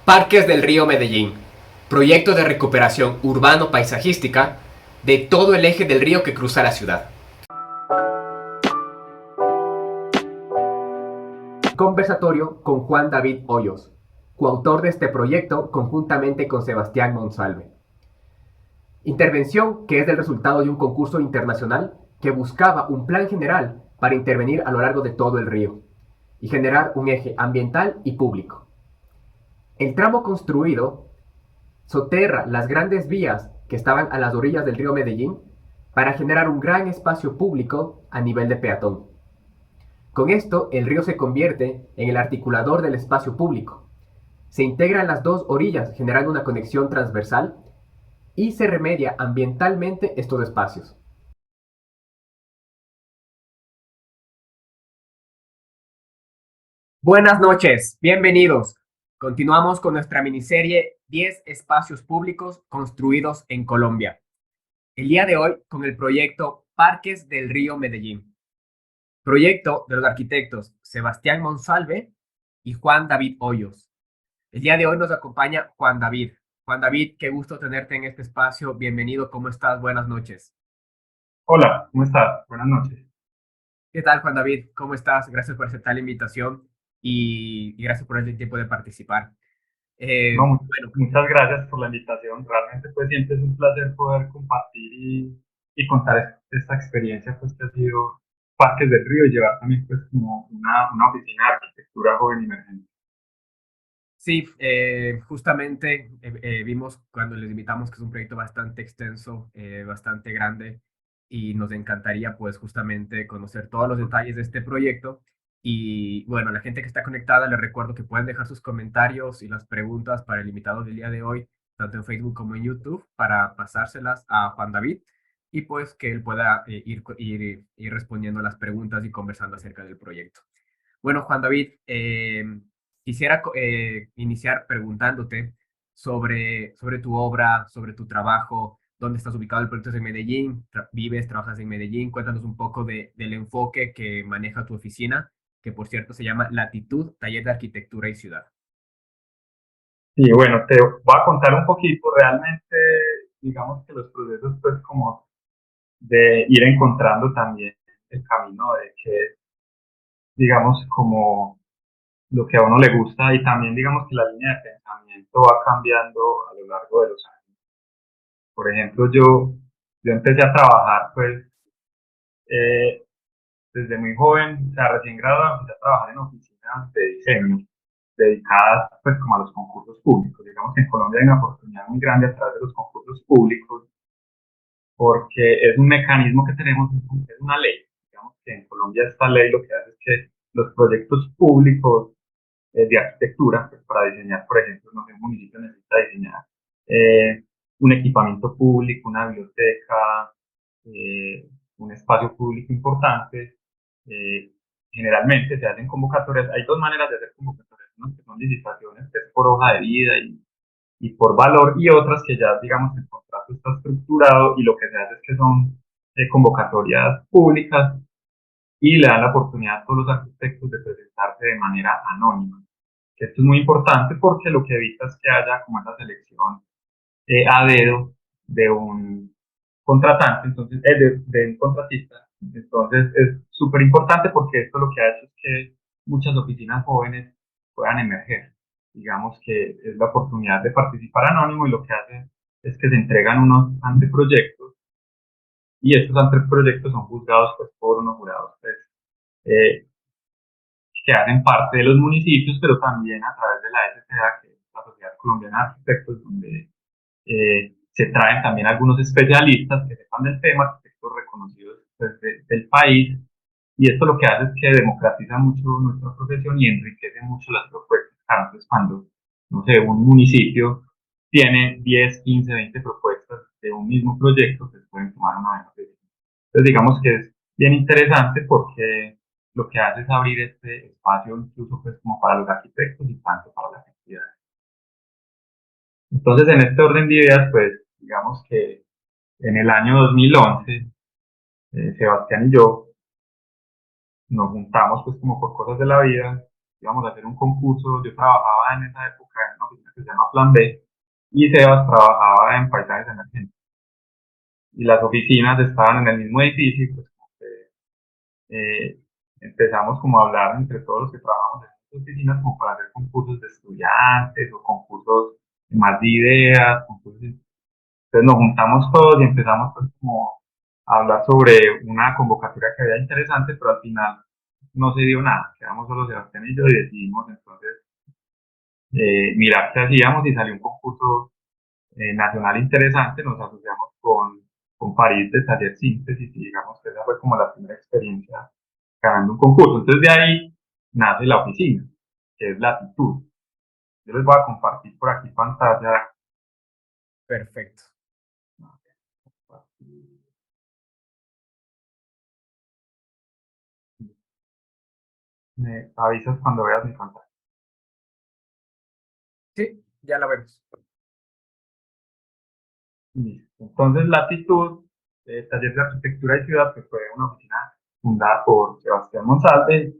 Parques del Río Medellín, proyecto de recuperación urbano-paisajística de todo el eje del río que cruza la ciudad. Conversatorio con Juan David Hoyos, coautor de este proyecto conjuntamente con Sebastián Monsalve. Intervención que es el resultado de un concurso internacional que buscaba un plan general para intervenir a lo largo de todo el río y generar un eje ambiental y público. El tramo construido soterra las grandes vías que estaban a las orillas del río Medellín para generar un gran espacio público a nivel de peatón. Con esto, el río se convierte en el articulador del espacio público. Se integran las dos orillas generando una conexión transversal y se remedia ambientalmente estos espacios. Buenas noches, bienvenidos. Continuamos con nuestra miniserie 10 espacios públicos construidos en Colombia. El día de hoy con el proyecto Parques del Río Medellín. Proyecto de los arquitectos Sebastián Monsalve y Juan David Hoyos. El día de hoy nos acompaña Juan David. Juan David, qué gusto tenerte en este espacio. Bienvenido, ¿cómo estás? Buenas noches. Hola, ¿cómo estás? Buenas noches. ¿Qué tal, Juan David? ¿Cómo estás? Gracias por aceptar la invitación y gracias por el tiempo de participar. No, Bueno, muchas gracias por la invitación. Realmente pues siempre es un placer poder compartir y contar esta experiencia pues que ha sido Parques del Río y llevar también pues como una oficina de arquitectura joven y emergente. sí, justamente vimos cuando les invitamos que es un proyecto bastante extenso, bastante grande y nos encantaría pues justamente conocer todos los detalles de este proyecto. Y bueno, la gente que está conectada, les recuerdo que pueden dejar sus comentarios y las preguntas para el invitado del día de hoy, tanto en Facebook como en YouTube, para pasárselas a Juan David y pues que él pueda ir respondiendo las preguntas y conversando acerca del proyecto. Bueno, Juan David, quisiera iniciar preguntándote sobre tu obra, sobre tu trabajo, dónde estás ubicado. El proyecto es en Medellín, vives, trabajas en Medellín. Cuéntanos un poco del enfoque que maneja tu oficina, que por cierto se llama Latitud, Taller de Arquitectura y Ciudad. Y bueno, te voy a contar un poquito. Realmente digamos que los procesos pues como de ir encontrando también el camino de que digamos como lo que a uno le gusta y también digamos que la línea de pensamiento va cambiando a lo largo de los años. Por ejemplo, yo empecé a trabajar pues eh, desde muy joven, o sea, recién graduado, empecé a trabajar en oficinas de diseño dedicadas pues como a los concursos públicos. Digamos que en Colombia hay una oportunidad muy grande a través de los concursos públicos porque es un mecanismo que tenemos, es una ley. Digamos que en Colombia esta ley lo que hace es que los proyectos públicos de arquitectura, pues para diseñar, por ejemplo, no sé, un municipio necesita diseñar eh, un equipamiento público, una biblioteca, eh, un espacio público importante. eh, Generalmente se hacen convocatorias. Hay dos maneras de hacer convocatorias, ¿no? Que son licitaciones, que es por hoja de vida y por valor, y otras que ya, digamos, el contrato está estructurado y lo que se hace es que son convocatorias públicas y le dan la oportunidad a todos los arquitectos de presentarse de manera anónima. Esto es muy importante porque lo que evita es que haya como esa selección a dedo de un contratante, entonces, de un contratista. Entonces es súper importante porque esto lo que ha hecho es que muchas oficinas jóvenes puedan emerger. Digamos que es la oportunidad de participar anónimo y lo que hace es que se entregan unos anteproyectos y estos anteproyectos son juzgados pues, por unos jurados pues, eh, que hacen parte de los municipios, pero también a través de la SCA, que es la Sociedad Colombiana de Arquitectos, donde se traen también algunos especialistas que sepan del tema, arquitectos reconocidos pues, del país, y esto lo que hace es que democratiza mucho nuestra profesión y enriquece mucho las propuestas. Claro, entonces cuando, no sé, un municipio tiene 10, 15, 20 propuestas de un mismo proyecto, pues pueden tomar una mejor decisión. Entonces digamos que es bien interesante porque lo que hace es abrir este espacio incluso pues como para los arquitectos y tanto para las entidades. Entonces en este orden de ideas pues digamos que en el año 2011 Sebastián y yo nos juntamos pues como por cosas de la vida, íbamos a hacer un concurso. Yo trabajaba en esa época en una una oficina que se llama Plan B, y Sebas trabajaba en paisajes emergentes. Y las oficinas estaban en el mismo edificio, y pues como que, empezamos como a hablar entre todos los que trabajamos en estas oficinas como para hacer concursos de estudiantes o concursos más de ideas, concursos. Entonces nos juntamos todos y empezamos pues como a hablar sobre una convocatoria que había interesante, pero al final no se dio nada, quedamos solo Sebastián y yo y decidimos entonces mirar qué hacíamos y salió un concurso nacional interesante, nos asociamos con París de Taller Síntesis y digamos que esa fue como la primera experiencia ganando un concurso. Entonces de ahí nace la oficina, que es Latitud. Yo les voy a compartir por aquí pantalla. Perfecto. Me avisas cuando veas mi pantalla. Sí, ya la vemos. Listo. Entonces, Latitud, Taller de Arquitectura y Ciudad, que fue una oficina fundada por Sebastián Monsalve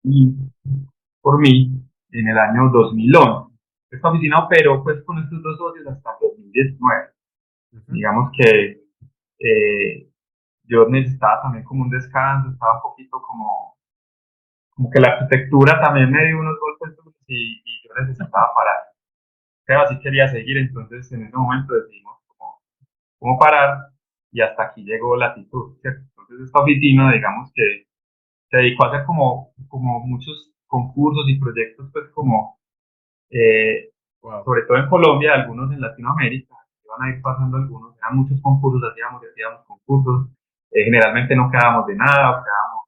y por mí en el año 2011. Esta oficina operó pues con estos dos socios hasta el 2019. Ujú. Digamos que yo necesitaba también como un descanso, estaba un poquito como que la arquitectura también me dio unos golpes duros y yo necesitaba parar. Pero así quería seguir, entonces en ese momento decidimos como parar y hasta aquí llegó Latitud, ¿cierto? Entonces esta oficina, digamos que se dedicó a hacer como muchos concursos y proyectos, pues como, eh, Wow. sobre todo en Colombia, algunos en Latinoamérica, iban a ir pasando algunos, eran muchos concursos, hacíamos concursos, generalmente no quedábamos de nada, o quedábamos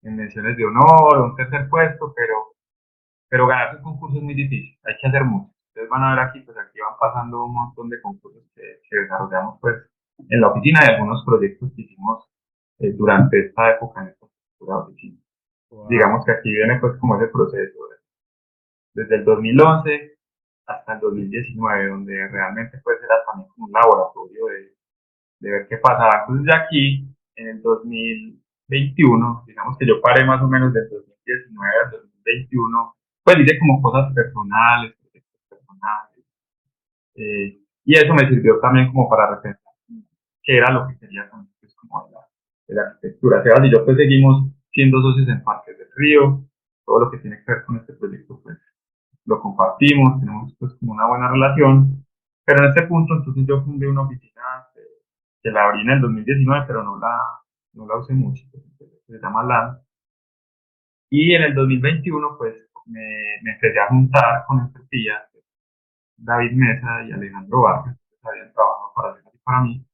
en menciones de honor o un tercer puesto, pero ganarse un concurso es muy difícil, hay que hacer mucho. Ustedes van a ver aquí, pues aquí van pasando un montón de concursos que desarrollamos pues en la oficina y algunos proyectos que hicimos durante esta época en esta estructura de oficina. Wow. Digamos que aquí viene pues como ese proceso desde el 2011 hasta el 2019, donde realmente pues era también como un laboratorio de ver qué pasaba. Entonces ya aquí, en el 2021, digamos que yo paré más o menos del 2019 al 2021, pues hice como cosas personales, proyectos personales, y eso me sirvió también como para repensar qué era lo que quería también, pues como de la arquitectura. Sebas y yo pues seguimos siendo socios en Parques del Río, todo lo que tiene que ver con este proyecto pues lo compartimos, tenemos pues como una buena relación, pero en este punto entonces yo fundé una oficina que la abrí en el 2019, pero no la usé mucho, pues, se llama LAN. Y en el 2021 pues me empecé a juntar con empresas, David Mesa y Alejandro Vargas, que habían trabajado para hacer para mí,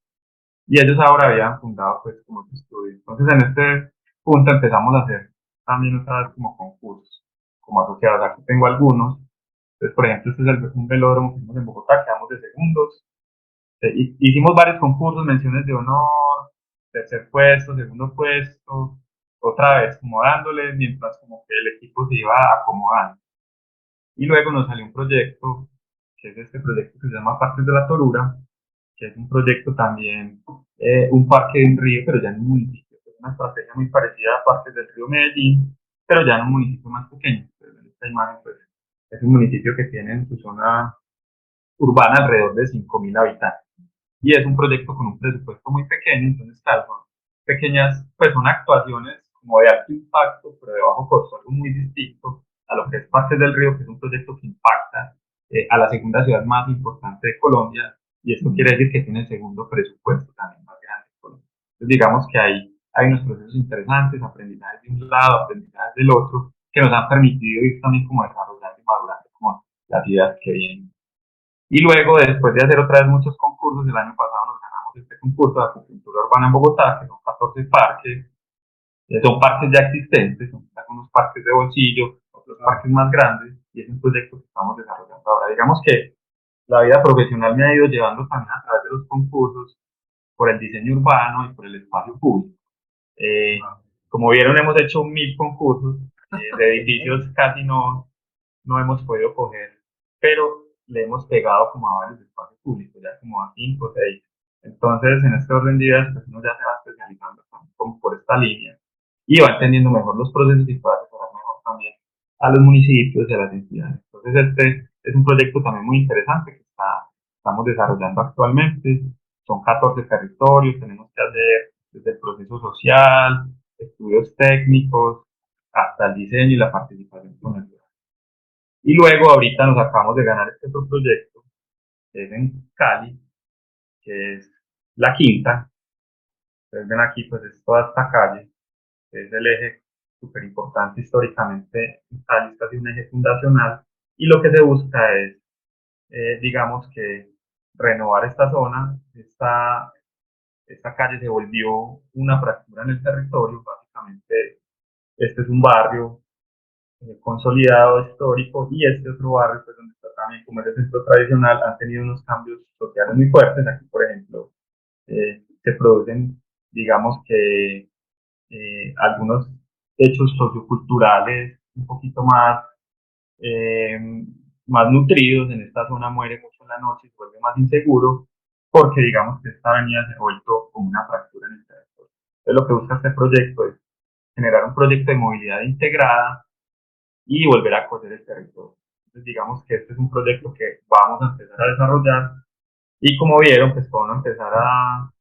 y ellos ahora habían fundado pues como este estudio. Entonces en este punto empezamos a hacer también otra vez como concursos, como asociados. Aquí tengo algunos. Entonces, por ejemplo, este es un velódromo que hicimos en Bogotá, quedamos de segundos. Hicimos varios concursos, menciones de honor, tercer puesto, segundo puesto, otra vez como dándoles mientras como que el equipo se iba acomodando. Y luego nos salió un proyecto, que es este proyecto que se llama Parques de la Torura, que es un proyecto también, un parque de un río, pero ya en un municipio. Es una estrategia muy parecida a Parques del Río Medellín, pero ya en un municipio más pequeño. Entonces, en esta imagen, pues, es un municipio que tiene en su zona urbana alrededor de 5.000 habitantes. Y es un proyecto con un presupuesto muy pequeño, entonces, claro, son pequeñas, pues son actuaciones como de alto impacto, pero de bajo costo, algo muy distinto a lo que es Parques del Río, que es un proyecto que impacta a la segunda ciudad más importante de Colombia, y esto quiere decir que tiene el segundo presupuesto también más grande de Colombia. Entonces, digamos que hay unos procesos interesantes, aprendizajes de un lado, aprendizajes del otro, que nos han permitido ir también como desarrollando y madurando como las ideas que vienen. Y luego, después de hacer otra vez muchos concursos, el año pasado nos ganamos este concurso de acuicultura urbana en Bogotá, que son 14 parques, son parques ya existentes, son algunos parques de bolsillo, otros Wow. parques más grandes, y es un proyecto que estamos desarrollando ahora. Digamos que la vida profesional me ha ido llevando también a través de los concursos por el diseño urbano y por el espacio público. Eh, Wow. Como vieron, hemos hecho 1.000 concursos, de Genial. edificios casi no hemos podido coger, pero le hemos pegado como a varios espacios públicos, ya como a 5 o 6. Entonces, en este orden de ideas, pues uno ya se va especializando como por esta línea y va entendiendo mejor los procesos y puede asesorar mejor también a los municipios y a las entidades. Entonces, es un proyecto también muy interesante que estamos desarrollando actualmente. Son 14 territorios, tenemos que hacer desde el proceso social, estudios técnicos, hasta el diseño y la participación con el ciudadano. Y luego ahorita nos acabamos de ganar este otro proyecto, que es en Cali, que es la quinta. Ustedes ven aquí, pues es toda esta calle, que es el eje súper importante históricamente en Cali, es casi un eje fundacional. Y lo que se busca es, digamos que, renovar esta zona. Esta calle se volvió una fractura en el territorio. Básicamente, este es un barrio consolidado histórico y este otro barrio, pues donde está también como es el centro tradicional, han tenido unos cambios sociales muy fuertes. Aquí, por ejemplo, se producen, digamos que, algunos hechos socioculturales un poquito eh, más nutridos. En esta zona muere mucho en la noche y se vuelve más inseguro porque digamos que esta avenida se ha vuelto como una fractura en el territorio. Entonces lo que busca este proyecto es generar un proyecto de movilidad integrada y volver a coser el territorio. Entonces digamos que este es un proyecto que vamos a empezar a desarrollar y como vieron, pues para uno empezar a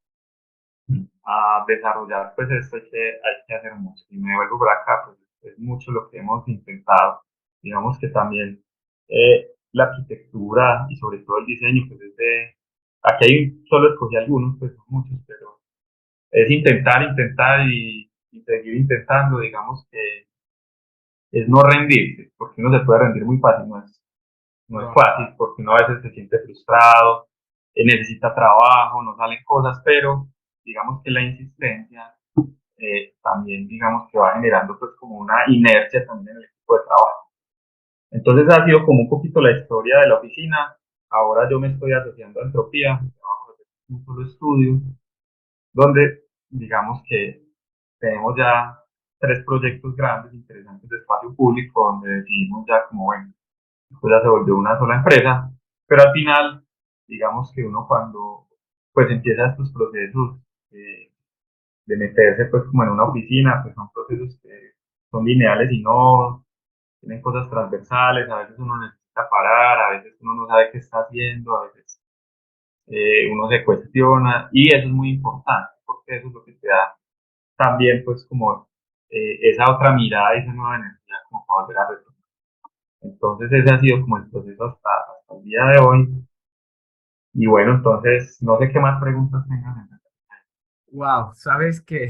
desarrollar pues esto hay que hacer mucho. Y me vuelvo por acá, pues es mucho lo que hemos intentado. Digamos que también la arquitectura y sobre todo el diseño, pues aquí solo escogí algunos, pues son muchos, pero es intentar y seguir intentando. Digamos que es no rendirse, porque uno se puede rendir muy fácil, no es Wow. fácil, porque uno a veces se siente frustrado, necesita trabajo, no salen cosas, pero digamos que la insistencia también digamos que va generando pues como una inercia también en el equipo de trabajo. Entonces ha sido como un poquito la historia de la oficina. Ahora yo me estoy asociando a Entropía, vamos a hacer un solo estudio, donde digamos que tenemos ya 3 proyectos grandes, interesantes de espacio público, donde decidimos ya como, bueno, esto ya se volvió una sola empresa, pero al final, digamos que uno cuando pues empieza estos procesos de meterse pues como en una oficina, pues son procesos que son lineales y no tienen cosas transversales. A veces uno necesita parar, a veces uno no sabe qué está haciendo, a veces uno se cuestiona y eso es muy importante porque eso es lo que te da también pues como esa otra mirada y esa nueva energía como para volver a retomar. Entonces ese ha sido como el proceso hasta el día de hoy. Y bueno, entonces no sé qué más preguntas tengan. Wow, sabes que,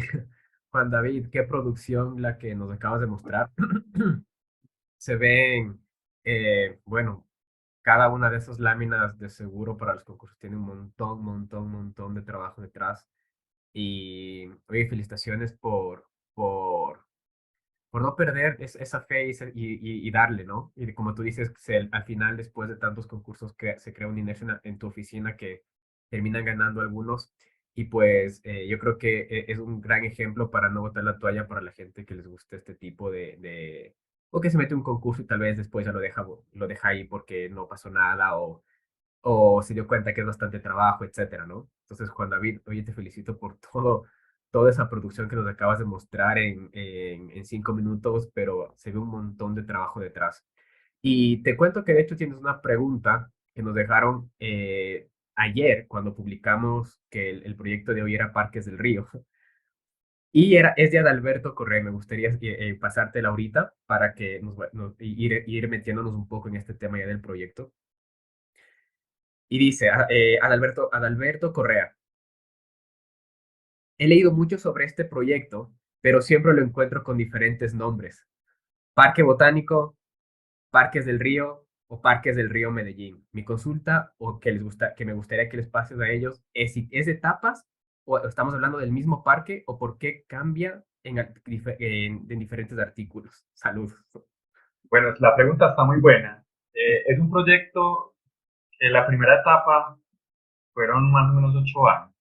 Juan David, qué producción la que nos acabas de mostrar. Se ven, bueno, cada una de esas láminas de seguro para los concursos tiene un montón de trabajo detrás. Y, oye, felicitaciones por no perder esa fe y darle, ¿no? Y como tú dices, al final, después de tantos concursos, que se crea una inercia en tu oficina que terminan ganando algunos. Y pues yo creo que es un gran ejemplo para no botar la toalla para la gente que les guste este tipo o que se mete un concurso y tal vez después ya lo deja ahí porque no pasó nada o se dio cuenta que es bastante trabajo, etcétera, ¿no? Entonces, Juan David, oye, te felicito por toda esa producción que nos acabas de mostrar en 5 minutos, pero se ve un montón de trabajo detrás. Y te cuento que de hecho tienes una pregunta que nos dejaron ayer cuando publicamos que el proyecto de hoy era Parques del Río. Y es de Adalberto Correa. Me gustaría pasártela ahorita para que ir metiéndonos un poco en este tema ya del proyecto. Y dice, Adalberto Correa, he leído mucho sobre este proyecto, pero siempre lo encuentro con diferentes nombres. Parque Botánico, Parques del Río o Parques del Río Medellín. Mi consulta o que me gustaría que les pases a ellos es si es etapas o estamos hablando del mismo parque o por qué cambia en diferentes artículos. Saludos. Bueno, la pregunta está muy buena. Es un proyecto que la primera etapa fueron más o menos 8 años.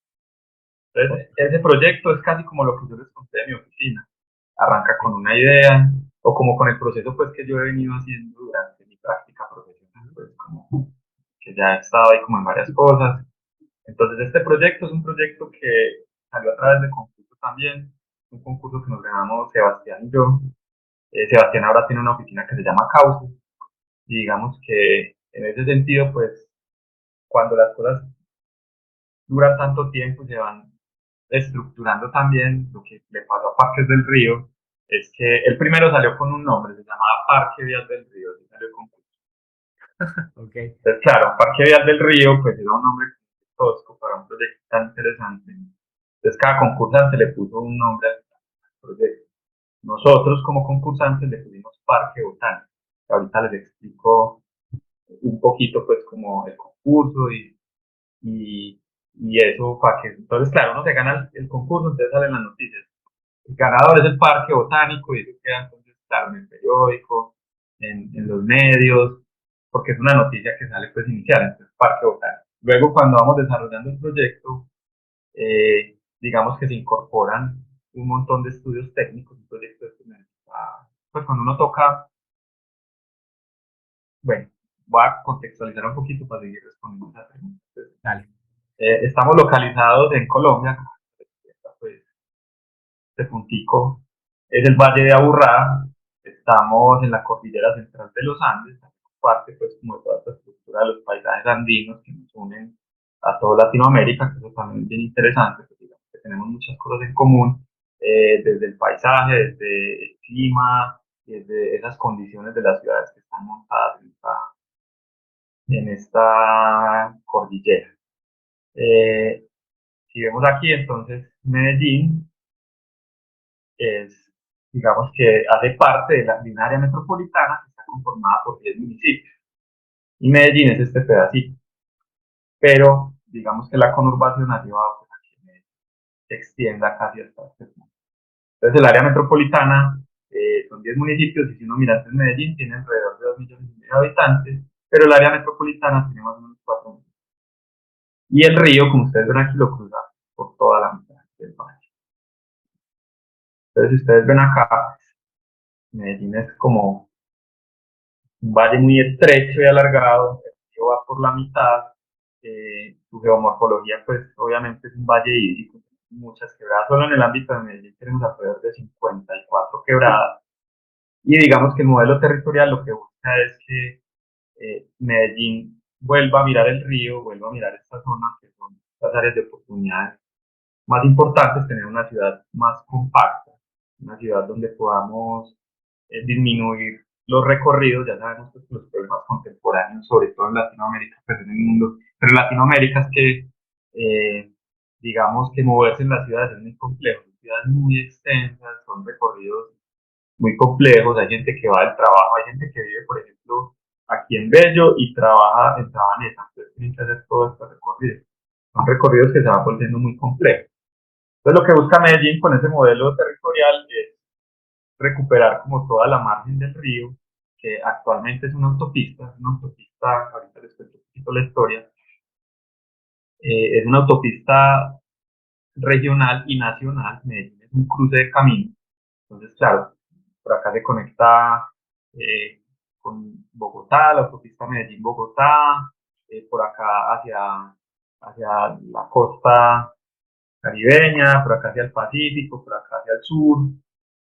Entonces, ese proyecto es casi como lo que yo les conté de mi oficina. Arranca con una idea o como con el proceso pues que yo he venido haciendo durante mi práctica profesional, pues como que ya he estado ahí como en varias cosas. Entonces, este proyecto es un proyecto que salió a través de concurso también, un concurso que nos ganamos Sebastián y yo. Sebastián ahora tiene una oficina que se llama Cauce y digamos que En ese sentido, pues, cuando las cosas duran tanto tiempo, se van estructurando también. Lo que le pasó a Parques del Río es que el primero salió con un nombre, se llamaba Parque Vial del Río, así salió con. Ok. Entonces, claro, Parque Vial del Río, pues era un nombre tosco para un proyecto tan interesante. Entonces, cada concursante le puso un nombre al proyecto. Nosotros, como concursantes, le pusimos Parque Botánico. Ahorita les explico un poquito, pues, como el concurso y, y eso, para que, entonces, claro, uno se gana el concurso, entonces salen las noticias. El ganador es el Parque Botánico y eso queda entonces, claro, en el periódico, en los medios, porque es una noticia que sale pues inicial, entonces Parque Botánico. Luego cuando vamos desarrollando el proyecto, digamos que se incorporan un montón de estudios técnicos, un proyecto de pues cuando uno toca, bueno, voy a contextualizar un poquito para seguir respondiendo a esa pregunta. Entonces, Dale. estamos localizados en Colombia, pues este puntico es el Valle de Aburrá, estamos en la cordillera central de los Andes, parte pues como de toda esta estructura de los paisajes andinos que nos unen a toda Latinoamérica, que eso también es bien interesante, pues digamos que tenemos muchas cosas en común, desde el paisaje, desde el clima, desde esas condiciones de las ciudades que están montadas en esta cordillera. Eh, si vemos aquí, entonces Medellín es, digamos que hace parte de un área metropolitana que está conformada por 10 municipios. Y Medellín es este pedacito. Pero digamos que la conurbación ha llevado pues, a que Medellín se extienda casi hasta este punto. Entonces el área metropolitana son 10 municipios y si uno mira en Medellín tiene alrededor de 2 millones y medio de habitantes, pero el área metropolitana tiene más o menos 4 millones. Y el río, como ustedes ven aquí, lo cruza por toda la mitad del valle. Entonces si ustedes ven acá, Medellín es como un valle muy estrecho y alargado, el río va por la mitad, su geomorfología pues obviamente es un valle hídrico, muchas quebradas, solo en el ámbito de Medellín tenemos alrededor de 54 quebradas, y digamos que el modelo territorial lo que busca es que Medellín vuelva a mirar el río, vuelva a mirar esta zona, que son las áreas de oportunidades más importantes, tener una ciudad más compacta, una ciudad donde podamos disminuir los recorridos, ya sabemos pues, los problemas contemporáneos, sobre todo en Latinoamérica, pero en el mundo, pero en Latinoamérica es que digamos que moverse en las ciudades es muy complejo, son ciudades muy extensas, son recorridos muy complejos, hay gente que va del trabajo, hay gente que vive, por ejemplo, aquí en Bello y trabaja en Sabaneta, entonces tienen que hacer todo este recorrido. Son recorridos que se van volviendo muy complejos. Entonces lo que busca Medellín con ese modelo territorial es recuperar como toda la margen del río, que actualmente es una autopista, ahorita les cuento un poquito la historia, es una autopista regional y nacional, Medellín es un cruce de caminos, entonces claro, por acá se conecta con Bogotá, la autopista Medellín-Bogotá, por acá hacia la costa caribeña, por acá hacia el Pacífico, por acá hacia el sur.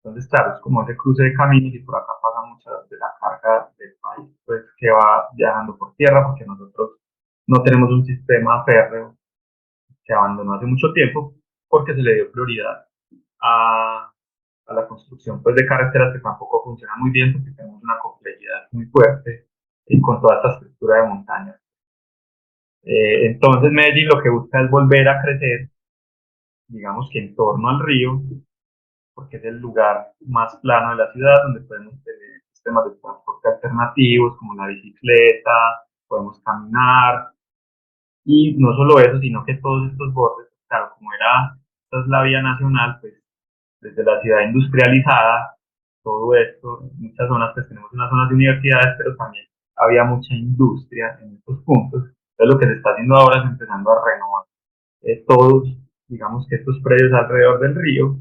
Entonces, claro, es como ese cruce de caminos y por acá pasa mucha de la carga del país, pues que va viajando por tierra, porque nosotros no tenemos un sistema férreo que abandonó hace mucho tiempo, porque se le dio prioridad a la construcción pues, de carreteras que tampoco funciona muy bien, porque tenemos una complejidad muy fuerte con toda esta estructura de montañas. Entonces, Medellín lo que busca es volver a crecer, digamos que en torno al río, porque es el lugar más plano de la ciudad donde podemos tener sistemas de transporte alternativos como la bicicleta, podemos caminar y no solo eso, sino que todos estos bordes, claro, como esta es la vía nacional, pues desde la ciudad industrializada, todo esto, muchas zonas, pues tenemos unas zonas de universidades, pero también había mucha industria en estos puntos. Entonces lo que se está haciendo ahora es empezando a renovar todos, digamos que estos predios alrededor del río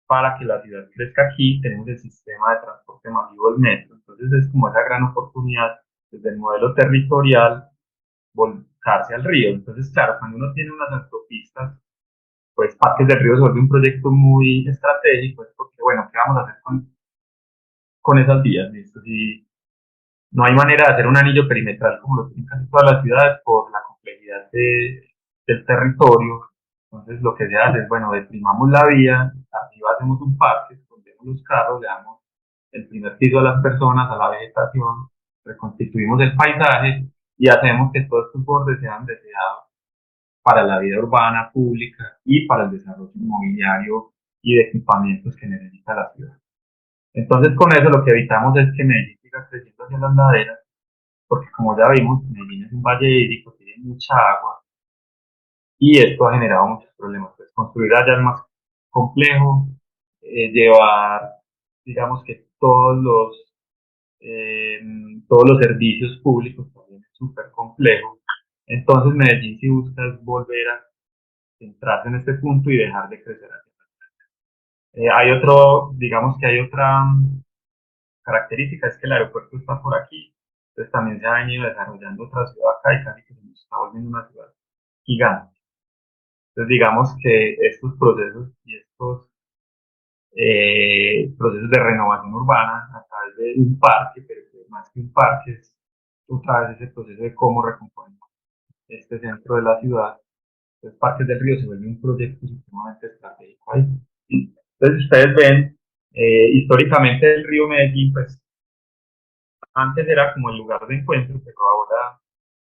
para que la ciudad crezca aquí, tenemos el sistema de transporte masivo del metro. Entonces es como esa gran oportunidad desde el modelo territorial volcarse al río. Entonces, claro, cuando uno tiene unas autopistas, pues Parques del Río se vuelve un proyecto muy estratégico, porque bueno, ¿qué vamos a hacer con esas vías? ¿Listo? no hay manera de hacer un anillo perimetral como lo tienen casi todas las ciudades por la complejidad del territorio. Entonces lo que se hace es, bueno, deprimamos la vía, arriba hacemos un parque, escondemos los carros, le damos el primer piso a las personas, a la vegetación, reconstituimos el paisaje y hacemos que todos estos bordes sean deseados para la vida urbana, pública y para el desarrollo inmobiliario y de equipamientos que necesita la ciudad. Entonces con eso lo que evitamos es que Medellín siga creciendo hacia las laderas, porque como ya vimos, Medellín es un valle hídrico, tiene mucha agua y esto ha generado muchos problemas. Pues construir allá es más complejo, llevar, digamos que eh, todos los servicios públicos también es súper complejo. Entonces Medellín si busca es volver a centrarse en este punto y dejar de crecer hacia hay otro, digamos que hay otra característica, es que el aeropuerto está por aquí, entonces también se ha venido desarrollando otra ciudad acá y casi que se nos está volviendo una ciudad gigante. Entonces digamos que estos procesos y estos procesos de renovación urbana a través de un parque, pero más que un parque es otra vez ese proceso de cómo recomponer este centro de la ciudad. Entonces Parques del Río se vuelve un proyecto supremamente estratégico ahí. Entonces ustedes ven, históricamente el río Medellín, pues antes era como el lugar de encuentro, pero ahora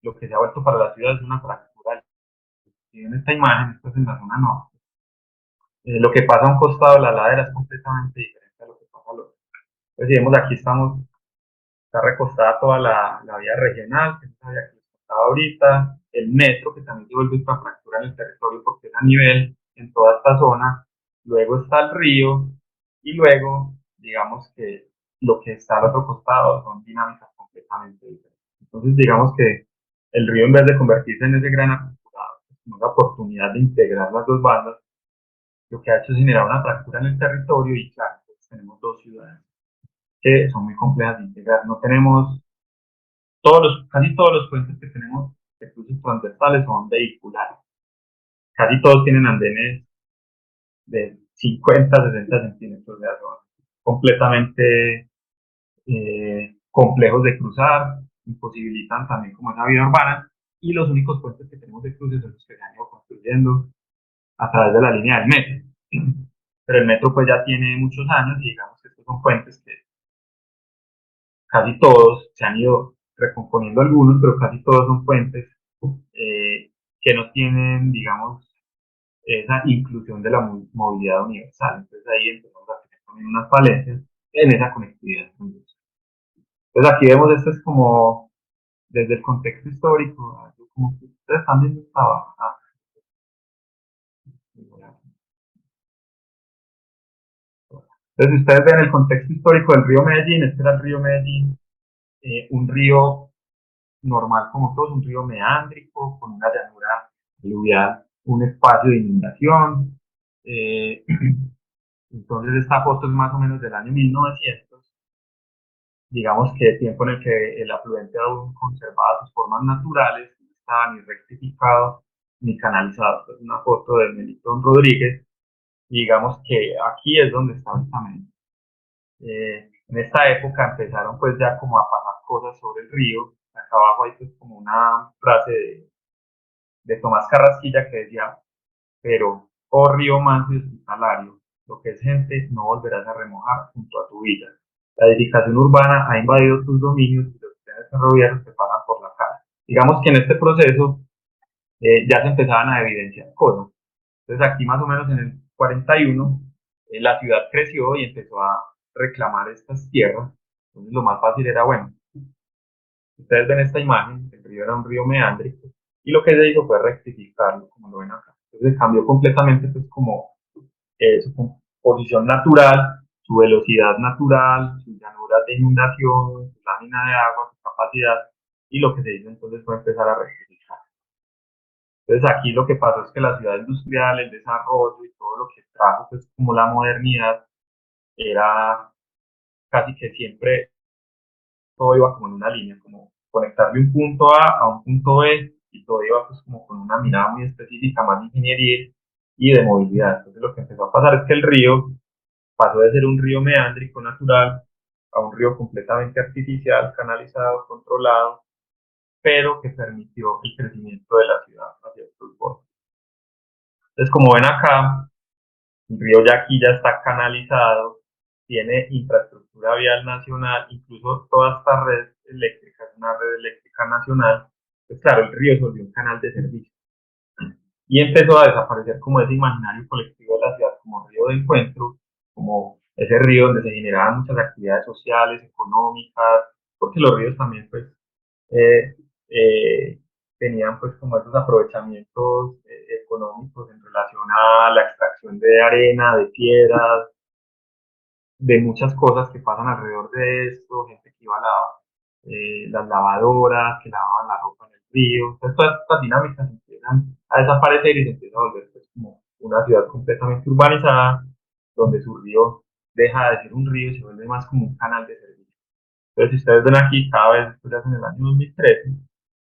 lo que se ha vuelto para la ciudad es una fractura. Y en esta imagen, esto es en la zona norte. Lo que pasa a un costado de la ladera es completamente diferente a lo que pasa al otro. Entonces, si vemos aquí está recostada toda la vía regional, que es la vía que les contaba ahorita, el metro, que también se vuelve esta fractura en el territorio porque es a nivel en toda esta zona, luego está el río, y luego, digamos que lo que está al otro costado son dinámicas completamente diferentes. Entonces, digamos que el río, en vez de convertirse en ese gran articulado, en una oportunidad de integrar las dos bandas, lo que ha hecho es generar una fractura en el territorio y claro, pues tenemos dos ciudades que son muy complejas de integrar. No tenemos casi todos los puentes que tenemos de cruces transversales son vehiculares. Casi todos tienen andenes de 50, 60 centímetros de alto, completamente complejos de cruzar, imposibilitan también como esa vida urbana, y los únicos puentes que tenemos de cruces son los que se han ido construyendo a través de la línea del metro. Pero el metro pues ya tiene muchos años y digamos que estos son puentes que casi todos se han ido recomponiendo algunos, pero casi todos son puentes que no tienen, digamos, esa inclusión de la movilidad universal. Entonces ahí empezamos a tener también unas falencias en esa conectividad. Entonces aquí vemos esto es como desde el contexto histórico, como que ustedes están viendo esta abajo. Entonces si ustedes ven el contexto histórico del río Medellín, este era el río Medellín, un río normal como todos, un río meándrico, con una llanura aluvial, un espacio de inundación. Eh, entonces esta foto es más o menos del año 1900, digamos que tiempo en el que el afluente aún conservaba sus formas naturales, no estaba ni rectificado ni canalizado. Es una foto de Melitón Rodríguez, y digamos que aquí es donde está esta medida. En esta época empezaron pues ya como a pasar cosas sobre el río. Acá abajo hay pues como una frase de Tomás Carrasquilla que decía, pero, oh río manso y hospitalario, lo que es gente no volverás a remojar junto a tu vida. La edificación urbana ha invadido tus dominios y los trenes ferroviarios te pasan por la cara. Digamos que en este proceso ya se empezaban a evidenciar cosas. Entonces aquí más o menos en el 41 la ciudad creció y empezó a reclamar estas tierras. Entonces lo más fácil era, bueno, ustedes ven esta imagen, el río era un río meándrico, y lo que se hizo fue rectificarlo, como lo ven acá. Entonces cambió completamente pues como su composición natural, su velocidad natural, su llanura de inundación, su lámina de agua, su capacidad, y lo que se hizo entonces fue empezar a rectificar. Entonces aquí lo que pasó es que la ciudad industrial, el desarrollo y todo lo que trajo pues como la modernidad era casi que siempre todo iba como en una línea, como conectarle un punto A un punto B y todo iba pues como con una mirada muy específica, más de ingeniería y de movilidad. Entonces lo que empezó a pasar es que el río pasó de ser un río meándrico natural a un río completamente artificial, canalizado, controlado, pero que permitió el crecimiento de la ciudad hacia estos bordes. Entonces, como ven acá, el río Yaqui ya está canalizado, tiene infraestructura vial nacional, incluso toda esta red eléctrica es una red eléctrica nacional. Pues claro, el río se volvió un canal de servicio y empezó a desaparecer como ese imaginario colectivo de la ciudad, como río de encuentro, como ese río donde se generaban muchas actividades sociales, económicas, porque los ríos también pues eh, eh, tenían pues como esos aprovechamientos económicos en relación a la extracción de arena, de piedras, de muchas cosas que pasan alrededor de esto, gente que iba a lavar las lavadoras, que lavaban la ropa en el río. Entonces, todas estas dinámicas empiezan a desaparecer y se empieza a volver pues, como una ciudad completamente urbanizada, donde su río deja de ser un río y se vuelve más como un canal de servicio. Entonces, si ustedes ven aquí, cada vez después en el año 2013,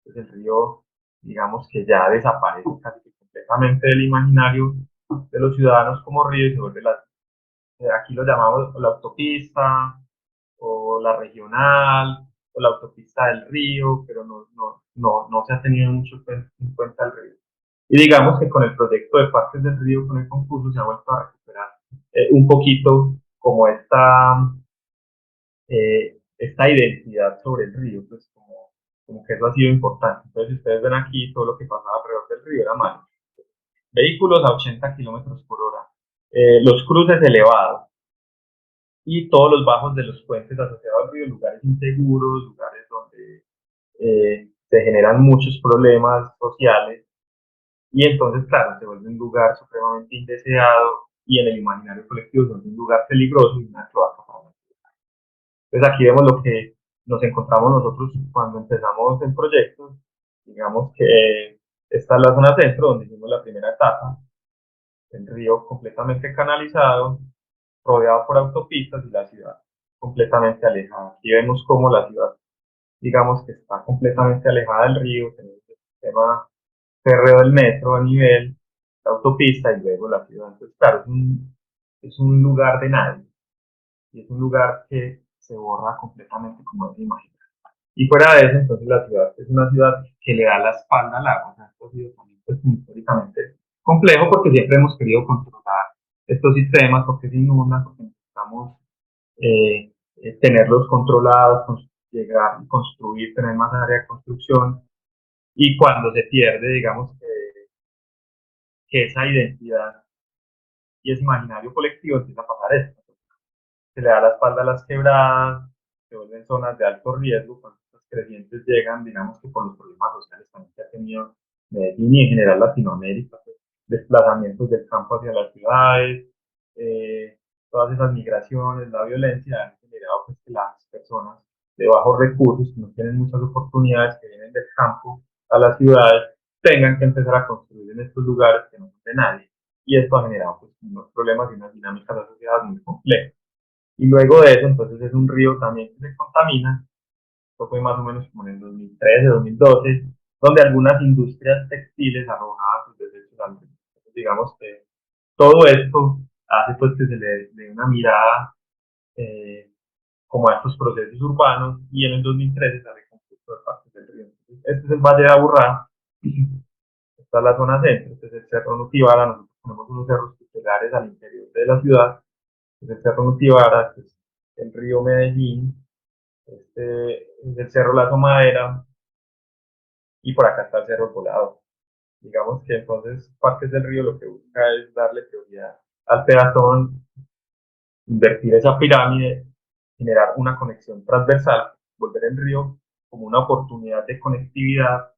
pues el río, digamos que ya desaparece casi que completamente del imaginario de los ciudadanos como río y se vuelve aquí lo llamamos la autopista o la regional o la autopista del río, pero no se ha tenido mucho en cuenta el río. Y digamos que con el proyecto de Parques del Río, con el concurso, se ha vuelto a recuperar un poquito como esta identidad sobre el río, pues como que eso ha sido importante. Entonces, si ustedes ven aquí, todo lo que pasaba alrededor del río era malo. Vehículos a 80 kilómetros por hora, los cruces elevados, y todos los bajos de los puentes asociados al río, lugares inseguros, lugares donde se generan muchos problemas sociales y entonces, claro, se vuelve un lugar supremamente indeseado y en el imaginario colectivo se vuelve un lugar peligroso y una cloaca para la ciudad. Entonces aquí vemos lo que nos encontramos nosotros cuando empezamos el proyecto, digamos que esta es la zona centro donde hicimos la primera etapa, el río completamente canalizado, rodeado por autopistas y la ciudad completamente alejada. Aquí vemos cómo la ciudad, digamos que está completamente alejada del río, tenemos el sistema férreo del metro a nivel, la autopista y luego la ciudad. Entonces, claro, es un lugar de nadie y es un lugar que se borra completamente como es imagen. Y fuera de eso, entonces la ciudad es una ciudad que le da la espalda al agua. O sea, esto ha sido también pues, históricamente complejo porque siempre hemos querido controlar estos sistemas, porque se inundan, porque necesitamos tenerlos controlados, llegar y construir, tener más área de construcción. Y cuando se pierde, digamos que esa identidad y ese imaginario colectivo empieza a pasar esto. Se le da la espalda a las quebradas, se vuelven zonas de alto riesgo cuando estas crecientes llegan, digamos que por los problemas sociales también que ha tenido Medellín y en general Latinoamérica, pues, desplazamientos del campo hacia las ciudades, todas esas migraciones, la violencia han generado pues, que las personas de bajos recursos, que no tienen muchas oportunidades, que vienen del campo a las ciudades, tengan que empezar a construir en estos lugares que no son de nadie. Y esto ha generado pues, unos problemas y unas dinámicas asociadas muy complejas. Y luego de eso, entonces es un río también que se contamina. Esto fue más o menos como en el 2013, 2012, donde algunas industrias textiles arrojaban sus desechos al río. Entonces, digamos que todo esto hace pues que se le dé una mirada eh, como a estos procesos urbanos y en el 2013 sale concurso de partes del río. Entonces, este es el Valle de Aburrá, esta es la zona centro, este es el Cerro Nutibara, nosotros tenemos unos cerros tutelares al interior de la ciudad, este es el Cerro Nutibara, este es el río Medellín, este es el Cerro La Somadera y por acá está el Cerro Volado. Digamos que entonces Parques del Río lo que busca es darle prioridad al peatón, invertir esa pirámide, generar una conexión transversal, volver el río como una oportunidad de conectividad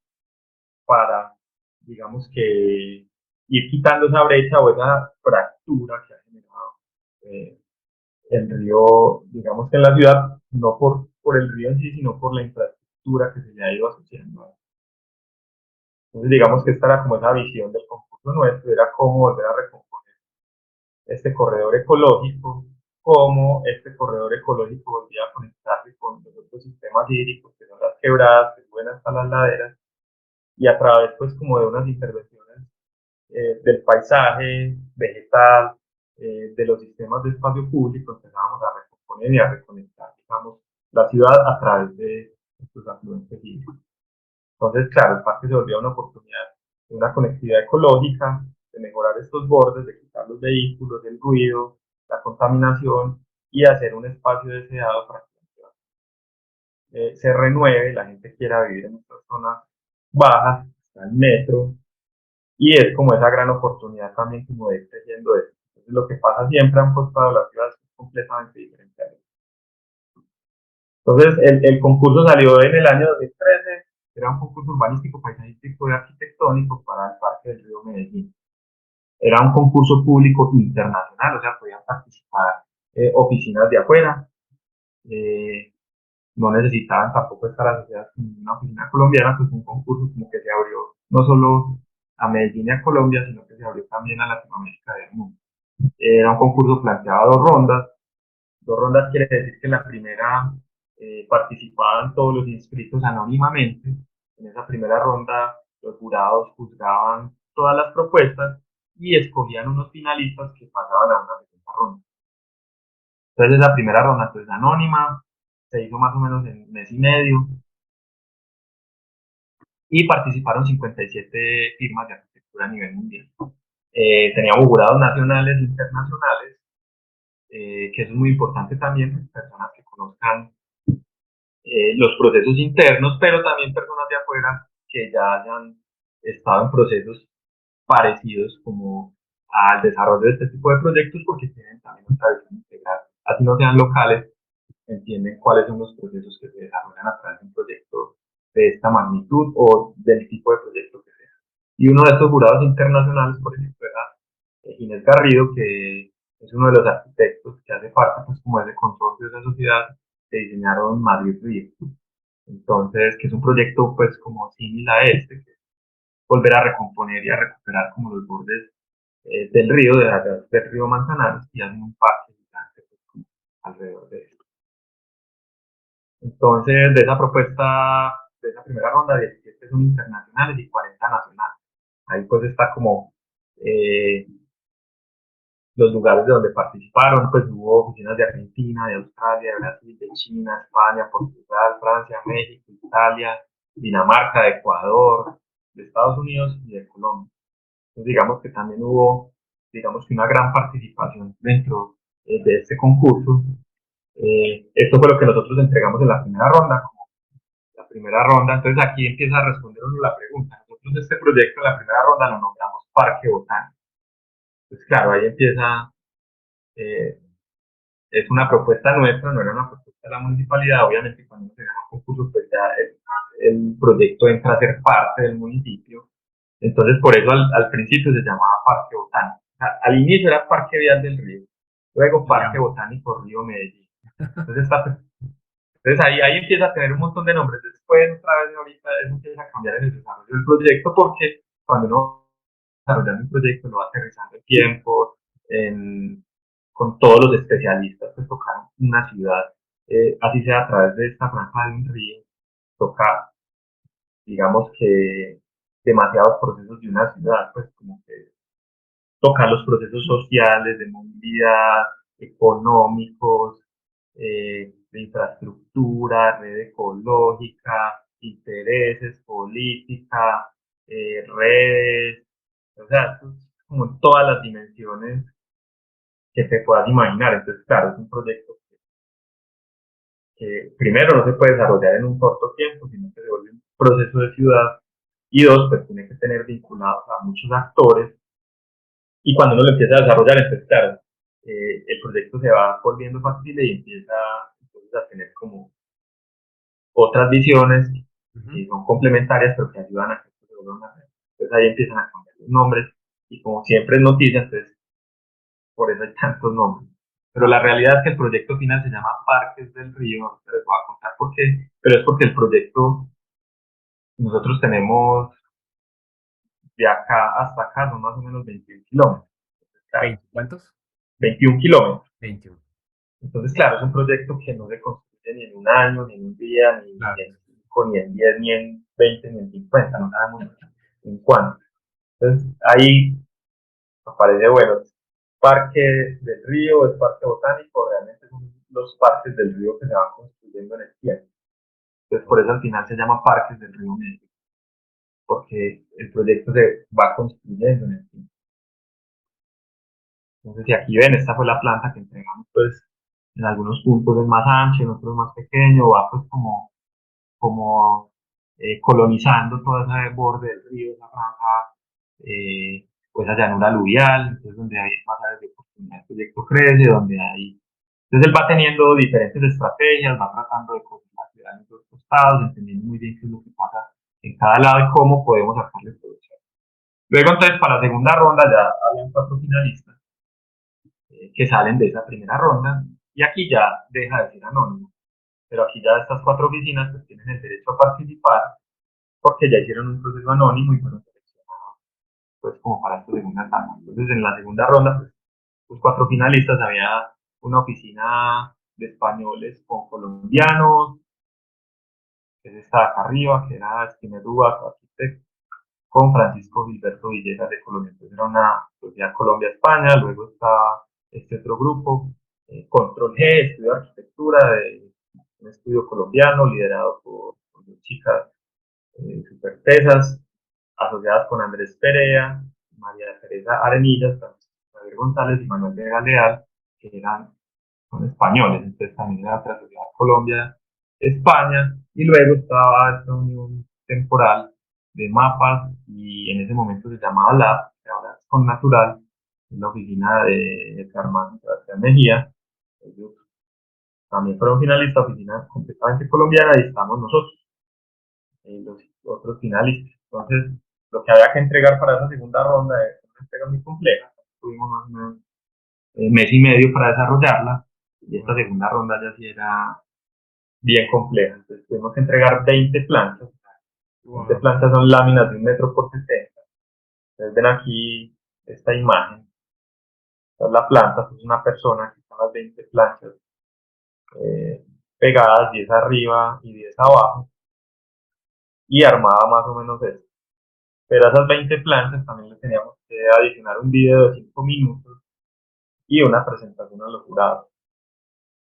para, digamos que, ir quitando esa brecha o esa fractura que ha generado eh, el río, digamos que en la ciudad, no por el río en sí, sino por la infraestructura que se le ha ido asociando. Entonces, digamos que esta era como esa visión del concurso nuestro, era cómo volver a recomponer este corredor ecológico, cómo este corredor ecológico volvía a conectarse con los otros sistemas hídricos, que son las quebradas, que suben hasta las laderas, y a través, pues, como de unas intervenciones del paisaje vegetal, de los sistemas de espacio público, empezábamos a recomponer y a reconectar. digamos, la ciudad a través de estos afluentes hídricos. Entonces, claro, el parque se volvió una oportunidad de una conectividad ecológica, de mejorar estos bordes, de quitar los vehículos, el ruido, la contaminación y hacer un espacio deseado para que la ciudad se renueve, la gente quiera vivir en estas zonas bajas, está el metro, y es como esa gran oportunidad también como de ir creciendo esto. Entonces, lo que pasa siempre a un costado de la ciudad es completamente diferente a esto. Entonces, el concurso salió en el año 2013, era un concurso urbanístico, paisajístico y arquitectónico para el Parque del Río Medellín. Era un concurso público internacional, o sea, podían participar oficinas de afuera, eh, no necesitaban tampoco estar asociadas con una oficina colombiana, pues un concurso como que se abrió no solo a Medellín y a Colombia, sino que se abrió también a Latinoamérica y al mundo. Era un concurso planteado a dos rondas. Dos rondas quiere decir que en la primera participaban todos los inscritos anónimamente. En esa primera ronda los jurados juzgaban todas las propuestas y escogían unos finalistas que pasaban a una segunda ronda. Entonces esa primera ronda pues anónima, se hizo más o menos en un mes y medio y participaron 57 firmas de arquitectura a nivel mundial. Teníamos jurados nacionales e internacionales, que eso es muy importante también, personas que conozcan los procesos internos, pero también personas de afuera que ya hayan estado en procesos parecidos como al desarrollo de este tipo de proyectos porque tienen también una tradición integral, así no sean locales, entienden cuáles son los procesos que se desarrollan a través de un proyecto de esta magnitud o del tipo de proyecto que sea. Y uno de estos jurados internacionales, por ejemplo, era Ginés Garrido, que es uno de los arquitectos que hace parte, pues, como ese consorcio de esa sociedad, que diseñaron Madrid Río. Entonces, que es un proyecto, pues, como similar a este, que volver a recomponer y a recuperar como los bordes del río, del río Manzanares, y hacen un parque gigante, pues, como alrededor de esto. Entonces, de esa propuesta, de esa primera ronda, 17 son internacionales y 40 nacionales. Ahí pues está como eh, los lugares de donde participaron, pues hubo oficinas de Argentina, de Australia, de Brasil, de China, España, Portugal, Francia, México, Italia, Dinamarca, de Ecuador, de Estados Unidos y de Colombia. Entonces digamos que también hubo, digamos que una gran participación dentro de este concurso. Esto fue lo que nosotros entregamos en la primera ronda, la primera ronda. Entonces aquí empieza a responder uno la pregunta. Nosotros este proyecto en la primera ronda lo nombramos Parque Botánico. Pues claro, ahí empieza, eh, es una propuesta nuestra, no era una propuesta de la municipalidad. Obviamente cuando se gana un concurso, pues ya el proyecto entra a ser parte del municipio. Entonces por eso al principio se llamaba Parque Botánico. O sea, al inicio era Parque Vial del Río, luego Parque Ya. Botánico Río Medellín. Entonces ahí empieza a tener un montón de nombres. Después, otra vez, ahorita, eso empieza a cambiar en el desarrollo del proyecto porque cuando uno desarrollando un proyecto lo va aterrizando en tiempo, con todos los especialistas, pues tocar una ciudad, así sea a través de esta franja de un río, toca, digamos que demasiados procesos de una ciudad, pues como que tocar los procesos sociales, de movilidad, económicos, de infraestructura, red ecológica, intereses, política, redes, o sea, como en todas las dimensiones que te puedas imaginar. Entonces, claro, es un proyecto que primero no se puede desarrollar en un corto tiempo, sino que se vuelve un proceso de ciudad, y dos, pues tiene que tener vinculados a muchos actores. Y cuando uno lo empieza a desarrollar, entonces, claro, el proyecto se va volviendo factible y empieza entonces a tener como otras visiones Ujú. que son complementarias, pero que ayudan a que esto se vuelva una red. Entonces ahí empiezan a cambiar los nombres y como siempre es noticia, entonces por eso hay tantos nombres. Pero la realidad es que el proyecto final se llama Parques del Río, te les voy a contar por qué, pero es porque el proyecto, nosotros tenemos de acá hasta acá, son más o menos 21 kilómetros. Claro, 20, ¿cuántos? 21 kilómetros. 21. Entonces, claro, es un proyecto que no se construye ni en un año, ni en un día, ni Claro. en 5, ni en 10, ni en 20, ni en 50, no sabemos en cuánto. Entonces, ahí aparece, bueno, Parque del Río, es Parque Botánico, realmente es un los parques del río que se van construyendo en el tiempo. Entonces, por eso al final se llama Parques del Río Medio, porque el proyecto se va construyendo en el tiempo. Entonces, si aquí ven, esta fue la planta que entregamos, pues en algunos puntos es más ancho, en otros más pequeño, va pues como colonizando todo ese borde del río, esa franja, pues esa llanura aluvial, entonces donde hay más áreas de oportunidad, el proyecto crece, donde hay... Entonces él va teniendo diferentes estrategias, va tratando de coordinar la ciudad en los costados, entendiendo muy bien qué es lo que pasa en cada lado y cómo podemos sacarle producción. Luego entonces para la segunda ronda ya habían 4 finalistas que salen de esa primera ronda y aquí ya deja de ser anónimo, pero aquí ya estas 4 oficinas pues tienen el derecho a participar porque ya hicieron un proceso anónimo y fueron seleccionados pues como para esta segunda etapa. Entonces en la segunda ronda pues los 4 finalistas había una oficina de españoles con colombianos, que es esta de acá arriba, que era Esquimer Rúa, arquitecto, con Francisco Gilberto Villegas de Colombia. Entonces era una sociedad Colombia-España, luego está este otro grupo, Control G, estudio de arquitectura, de un estudio colombiano liderado por 2 chicas super tesas, asociadas con Andrés Perea, María Teresa Arenillas, Javier González y Manuel Vega Leal, que son españoles, entonces también era otra sociedad Colombia-España, y luego estaba esta unión temporal de mapas, y en ese momento se llamaba LAB, que ahora es con Natural, en la oficina de Carmen y Sebastián Mejía. Ellos también fueron finalistas, oficina completamente colombiana, y estamos nosotros, los otros finalistas. Entonces, lo que había que entregar para esa segunda ronda es una entrega muy compleja. Tuvimos más o menos mes y medio para desarrollarla, y esta segunda ronda ya sí era bien compleja. Entonces, tuvimos que entregar 20 plantas. 20 Wow. plantas son láminas de 1 metro por 60. Entonces, ven aquí esta imagen. Esta es la planta, es una persona, que están las 20 planchas eh, pegadas, 10 arriba y 10 abajo, y armaba más o menos esto. Pero a esas 20 plantas también le teníamos que adicionar un video de 5 minutos y una presentación a los jurados.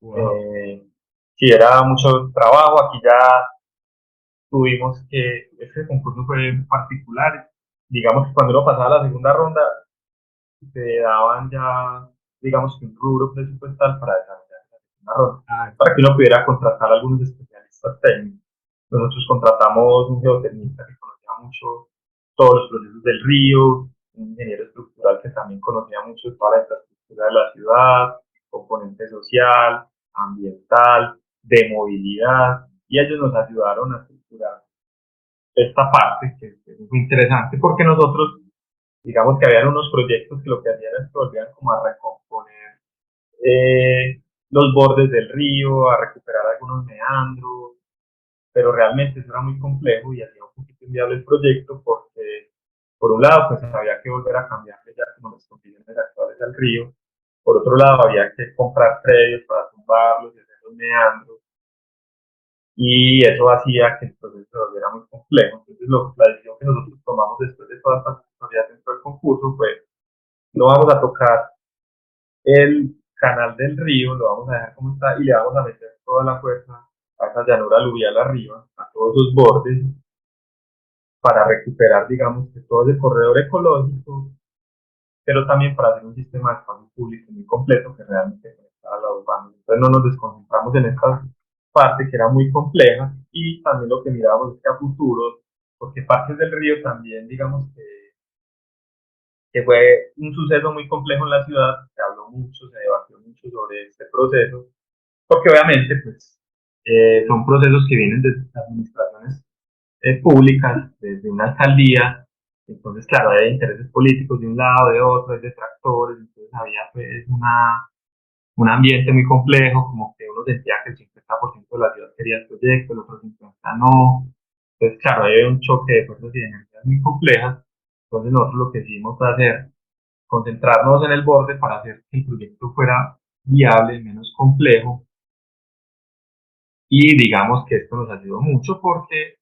Wow. Eh, sí, era mucho trabajo. Aquí ya tuvimos que, este concurso fue particular. Digamos que cuando uno pasaba la segunda ronda, se daban ya, digamos que un rubro presupuestal para desarrollar la segunda ronda, Ah, para que uno pudiera contratar a algunos especialistas técnicos. Nosotros contratamos un geotecnista que conocía mucho todos los procesos del río, un ingeniero estructural que también conocía mucho toda la infraestructura de la ciudad, componente social, ambiental, de movilidad, y ellos nos ayudaron a estructurar esta parte que es muy interesante porque nosotros, digamos que habían unos proyectos que lo que hacían es que volvían como a recomponer los bordes del río, a recuperar algunos meandros, pero realmente eso era muy complejo y hacía un poquito inviable el proyecto porque, por un lado, pues había que volver a cambiarle ya como las condiciones actuales al río, por otro lado, había que comprar predios para tumbarlos y hacer los meandros, y eso hacía que el proceso se volviera muy complejo. Entonces, la decisión que nosotros tomamos después de todas estas historias dentro del concurso fue: no vamos a tocar el canal del río, lo vamos a dejar como está y le vamos a meter toda la fuerza a esa llanura aluvial arriba, a todos sus bordes, para recuperar, digamos, que todo ese corredor ecológico, pero también para hacer un sistema de espacio público muy completo que realmente conectara a la urbana. Entonces no nos desconcentramos en esta parte que era muy compleja, y también lo que mirábamos es que a futuro, porque Parques del Río también, digamos que fue un suceso muy complejo en la ciudad, se habló mucho, se debatió mucho sobre este proceso, porque obviamente pues son procesos que vienen de administraciones públicas, desde una alcaldía. Entonces claro, hay intereses políticos de un lado, de otro, hay detractores, entonces había pues un ambiente muy complejo, como que uno sentía que el 50% de la ciudad quería el proyecto, el otro 50% no. Entonces claro, hay un choque de fuerzas y de energías muy complejas. Entonces nosotros lo que decidimos fue concentrarnos en el borde para hacer que el proyecto fuera viable, menos complejo, y digamos que esto nos ayudó mucho porque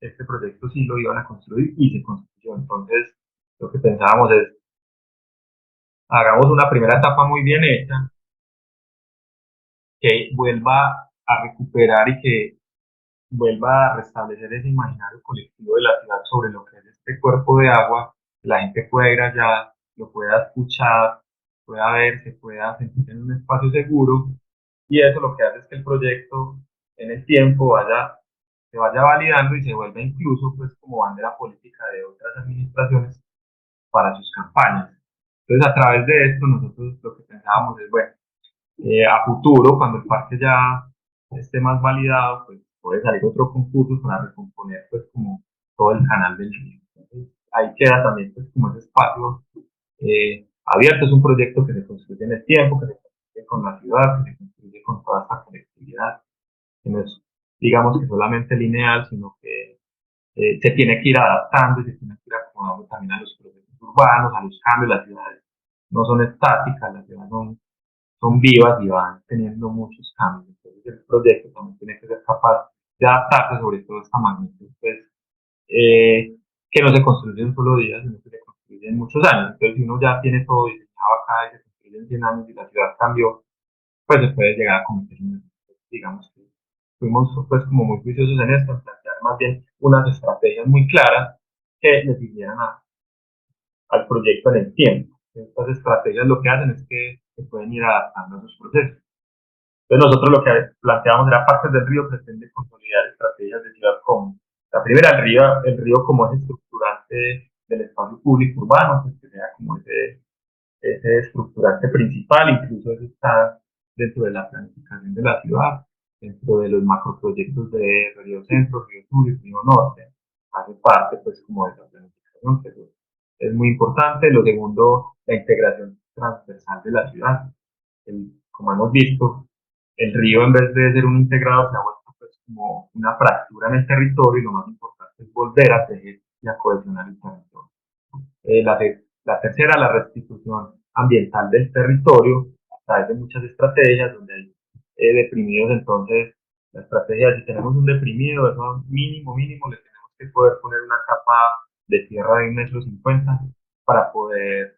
este proyecto sí lo iban a construir y se construyó. Entonces, lo que pensábamos es, hagamos una primera etapa muy bien hecha, que vuelva a recuperar y que vuelva a restablecer ese imaginario colectivo de la ciudad sobre lo que es este cuerpo de agua, que la gente pueda ir allá, lo pueda escuchar, pueda ver, se pueda sentir en un espacio seguro, y eso lo que hace es que el proyecto en el tiempo se vaya validando y se vuelva incluso pues como bandera política de otras administraciones para sus campañas. Entonces, a través de esto, nosotros lo que pensábamos es, bueno, a futuro, cuando el parque ya esté más validado, pues puede salir otro concurso para recomponer pues como todo el canal del río. Entonces, ahí queda también pues como ese espacio abierto, es un proyecto que se construye en el tiempo, que se construye con la ciudad, que se construye con toda esta colectividad, que no es, digamos que solamente lineal, sino que se tiene que ir adaptando y se tiene que ir acomodando también a los procesos urbanos, a los cambios. Las ciudades no son estáticas, las ciudades son vivas y van teniendo muchos cambios. Entonces el proyecto también tiene que ser capaz de adaptarse sobre todo a esta magnitud, pues, que no se construye en un solo día, sino que se construye en muchos años. Entonces si uno ya tiene todo diseñado acá y se construye en 100 años y la ciudad cambió, pues se puede llegar a cometer un error. Digamos que fuimos pues como muy juiciosos en esto, en plantear más bien unas estrategias muy claras que le sirvieran al proyecto en el tiempo. Estas estrategias lo que hacen es que se pueden ir adaptando a sus procesos. Entonces nosotros lo que planteamos era Parques del Río pretende consolidar estrategias de ciudad común. La primera, el río como ese estructurante del espacio público urbano, pues que sea como ese estructurante principal, incluso eso está dentro de la planificación de la ciudad, dentro de los macroproyectos de Río Centro, Río Sur y Río Norte. Hace parte pues como de esa planificación, pero es muy importante. Lo segundo, la integración transversal de la ciudad. Como hemos visto, el río en vez de ser un integrado se ha vuelto pues como una fractura en el territorio y lo más importante es volver a tejer y a cohesionar el territorio. La tercera, la restitución ambiental del territorio a través de muchas estrategias donde hay deprimidos. Entonces, la estrategia, si tenemos un deprimido, eso mínimo le tenemos que poder poner una capa de tierra de 1,50 m para poder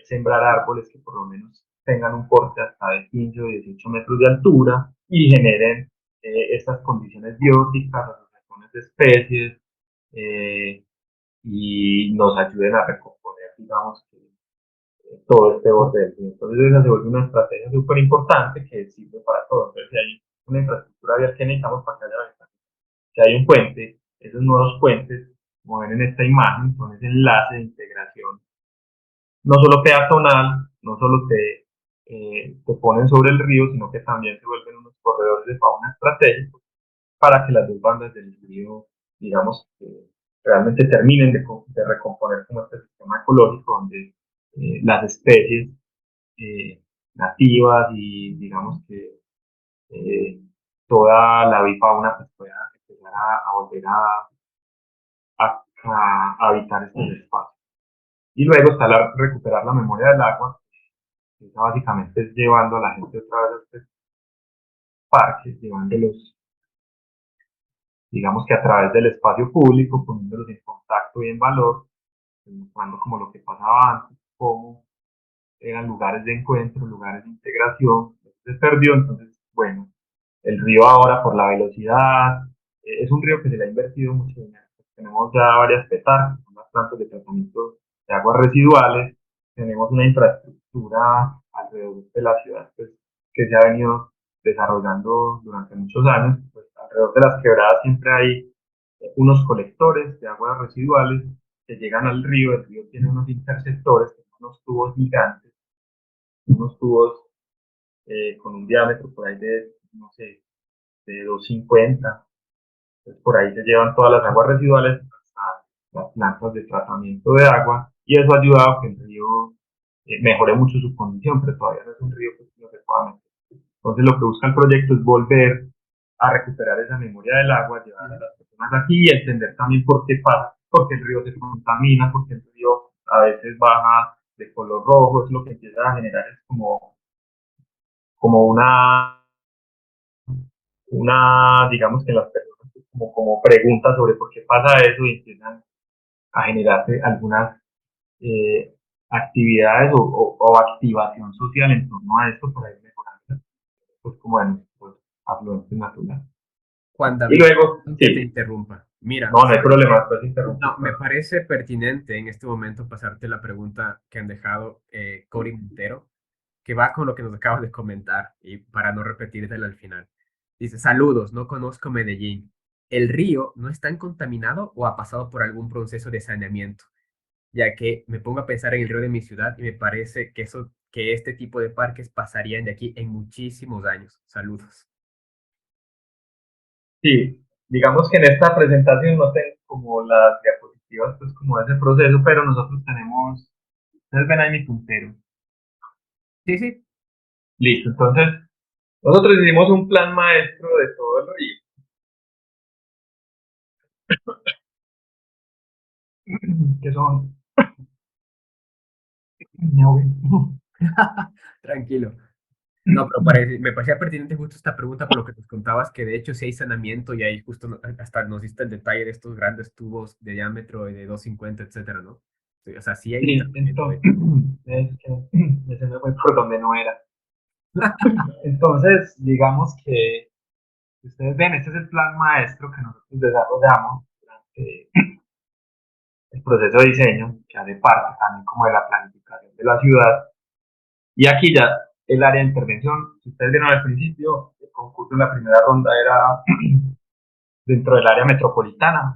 sembrar árboles que por lo menos tengan un porte hasta de 15 o 18 metros de altura y generen estas condiciones bióticas, asociaciones de especies, eh, y nos ayuden a recomponer, digamos, todo este borde del río. Entonces esa se vuelve una estrategia súper importante que sirve para todo. Entonces si hay una infraestructura vial que necesitamos para que haya ventajas, si hay un puente, esos nuevos puentes, como ven en esta imagen, son ese enlace de integración, no solo peatonal, no solo te ponen sobre el río, sino que también se vuelven unos corredores de fauna estratégicos para que las dos bandas del río, digamos, realmente terminen de recomponer como este sistema ecológico donde las especies eh, nativas y digamos que eh, toda la avifauna pues, pueda empezar a volver a habitar estos espacios. Y luego está recuperar la memoria del agua, que básicamente es llevando a la gente otra vez a estos parques, llevándolos digamos que a través del espacio público, poniéndolos en contacto y en valor, mostrando como lo que pasaba antes, cómo eran lugares de encuentro, lugares de integración, se perdió. Entonces, bueno, el río ahora por la velocidad, es un río que se le ha invertido mucho dinero. Tenemos ya varias PETAR, que son las plantas de tratamiento de aguas residuales, tenemos una infraestructura alrededor de la ciudad pues, que se ha venido desarrollando durante muchos años. Pues, alrededor de las quebradas siempre hay unos colectores de aguas residuales que llegan al río. El río tiene unos interceptores, unos tubos gigantes, unos tubos con un diámetro por ahí de, no sé, de 250. Entonces por ahí se llevan todas las aguas residuales a las plantas de tratamiento de agua y eso ha ayudado a que el río mejore mucho su condición, pero todavía no es un río que no se pueda meter. Entonces lo que busca el proyecto es volver a recuperar esa memoria del agua, llevar a las personas aquí y entender también por qué pasa, porque el río se contamina, porque el río a veces baja de color rojo, es lo que empieza a generar es como digamos que las personas como preguntas sobre por qué pasa eso y empiezan a generarse algunas eh, actividades o activación social en torno a esto para ir mejorando. pues como en pues, afluentes naturales. Juan Y David, luego, que te sí, interrumpa. Mira, no, no hay ¿sabes problema, qué? después interrumpes. No, me parece pertinente en este momento pasarte la pregunta que han dejado Cory Montero, que va con lo que nos acabas de comentar y para no repetírtela al final. Dice, saludos, no conozco Medellín. ¿El río no es tan contaminado o ha pasado por algún proceso de saneamiento? Ya que me pongo a pensar en el río de mi ciudad y me parece que que este tipo de parques pasarían de aquí en muchísimos años. Saludos. Sí, digamos que en esta presentación no tengo como las diapositivas, pues como de ese proceso, pero nosotros tenemos, ustedes ven ahí mi puntero. Sí, sí. Listo, entonces nosotros hicimos un plan maestro de todo el río, que son, me ahogué. Tranquilo. No, pero me parecía pertinente justo esta pregunta por lo que nos contabas, que de hecho sí hay saneamiento y ahí justo hasta nos diste el detalle de estos grandes tubos de diámetro de 250, etcétera, ¿no? Sí, o sea, sí hay Sí, tratamiento entonces, hecho. es que ese me fue por donde no era. Entonces, digamos que ustedes ven, este es el plan maestro que nosotros desarrollamos durante el proceso de diseño, que hace parte también como de la planificación de la ciudad. Y aquí ya el área de intervención, si ustedes vieron al principio, el concurso en la primera ronda era dentro del área metropolitana,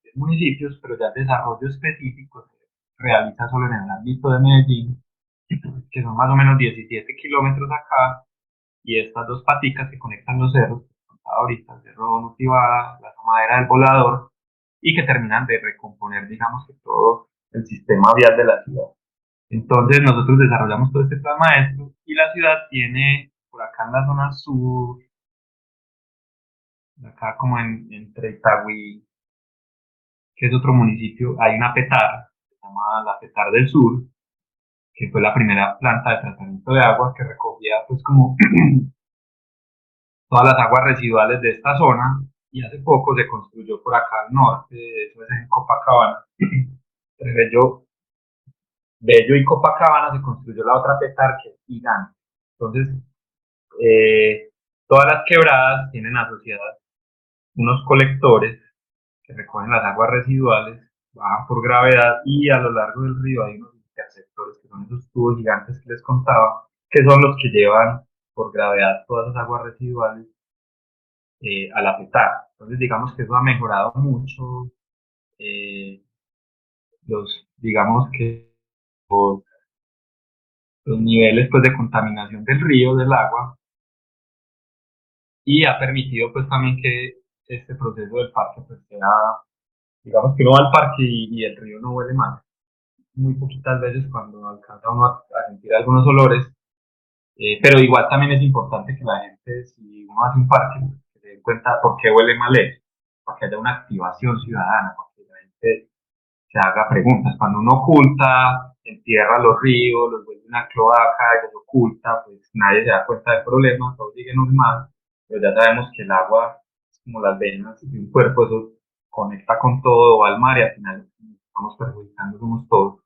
de municipios, pero ya el desarrollo específico se realiza solo en el ámbito de Medellín, que son más o menos 17 kilómetros acá, y estas dos paticas que conectan los cerros, que contaba ahorita, el cerro Nutivada, la Madera del Volador, y que terminan de recomponer, digamos que todo el sistema vial de la ciudad. Entonces nosotros desarrollamos todo este plan maestro y la ciudad tiene por acá en la zona sur, acá como entre Itagüí, que es otro municipio, hay una petar, que se llama la Petar del Sur, que fue la primera planta de tratamiento de agua que recogía pues como todas las aguas residuales de esta zona y hace poco se construyó por acá al norte, eso es en Copacabana. Entre Bello y Copacabana se construyó la otra petar que es gigante. Entonces, eh, todas las quebradas tienen asociadas unos colectores que recogen las aguas residuales, bajan por gravedad y a lo largo del río hay unos interceptores que son esos tubos gigantes que les contaba, que son los que llevan por gravedad todas esas aguas residuales a la petar. Entonces, digamos que eso ha mejorado mucho eh, digamos que los niveles pues, de contaminación del río, del agua, y ha permitido pues también que este proceso del parque pues sea, digamos que uno va al parque y el río no huele mal. Muy poquitas veces cuando alcanza uno a sentir algunos olores, pero igual también es importante que la gente, si uno hace un parque, pues, que se den cuenta por qué huele mal eso, porque haya una activación ciudadana, porque la gente se haga preguntas. Cuando uno oculta, entierra los ríos, los vuelve una cloaca y los oculta, pues nadie se da cuenta del problema, todo sigue normal, pero ya sabemos que el agua es como las venas de un cuerpo, eso conecta con todo, va al mar y al final estamos perjudicando somos todos.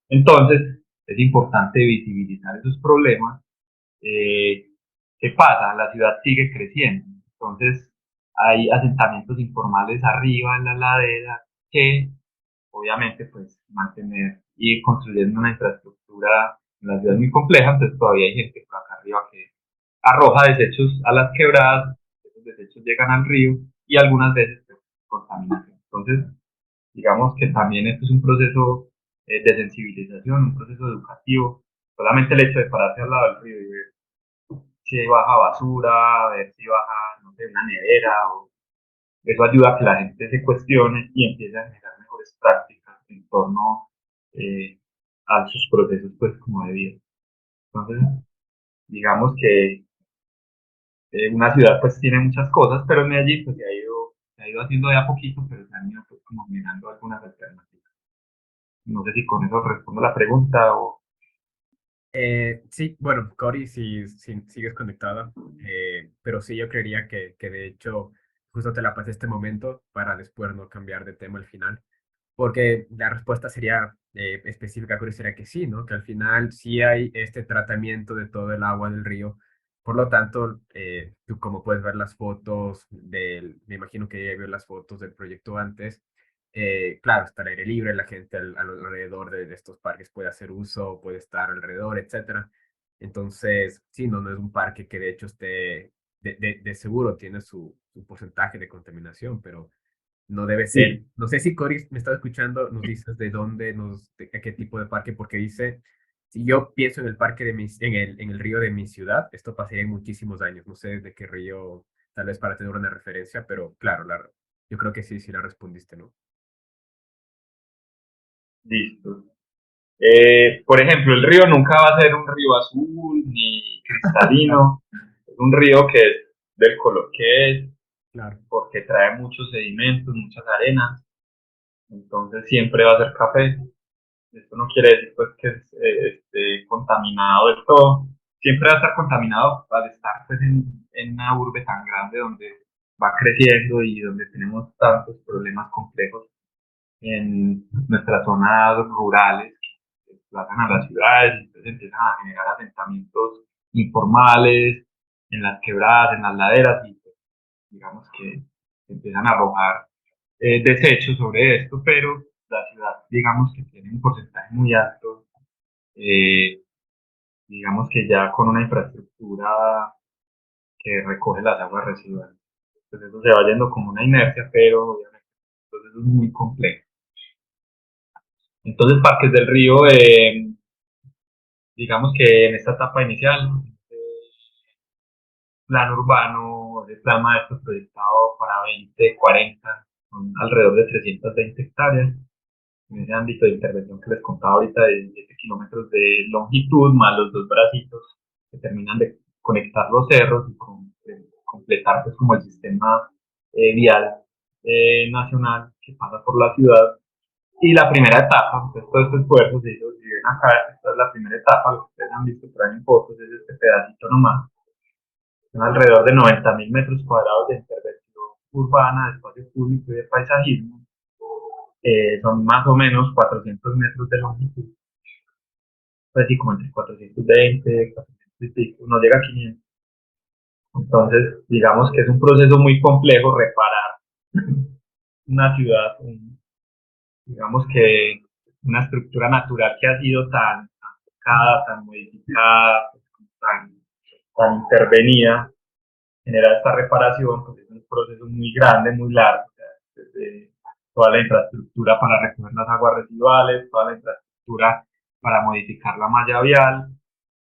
Entonces, es importante visibilizar esos problemas. Eh, ¿Qué pasa? La ciudad sigue creciendo, entonces hay asentamientos informales arriba en la ladera que obviamente, pues mantener y ir construyendo una infraestructura en la ciudad es muy compleja, entonces todavía hay gente por acá arriba que arroja desechos a las quebradas, esos desechos llegan al río y algunas veces pues, contaminación. Entonces, digamos que también esto es un proceso de sensibilización, un proceso educativo. Solamente el hecho de pararse al lado del río y ver si baja basura, ver si baja, no sé, una nevera o eso ayuda a que la gente se cuestione y empiece a generar mejores prácticas en torno eh, a sus procesos, pues, como de vida. Entonces, digamos que una ciudad, pues, tiene muchas cosas, pero en Medellín, pues, se ha ido haciendo de a poquito, pero se han ido, pues, como mirando algunas alternativas. No sé si con eso respondo la pregunta o... Sí, bueno, Cory, si sigues conectada, pero sí, yo creería que de hecho justo te la pasé este momento para después no cambiar de tema al final, porque la respuesta sería específica, Cory, sería que sí, ¿no? Que al final sí hay este tratamiento de todo el agua del río, Por lo tanto, tú como puedes ver las fotos me imagino que ya vio las fotos del proyecto antes, claro, está al aire libre, la gente alrededor de estos parques puede hacer uso, puede estar alrededor, etcétera. Entonces, sí, no es un parque que de hecho esté, de seguro tiene su porcentaje de contaminación, pero no debe ser. Sí, No sé si Cory me está escuchando, nos dices de dónde, a qué tipo de parque, porque dice, si yo pienso en el parque en el río de mi ciudad, esto pasaría en muchísimos años. No sé de qué río, tal vez para tener una referencia, pero claro, yo creo que sí, sí la respondiste, ¿no? listo. Por ejemplo, el río nunca va a ser un río azul ni cristalino, es un río que es del color que es, Claro, porque trae muchos sedimentos, muchas arenas, entonces siempre va a ser café. Esto no quiere decir pues que esté contaminado del todo, siempre va a estar contaminado al estar pues en una urbe tan grande donde va creciendo y donde tenemos tantos problemas complejos en nuestras zonas rurales que se desplazan a las ciudades y entonces empiezan a generar asentamientos informales en las quebradas, en las laderas y pues, digamos que empiezan a arrojar desechos sobre esto, pero la ciudad digamos que tiene un porcentaje muy alto, eh, digamos que ya con una infraestructura que recoge las aguas residuales. Entonces eso se va yendo como una inercia, pero obviamente entonces es muy complejo. Entonces Parques del Río, digamos que en esta etapa inicial, plan urbano, el plan maestro proyectado para 2040, son alrededor de 320 hectáreas, en ese ámbito de intervención que les contaba ahorita de 7 kilómetros de longitud, más los dos bracitos que terminan de conectar los cerros y completar pues como el sistema vial nacional que pasa por la ciudad. Y la primera etapa, pues todo este esfuerzo se hizo, si ven acá, esta es la primera etapa, lo que ustedes han visto por ahí en fotos es este pedacito nomás, son alrededor de 90.000 metros cuadrados de intervención urbana, de espacio público y de paisajismo, son más o menos 400 metros de longitud, pues sí, como entre 420, 400 y pico, no llega a 500. Entonces, digamos que es un proceso muy complejo reparar una ciudad, digamos que una estructura natural que ha sido tan tocada, tan modificada, pues, tan intervenida, generar esta reparación, pues es un proceso muy grande, muy largo, o sea, desde toda la infraestructura para recoger las aguas residuales, toda la infraestructura para modificar la malla vial.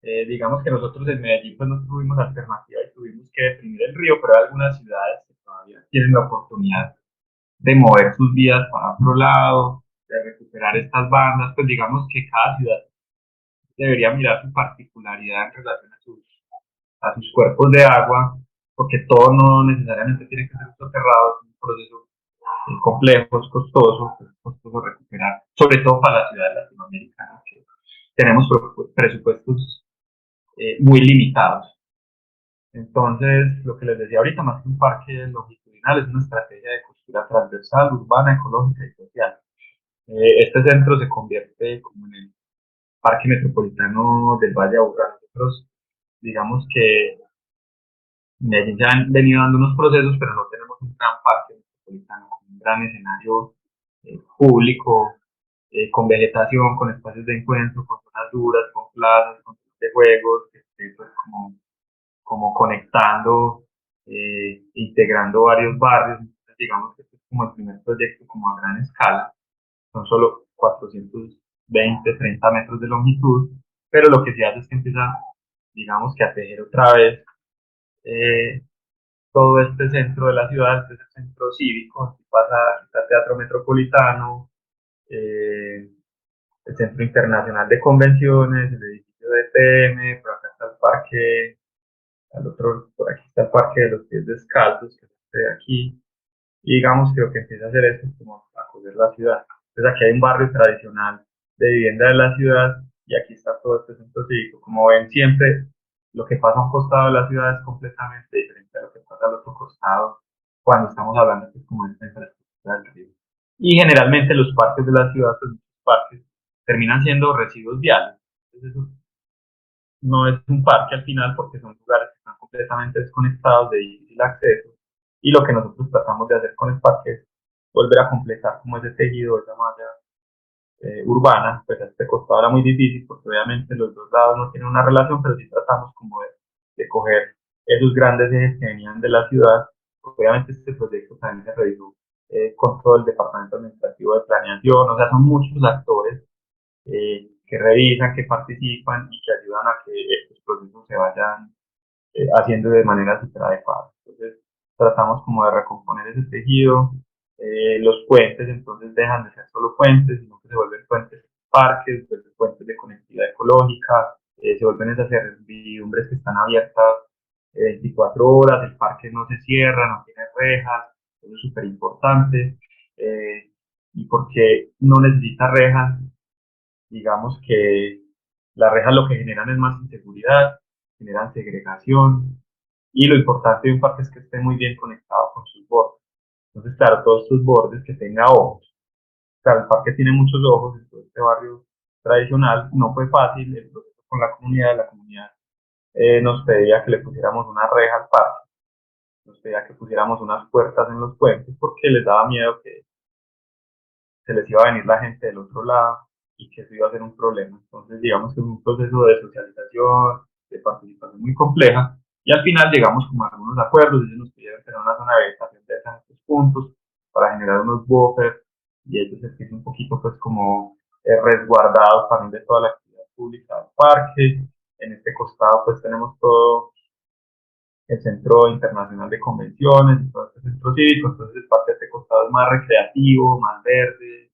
Digamos que nosotros en Medellín pues no tuvimos alternativa y tuvimos que deprimir el río, pero hay algunas ciudades que todavía tienen la oportunidad de mover sus vías para otro lado, de recuperar estas bandas, pues digamos que cada ciudad debería mirar su particularidad en relación a sus cuerpos de agua, porque todo no necesariamente tiene que ser soterrado, es un proceso complejo, es costoso recuperar, sobre todo para las ciudades latinoamericanas, que tenemos presupuestos muy limitados. Entonces, lo que les decía ahorita, más que un parque longitudinal, es una estrategia de costura transversal, urbana, ecológica y social. Este centro se convierte como en el Parque Metropolitano del Valle de Aburrá. Nosotros, digamos que Medellín ya han venido dando unos procesos, pero no tenemos un gran parque metropolitano, un gran escenario público, con vegetación, con espacios de encuentro, con zonas duras, con plazas, con zonas de juegos, que esté pues como conectando, integrando varios barrios. Entonces, digamos que este es como el primer proyecto como a gran escala. Son solo 420, 30 metros de longitud, pero lo que se hace es que empieza, digamos que a tejer otra vez eh, todo este centro de la ciudad, este es el centro cívico, aquí pasa el Teatro Metropolitano, eh, el Centro Internacional de Convenciones, el edificio de PM, por acá está el parque, al otro, por aquí está el parque de los pies descalzos, que es de aquí, y digamos que lo que empieza a hacer es como a coger la ciudad. Entonces aquí hay un barrio tradicional de vivienda de la ciudad y aquí está todo este centro cívico. Como ven siempre, lo que pasa a un costado de la ciudad es completamente diferente a lo que pasa al otro costado cuando estamos hablando pues, como de esta infraestructura del río. Y generalmente los parques de la ciudad, pues muchos parques terminan siendo residuos viales. Entonces eso no es un parque al final porque son lugares que completamente desconectados, de difícil acceso, y lo que nosotros tratamos de hacer con el parque es volver a completar como ese tejido, esa malla urbana. Pues a este costado era muy difícil porque obviamente los dos lados no tienen una relación, pero sí tratamos como de coger esos grandes ejes que venían de la ciudad. Obviamente este proyecto también se realizó con todo el departamento administrativo de planeación, o sea, son muchos actores que revisan, que participan y que ayudan a que estos procesos se vayan haciendo de manera súper adecuada. Entonces, tratamos como de recomponer ese tejido. Los puentes entonces dejan de ser solo puentes, sino que se vuelven puentes parques, se vuelven puentes de conectividad ecológica, se vuelven esas servidumbres que están abiertas 24 horas, el parque no se cierra, no tiene rejas, eso es súper importante. Y porque no necesita rejas, digamos que las rejas lo que generan es más inseguridad, generan segregación, y lo importante de un parque es que esté muy bien conectado con sus bordes. Entonces, claro, todos sus bordes que tenga ojos. Claro, el parque tiene muchos ojos en todo este barrio tradicional, no fue fácil el proceso con la comunidad nos pedía que le pusiéramos una reja al parque, nos pedía que pusiéramos unas puertas en los puentes porque les daba miedo que se les iba a venir la gente del otro lado y que eso iba a ser un problema. Entonces, digamos que es un proceso de socialización, de participación muy compleja, y al final llegamos como a algunos acuerdos. Ellos nos pidieron tener una zona de vegetación de estos puntos para generar unos buffers, y ellos se sienten un poquito pues como resguardados también de toda la actividad pública del parque. En este costado pues tenemos todo el Centro Internacional de Convenciones y todo este centro cívico. Entonces el parque de este costado es más recreativo, más verde,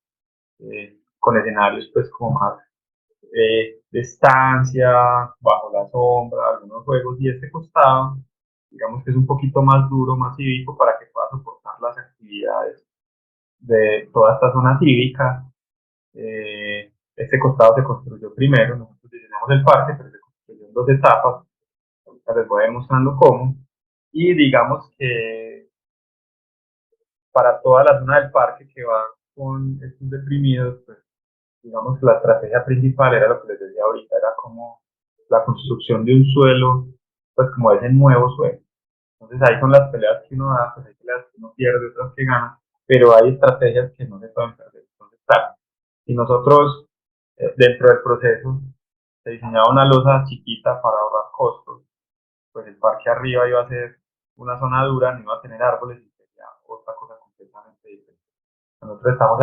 con escenarios pues como más de estancia, bajo la sombra, algunos juegos, y este costado, digamos que es un poquito más duro, más cívico, para que pueda soportar las actividades de toda esta zona cívica. Este costado se construyó primero, nosotros diseñamos el parque, pero se construyó en dos etapas, ahorita les voy a ir mostrando cómo, y digamos que para toda la zona del parque que va con estos deprimidos, pues digamos que la estrategia principal era lo que les decía ahorita, era como la construcción de un suelo, pues como ese nuevo suelo. Entonces ahí son las peleas que uno da, pues hay peleas que uno pierde, otras que gana, pero hay estrategias que no se pueden perder. Entonces, claro, si nosotros dentro del proceso se diseñaba una losa chiquita para ahorrar costos, pues el parque arriba iba a ser una zona dura, no iba a tener árboles y sería otra cosa completamente diferente. Nosotros estamos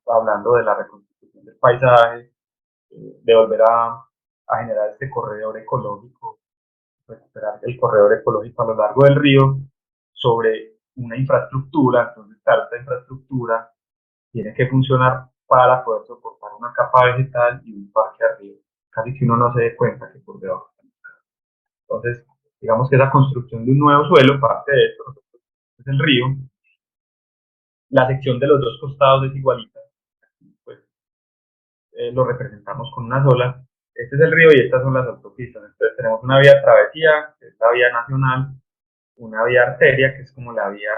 hablando de la reconstrucción del paisaje, de volver a generar este corredor ecológico, recuperar el corredor ecológico a lo largo del río sobre una infraestructura. Entonces, claro, esta infraestructura tiene que funcionar para poder soportar una capa vegetal y un parque arriba. Casi que uno no se dé cuenta que por debajo. Entonces, digamos que esa construcción de un nuevo suelo, parte de esto es el río. La sección de los dos costados es igualita, pues lo representamos con una sola. Este es el río y estas son las autopistas. Entonces tenemos una vía travesía, que es la vía nacional, una vía arteria, que es como la vía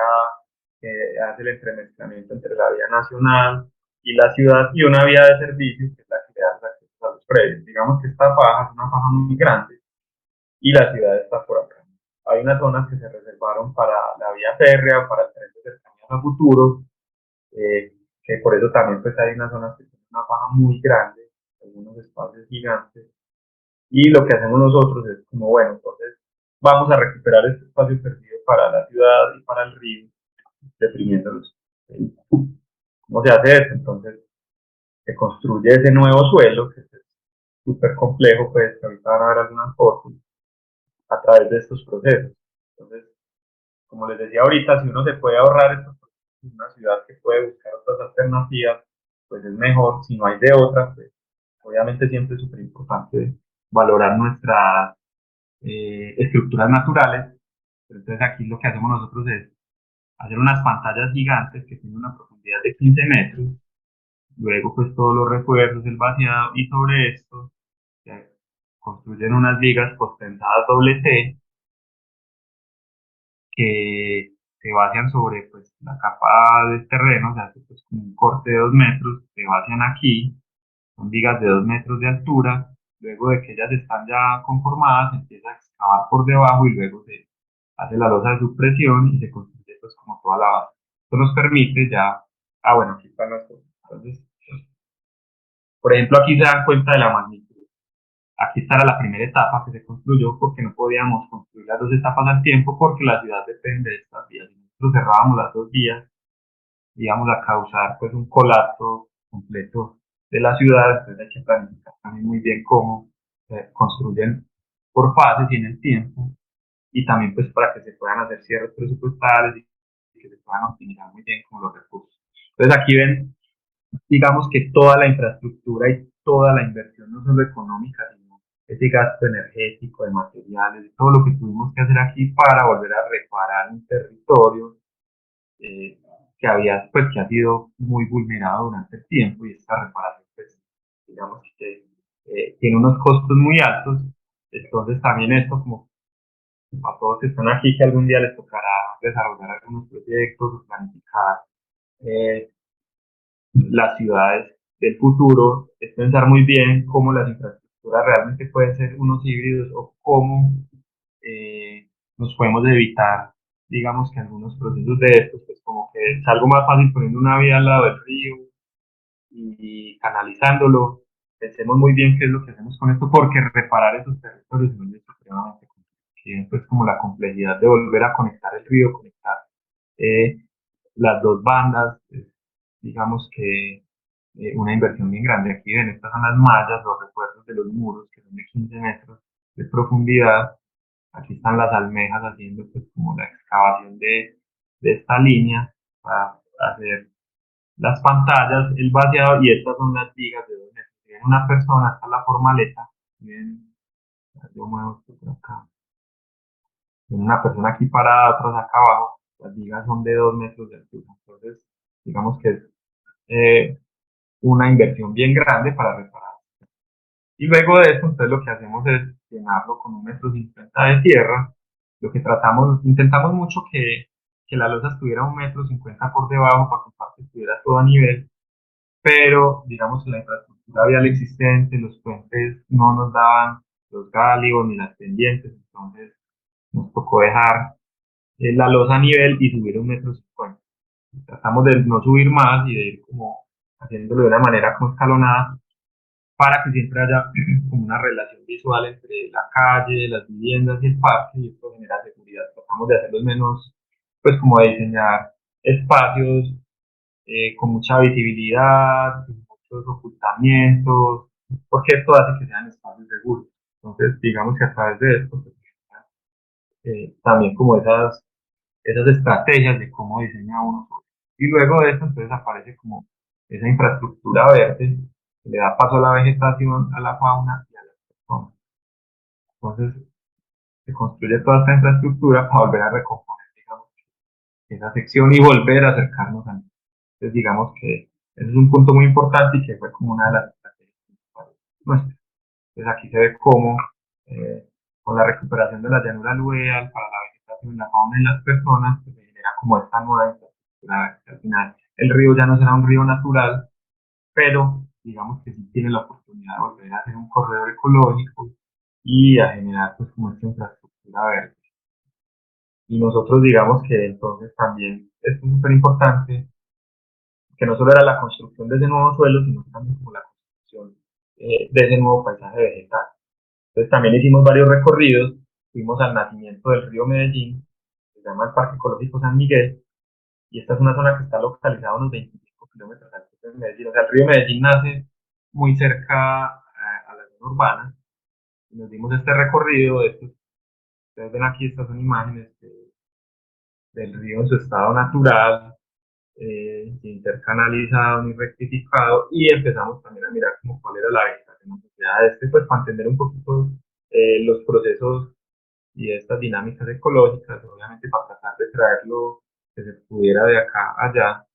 que hace el entremezclamiento entre la vía nacional y la ciudad, y una vía de servicios, que es la que le da acceso a los predios. Digamos que esta faja es una faja muy grande y la ciudad está por acá. Hay unas zonas que se reservaron para la vía férrea, para el tren de cercanías a futuro, que por eso también pues hay unas zonas que tienen una faja muy grande, algunos espacios gigantes, y lo que hacemos nosotros es como, bueno, entonces vamos a recuperar este espacio perdido para la ciudad y para el río, deprimiéndolos. ¿Cómo se hace eso? Entonces se construye ese nuevo suelo, que es súper complejo, pues ahorita van a ver algunas fotos, a través de estos procesos. Entonces, como les decía ahorita, si uno se puede ahorrar estos procesos en una ciudad que puede buscar otras alternativas, pues es mejor. Si no hay de otra, pues obviamente siempre es súper importante valorar nuestras estructuras naturales. Pero entonces aquí lo que hacemos nosotros es hacer unas pantallas gigantes que tienen una profundidad de 15 metros, luego pues todos los refuerzos, el vaciado, y sobre esto se construyen unas vigas postensadas doble T que se vacian sobre pues la capa del terreno, se hace pues como un corte de 2 metros, se vacian aquí, son vigas de 2 metros de altura, luego de que ellas están ya conformadas, se empieza a excavar por debajo y luego se hace la losa de supresión y se construye pues como toda la base. Esto nos permite ya, bueno, aquí están las cosas. Entonces, por ejemplo, aquí se dan cuenta de la magnitud. Aquí está la primera etapa que se construyó porque no podíamos construir las dos etapas al tiempo porque la ciudad depende de estas vías. Si nosotros cerrábamos las dos vías, íbamos a causar pues un colapso completo de la ciudad. Entonces hay que planificar también muy bien cómo se construyen por fases y en el tiempo, y también pues para que se puedan hacer cierres presupuestales y que se puedan optimizar muy bien como los recursos. Entonces aquí ven, digamos que toda la infraestructura y toda la inversión, no solo económica, sino ese gasto energético, de materiales, de todo lo que tuvimos que hacer aquí para volver a reparar un territorio eh, que había, pues que ha sido muy vulnerado durante el tiempo, y esta reparación, pues, digamos que tiene unos costos muy altos. Entonces también esto, como a todos que están aquí, que algún día les tocará desarrollar algunos proyectos o planificar eh, las ciudades del futuro, es pensar muy bien cómo las infraestructuras realmente pueden ser unos híbridos o cómo nos podemos evitar, digamos que algunos procesos de estos, pues como que es algo más fácil poniendo una vía al lado del río y canalizándolo. Pensemos muy bien qué es lo que hacemos con esto, porque reparar esos territorios no es supremamente complejo. Y pues como la complejidad de volver a conectar el río, conectar eh, las dos bandas, digamos que una inversión bien grande. Aquí ven, estas son las mallas, los refuerzos de los muros, que son de 15 metros de profundidad. Aquí están las almejas haciendo pues como la excavación de esta línea para hacer las pantallas, el vaciado, y estas son las vigas de 2 metros. Si ven una persona, esta es la formaleta, si ven, yo muevo esto por acá, ven una persona aquí parada, otras acá abajo, las vigas son de 2 metros de altura. Entonces, digamos que es eh, una inversión bien grande para reparar. Y luego de eso, entonces lo que hacemos es llenarlo con 1,50 m de tierra. Lo que tratamos, intentamos mucho que la losa estuviera 1,50 m por debajo para que parte estuviera todo a nivel, pero digamos que la infraestructura vial existente, los puentes no nos daban los gáligos ni las pendientes, entonces nos tocó dejar la losa a nivel y subir 1,50 m. Tratamos de no subir más y de ir como haciéndolo de una manera como escalonada para que siempre haya como una relación visual entre la calle, las viviendas y el parque, y esto genera seguridad. Tratamos de hacerlos menos, pues como de diseñar espacios con mucha visibilidad, sin muchos ocultamientos, porque esto hace que sean espacios seguros. Entonces, digamos que a través de esto, pues, también como esas estrategias de cómo diseña uno. Y luego de eso, entonces aparece como esa infraestructura verde que le da paso a la vegetación, a la fauna y a las personas. Entonces, se construye toda esta infraestructura para volver a recomponer, digamos, esa sección y volver a acercarnos a nosotros. Entonces, digamos que ese es un punto muy importante y que fue como una de las estrategias principales nuestras. Entonces, aquí se ve cómo, con la recuperación de la llanura aluvial para la vegetación, la fauna y las personas, pues, se genera como esta nueva infraestructura. Al final, el río ya no será un río natural, pero digamos que sí tiene la oportunidad de volver a ser un corredor ecológico y a generar pues como esta infraestructura verde. Y nosotros digamos que entonces también esto es súper importante, que no solo era la construcción de ese nuevo suelo, sino también como la construcción de ese nuevo paisaje vegetal. Entonces también hicimos varios recorridos, fuimos al nacimiento del río Medellín, se llama el Parque Ecológico San Miguel, y esta es una zona que está localizada a unos 25 kilómetros al sur de Medellín. O sea, el río Medellín nace muy cerca a la zona urbana, y nos dimos este recorrido. Ustedes ven aquí, estas son imágenes del río en su estado natural, intercanalizado ni rectificado, y empezamos también a mirar como cuál era la vegetación asociada a este, pues para entender un poquito los procesos y estas dinámicas ecológicas, obviamente para tratar de traerlo que se pudiera de acá a allá,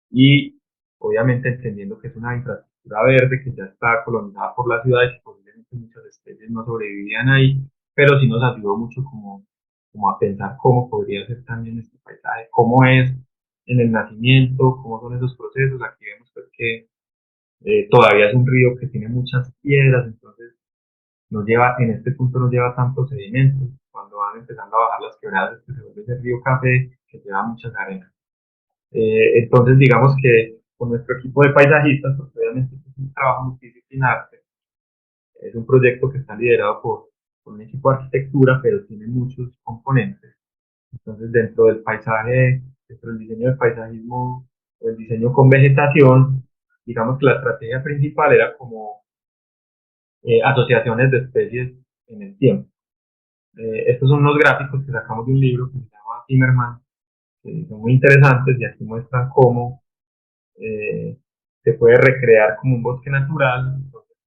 y obviamente entendiendo que es una infraestructura verde que ya está colonizada por la ciudad y que posiblemente muchas especies no sobrevivían ahí, pero sí nos ayudó mucho como a pensar cómo podría ser también este paisaje, cómo es en el nacimiento, cómo son esos procesos. Aquí vemos pues que todavía es un río que tiene muchas piedras, entonces no lleva, en este punto no lleva tantos sedimentos. Cuando van empezando a bajar las quebradas, que se vuelve ese río Café, que lleva muchas arenas. Entonces, digamos que con nuestro equipo de paisajistas, porque obviamente es un trabajo multidisciplinar, es un proyecto que está liderado por un equipo de arquitectura, pero tiene muchos componentes. Entonces, dentro del paisaje, dentro del diseño del paisajismo o el diseño con vegetación, digamos que la estrategia principal era como asociaciones de especies en el tiempo. Estos son unos gráficos que sacamos de un libro que se llama Zimmerman, que son muy interesantes y aquí muestran cómo eh, se puede recrear como un bosque natural. Entonces,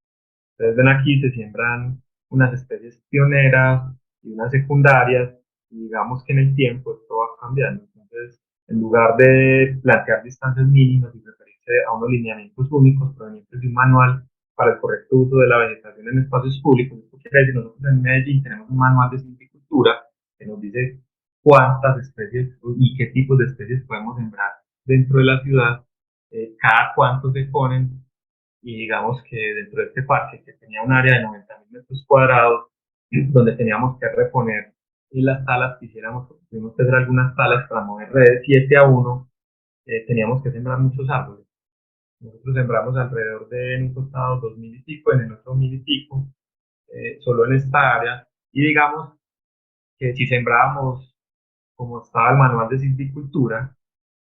ustedes ven aquí, se siembran unas especies pioneras y unas secundarias, y digamos que en el tiempo esto va cambiando. Entonces, en lugar de plantear distancias mínimas y referirse a unos lineamientos únicos provenientes de un manual para el correcto uso de la vegetación en espacios públicos, esto quiere decir, nosotros en Medellín tenemos un manual de silvicultura que nos dice cuántas especies y qué tipos de especies podemos sembrar dentro de la ciudad, cada cuánto se ponen, y digamos que dentro de este parque, que tenía un área de 90.000 metros cuadrados, donde teníamos que reponer las talas que hiciéramos, porque tuvimos que hacer algunas talas para mover redes 7-1, teníamos que sembrar muchos árboles. Nosotros sembramos alrededor de, en un costado 2.000 y pico, en el otro 1.000 y pico, solo en esta área, y digamos que si sembrábamos como estaba el manual de silvicultura,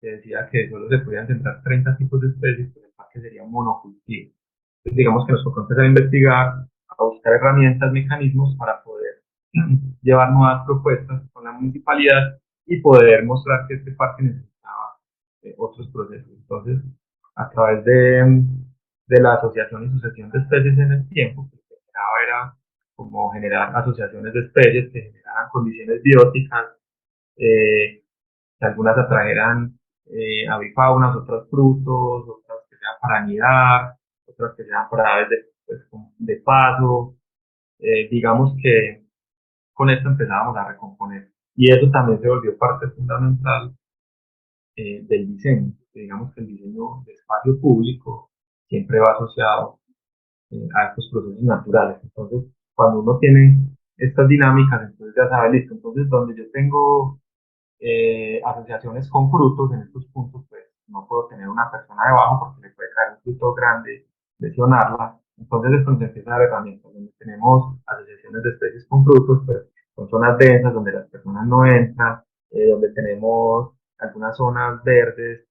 que decía que solo se podían sembrar 30 tipos de especies, pues el parque sería un monocultivo. Entonces, digamos que nos tocó empezar a investigar, a buscar herramientas, mecanismos para poder llevar nuevas propuestas con la municipalidad y poder mostrar que este parque necesitaba otros procesos. Entonces, a través de la asociación y sucesión de especies en el tiempo, lo que generaba era como generar asociaciones de especies que generaran condiciones bióticas, eh, que algunas atrajeran avifaunas, otras frutos, otras que sean para anidar, otras que sean para aves pues, de paso. Digamos que con esto empezábamos a recomponer. Y eso también se volvió parte fundamental del diseño. Digamos que el diseño de espacio público siempre va asociado a estos procesos naturales. Entonces, cuando uno tiene estas dinámicas, entonces ya sabe, listo, entonces donde yo tengo asociaciones con frutos, en estos puntos, pues no puedo tener una persona debajo porque le puede caer un fruto grande, lesionarla. Entonces, esto nos empieza a dar herramientas. Donde tenemos asociaciones de especies con frutos, pues son zonas densas donde las personas no entran, donde tenemos algunas zonas verdes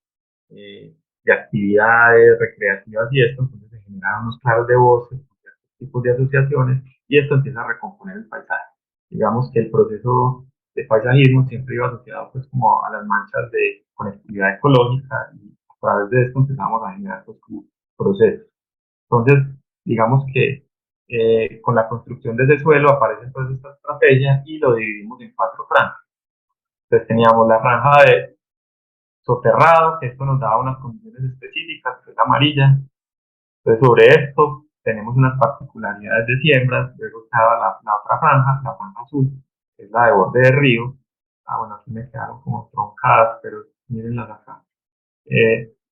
de actividades recreativas y esto, entonces se generan unos claros de bosques, ciertos tipos de asociaciones, y esto empieza a recomponer el paisaje. Digamos que el proceso de paisajismo siempre iba asociado pues como a las manchas de conectividad ecológica, y a través de esto empezamos a generar pues como procesos. Entonces, digamos que con la construcción de ese suelo aparece entonces esta estrategia y lo dividimos en 4 franjas. Entonces teníamos la franja de soterrado, que esto nos daba unas condiciones específicas, que es la amarilla. Entonces, sobre esto tenemos unas particularidades de siembras. Luego estaba la otra franja, la franja azul, que es la de borde de río. Ah, bueno, aquí me quedaron como troncadas, pero mírenlas acá.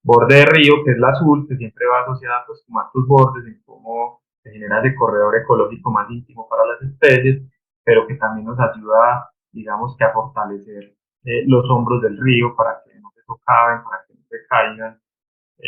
Borde de río, que es la azul, que siempre va asociada pues, con estos bordes, en cómo se genera ese corredor ecológico más íntimo para las especies, pero que también nos ayuda, digamos que a fortalecer los hombros del río para que no se socaven, para que no se caigan.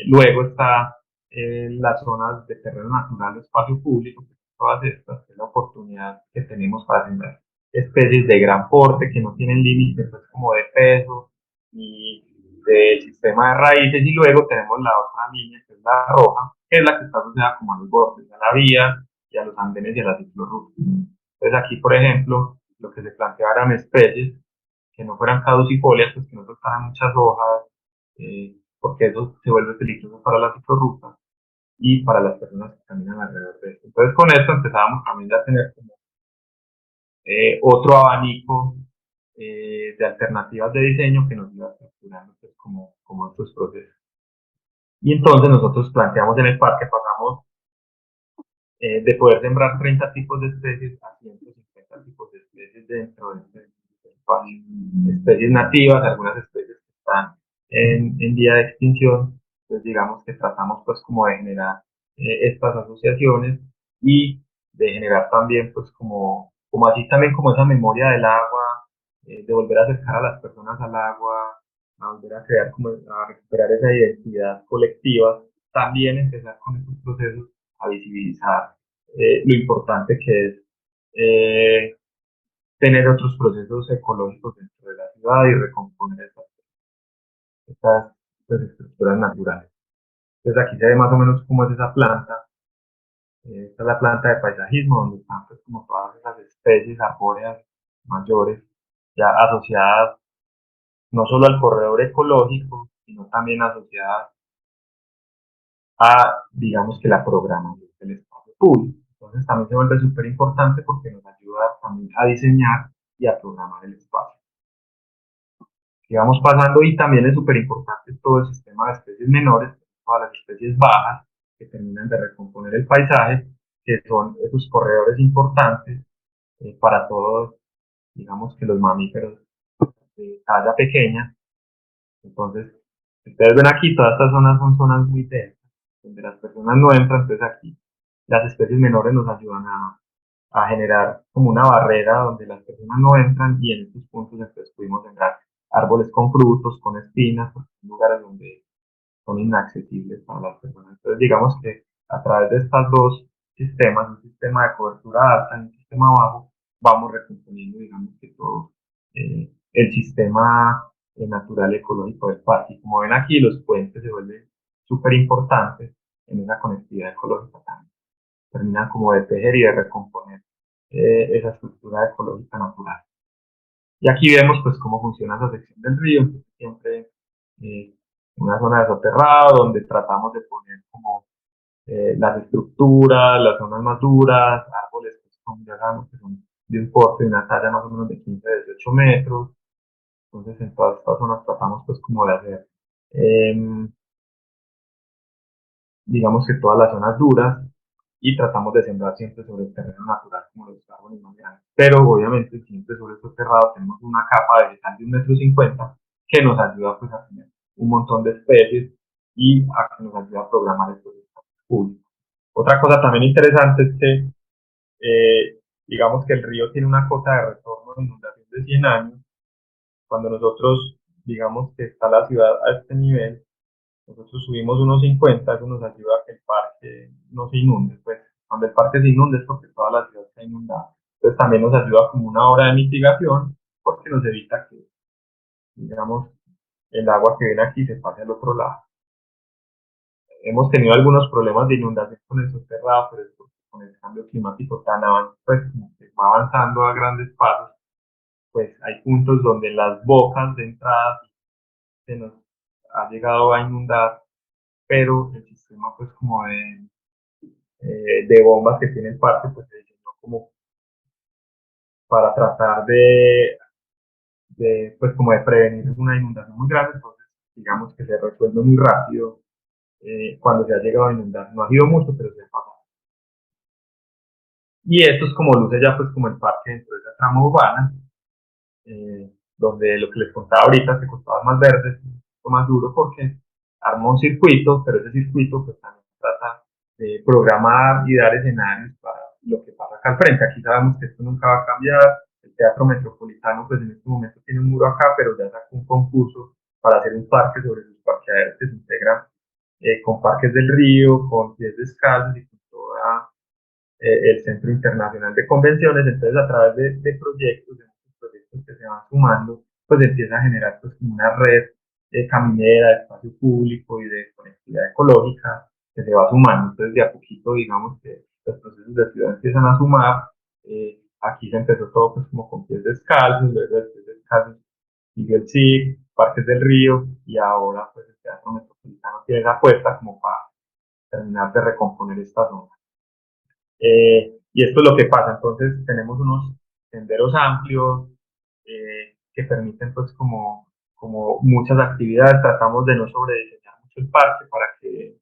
Luego está las zonas de terreno natural o espacio público, que son todas estas, que es la oportunidad que tenemos para sembrar especies de gran porte que no tienen límite pues, como de peso y de sistema de raíces. Y luego tenemos la otra línea, que es la roja, que es la que está asociada como a los bordes, a la vía y a los andenes y a las ciclorrutas. Entonces aquí, por ejemplo, lo que se planteaba eran especies que no fueran caducifolias, pues que no soltaran muchas hojas, porque eso se vuelve peligroso para la ciclorruta y para las personas que caminan alrededor de esto. Entonces con esto empezábamos también a tener como, otro abanico de alternativas de diseño que nos iba estructurando pues, como estos procesos. Y entonces nosotros planteamos en el parque, pasamos de poder sembrar 30 tipos de especies a 150 tipos de especies dentro de este espacio. Especies nativas, algunas especies que están en vía de extinción, pues digamos que tratamos pues como de generar estas asociaciones y de generar también, pues como así también como esa memoria del agua, de volver a acercar a las personas al agua, a volver a crear, como a recuperar esa identidad colectiva, también empezar con estos procesos a visibilizar lo importante que es eh, tener otros procesos ecológicos dentro de la ciudad y recomponer estas pues, estructuras naturales. Entonces aquí se ve más o menos cómo es esa planta. Esta es la planta de paisajismo, donde están pues, como todas esas especies arbóreas mayores, ya asociadas no solo al corredor ecológico, sino también asociadas a, digamos que la programación del espacio público. Entonces también se vuelve súper importante porque nos ayuda también a diseñar y a programar el espacio. Y vamos pasando y también es súper importante todo el sistema de especies menores, todas las especies bajas que terminan de recomponer el paisaje, que son esos corredores importantes para todos, digamos que los mamíferos de talla pequeña. Entonces, si ustedes ven aquí, todas estas zonas son zonas muy densas, donde las personas no entran, entonces aquí las especies menores nos ayudan a generar como una barrera donde las personas no entran y en estos puntos entonces pudimos sembrar árboles con frutos, con espinas, porque son lugares donde son inaccesibles para las personas. Entonces digamos que a través de estos dos sistemas, un sistema de cobertura alta y un sistema bajo, vamos recomponiendo digamos que todo el sistema natural ecológico del parque. Y como ven aquí, los puentes se vuelven súper importantes en esa conectividad ecológica también. Terminan como de tejer y de recomponer esa estructura ecológica natural. Y aquí vemos pues cómo funciona esa sección del río, entonces siempre eh, una zona de soterrado donde tratamos de poner como las estructuras, las zonas más duras, árboles que son, ya sabemos que son de un porte y una talla más o menos de 15 a 18 metros, entonces en todas estas zonas tratamos pues como de hacer eh, digamos que todas las zonas duras y tratamos de sembrar siempre sobre el terreno natural como los árboles más grandes. Pero obviamente siempre sobre estos terrados tenemos una capa vegetal de 1,50 m que nos ayuda pues a tener un montón de especies y a que nos ayuda a programar estos espacios públicos. Otra cosa también interesante es que digamos que el río tiene una cota de retorno de inundación de 100 años. Cuando nosotros digamos que está la ciudad a este nivel, nosotros subimos unos 50, eso nos ayuda a que el parque no se inunde. Pues cuando el parque se inunde es porque toda la ciudad está inundada. Entonces también nos ayuda como una obra de mitigación porque nos evita que, digamos, el agua que viene aquí se pase al otro lado. Hemos tenido algunos problemas de inundación con el soterrado, pero es porque con el cambio climático tan pues, que va avanzando a grandes pasos, pues hay puntos donde las bocas de entrada se nos ha llegado a inundar, pero el sistema pues como de bombas que tiene el parque, pues se diseñó como para tratar pues como de prevenir una inundación muy grande, entonces digamos que se resuelve muy rápido cuando se ha llegado a inundar. No ha sido mucho, pero se ha pasado. Y esto es como luce ya pues como el parque dentro de esa trama urbana, donde lo que les contaba ahorita se costaba más verde, un poco más duro porque armó un circuito, pero ese circuito pues también trata de programar y dar escenarios para lo que pasa acá al frente. Aquí sabemos que esto nunca va a cambiar. El Teatro Metropolitano pues en este momento tiene un muro acá, pero ya sacó un concurso para hacer un parque sobre sus parqueaderos que se integran con parques del río, con pies descalzos y con toda el Centro Internacional de Convenciones. Entonces a través de proyectos, de muchos proyectos que se van sumando, pues empieza a generar pues como una red caminera, de espacio público y de conectividad ecológica que se va sumando. Entonces de a poquito digamos que los procesos de ciudad empiezan a sumar. Aquí se empezó todo pues como con pies descalzos, luego de pies descalzos siguió el SIG, Parques del Río y ahora pues el Teatro Metropolitano tiene esa apuesta como para terminar de recomponer esta zona. Y esto es lo que pasa, entonces tenemos unos senderos amplios que permiten pues como muchas actividades, tratamos de no sobrediseñar mucho el parque para que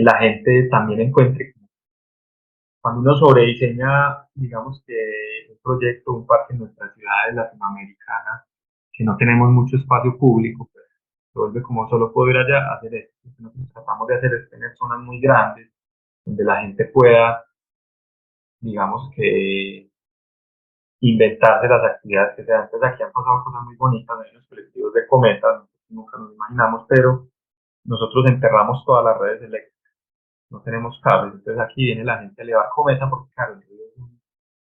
la gente también encuentre, cuando uno sobrediseña, digamos que un proyecto, un parque en nuestras ciudades latinoamericanas, que no tenemos mucho espacio público, pues se vuelve como solo poder allá hacer esto. Lo que nosotros tratamos de hacer es tener zonas muy grandes donde la gente pueda digamos que inventarse las actividades que se dan. Entonces aquí han pasado cosas muy bonitas en los colectivos de cometas, nunca nos imaginamos, pero nosotros enterramos todas las redes eléctricas, no tenemos cables, entonces aquí viene la gente a elevar cometa porque claro, el río es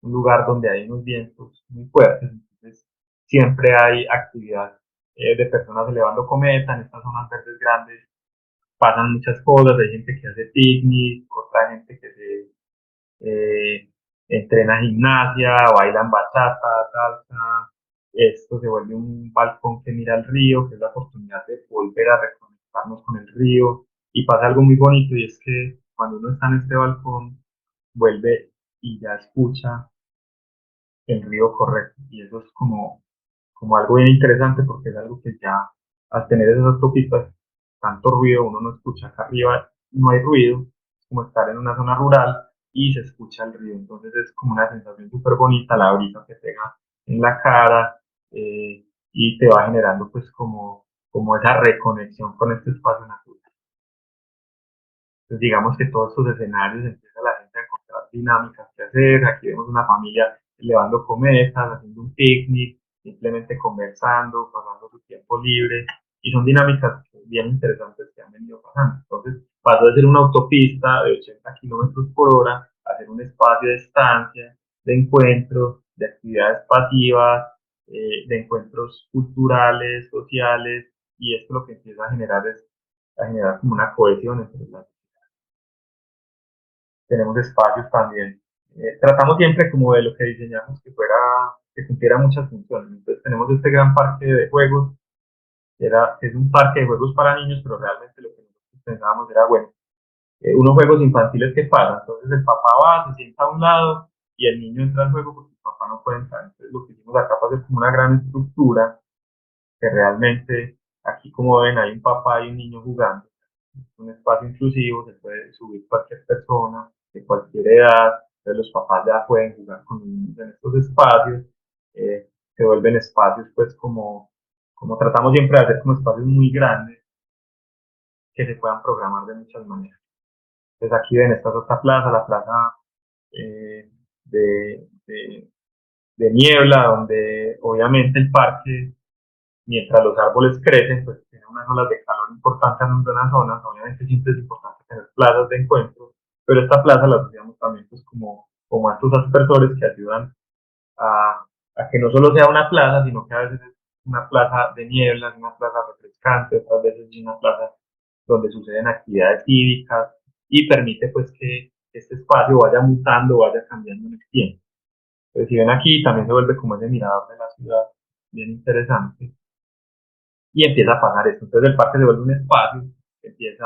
un lugar donde hay unos vientos muy fuertes, entonces siempre hay actividad de personas elevando cometa en estas zonas verdes grandes, pasan muchas cosas, hay gente que hace picnic, otra gente que se entrena gimnasia, bailan bachata, salsa, esto se vuelve un balcón que mira al río, que es la oportunidad de volver a reconectarnos con el río, y pasa algo muy bonito y es que cuando uno está en este balcón, vuelve y ya escucha el río correr, y eso es como algo bien interesante porque es algo que ya al tener esas autopistas, tanto ruido, uno no escucha acá arriba, no hay ruido, es como estar en una zona rural y se escucha el río, entonces es como una sensación súper bonita, la brisa que pega en la cara y te va generando pues como esa reconexión con este espacio natural. Entonces digamos que todos estos escenarios empieza la gente a encontrar dinámicas que hacer. Aquí vemos una familia elevando cometas, haciendo un picnic, simplemente conversando, pasando su tiempo libre. Y son dinámicas bien interesantes que han venido pasando. Entonces pasó de ser una autopista de 80 kilómetros por hora a ser un espacio de estancia, de encuentros, de actividades pasivas, de encuentros culturales, sociales. Y esto lo que empieza a generar es a generar como una cohesión entre las tenemos espacios también. Tratamos siempre como de lo que diseñamos que fuera, que cumpliera muchas funciones. Entonces tenemos este gran parque de juegos, que es un parque de juegos para niños, pero realmente lo que nosotros pensábamos era, bueno, unos juegos infantiles que pasan. Entonces el papá va, se sienta a un lado y el niño entra al juego porque el papá no puede entrar. Entonces lo que hicimos acá fue hacer como una gran estructura que realmente aquí como ven hay un papá y un niño jugando, es un espacio inclusivo, se puede subir cualquier persona de cualquier edad, entonces los papás ya pueden jugar con los niños en estos espacios, se vuelven espacios pues como tratamos siempre de hacer como espacios muy grandes que se puedan programar de muchas maneras. Entonces aquí ven, esta es otra plaza, la plaza eh, de niebla, donde obviamente el parque mientras los árboles crecen, pues tienen unas olas de calor importantes en algunas zonas, obviamente siempre es importante tener plazas de encuentro, pero esta plaza la asociamos también pues como a estos aspersores que ayudan a que no solo sea una plaza, sino que a veces es una plaza de niebla, una plaza refrescante, otras veces es una plaza donde suceden actividades cívicas y permite pues que este espacio vaya mutando, vaya cambiando en el tiempo. Entonces, si ven aquí, también se vuelve como ese mirador de la ciudad, bien interesante y empieza a pasar esto. Entonces el parque se vuelve un espacio, empieza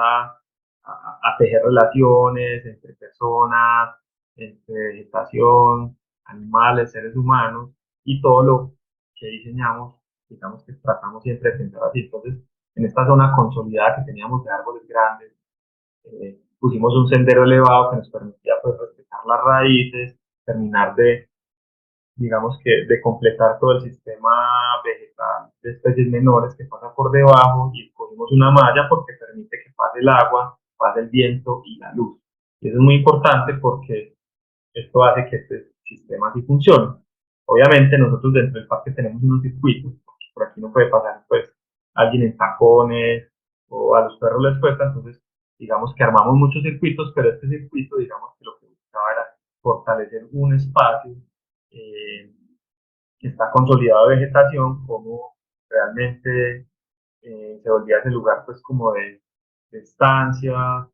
a tejer relaciones entre personas, entre vegetación, animales, seres humanos y todo lo que diseñamos, digamos que tratamos siempre de pensar así. Entonces, en esta zona consolidada que teníamos de árboles grandes, pusimos un sendero elevado que nos permitía pues, respetar las raíces, terminar de digamos que de completar todo el sistema vegetal de especies menores que pasa por debajo y cogimos una malla porque permite que pase el agua, pase el viento y la luz. Y eso es muy importante porque esto hace que este sistema así funcione. Obviamente nosotros dentro del parque tenemos unos circuitos, porque por aquí no puede pasar pues alguien en tacones o a los perros les cuesta, entonces digamos que armamos muchos circuitos, pero este circuito digamos que lo que buscaba era fortalecer un espacio eh, que está consolidado de vegetación, como realmente se volvía ese lugar pues como de estancia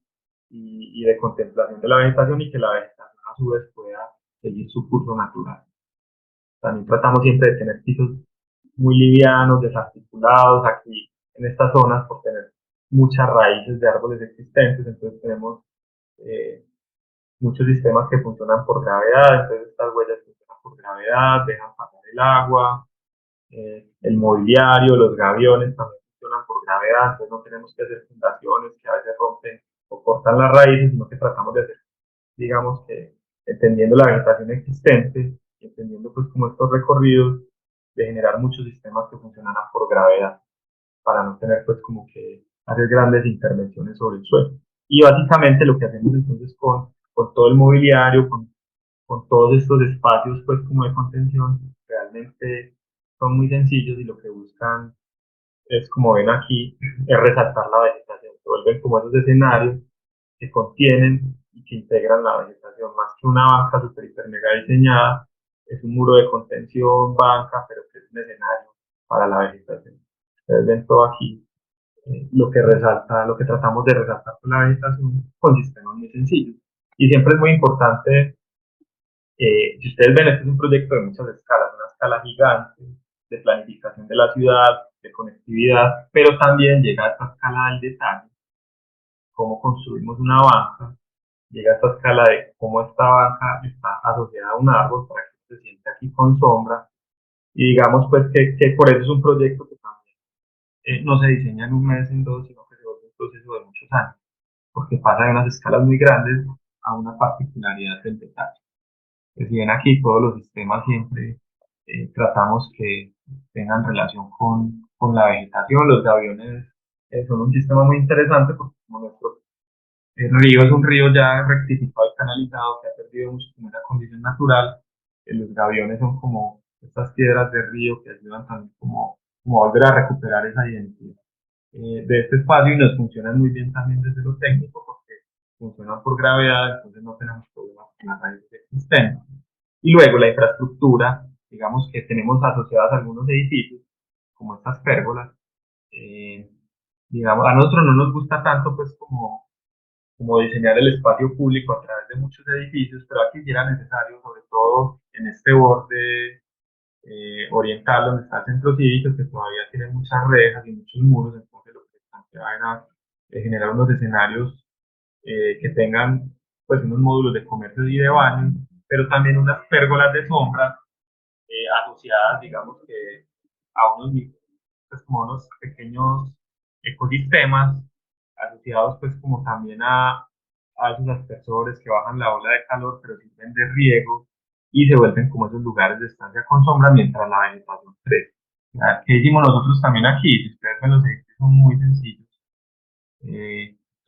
y de contemplación de la vegetación y que la vegetación a su vez pueda seguir su curso natural. También tratamos siempre de tener pisos muy livianos, desarticulados aquí en estas zonas por tener muchas raíces de árboles existentes, entonces tenemos eh, muchos sistemas que funcionan por gravedad, entonces estas huellas funcionan por gravedad, dejan pasar el agua, el mobiliario, los gaviones también funcionan por gravedad, entonces no tenemos que hacer fundaciones que a veces rompen o cortan las raíces, sino que tratamos de hacer, digamos que entendiendo la vegetación existente, entendiendo pues como estos recorridos, de generar muchos sistemas que funcionaran por gravedad, para no tener pues como que hacer grandes intervenciones sobre el suelo. Y básicamente lo que hacemos entonces con todo el mobiliario, con con todos estos espacios pues como de contención, realmente son muy sencillos y lo que buscan es, como ven aquí, es resaltar la vegetación, se vuelven como esos escenarios que contienen y que integran la vegetación, más que una banca super hiper mega diseñada, es un muro de contención, banca, pero que es un escenario para la vegetación. Ustedes ven todo aquí, lo que resalta, lo que tratamos de resaltar con la vegetación con sistemas muy sencillos. Y siempre es muy importante, si ustedes ven, este es un proyecto de muchas escalas, una escala gigante de planificación de la ciudad, de conectividad, pero también llega a esta escala del detalle, cómo construimos una banca, llega a esta escala de cómo esta banca está asociada a un árbol para que se siente aquí con sombra, y digamos pues que por eso es un proyecto que también no se diseña en un mes, en dos, sino que se vuelve un proceso de muchos años, porque pasa de unas escalas muy grandes a una particularidad del detalle. Que si bien aquí todos los sistemas siempre tratamos que tengan relación con la vegetación, los gaviones son un sistema muy interesante porque como nuestro río es un río ya rectificado y canalizado que ha perdido mucho como esa condición natural, los gaviones son como estas piedras de río que ayudan también como a volver a recuperar esa identidad de este espacio y nos funcionan muy bien también desde lo técnico porque funcionan por gravedad, entonces no tenemos problemas con las raíces existentes. Y luego la infraestructura, digamos que tenemos asociadas a algunos edificios, como estas pérgolas, eh, digamos, a nosotros no nos gusta tanto pues como diseñar el espacio público a través de muchos edificios, pero aquí sí era necesario, sobre todo en este borde oriental donde está el centro cívico, que todavía tiene muchas rejas y muchos muros, entonces lo que se planteaba era generar unos escenarios que tengan pues unos módulos de comercio y de baño, pero también unas pérgolas de sombra asociadas, digamos que a unos, pues, como unos pequeños ecosistemas asociados pues como también a esos aspersores que bajan la ola de calor, pero sirven de riego y se vuelven como esos lugares de estancia con sombra mientras la vegetación crece. ¿Qué hicimos nosotros también aquí? Si ustedes ven, los edificios son muy sencillos.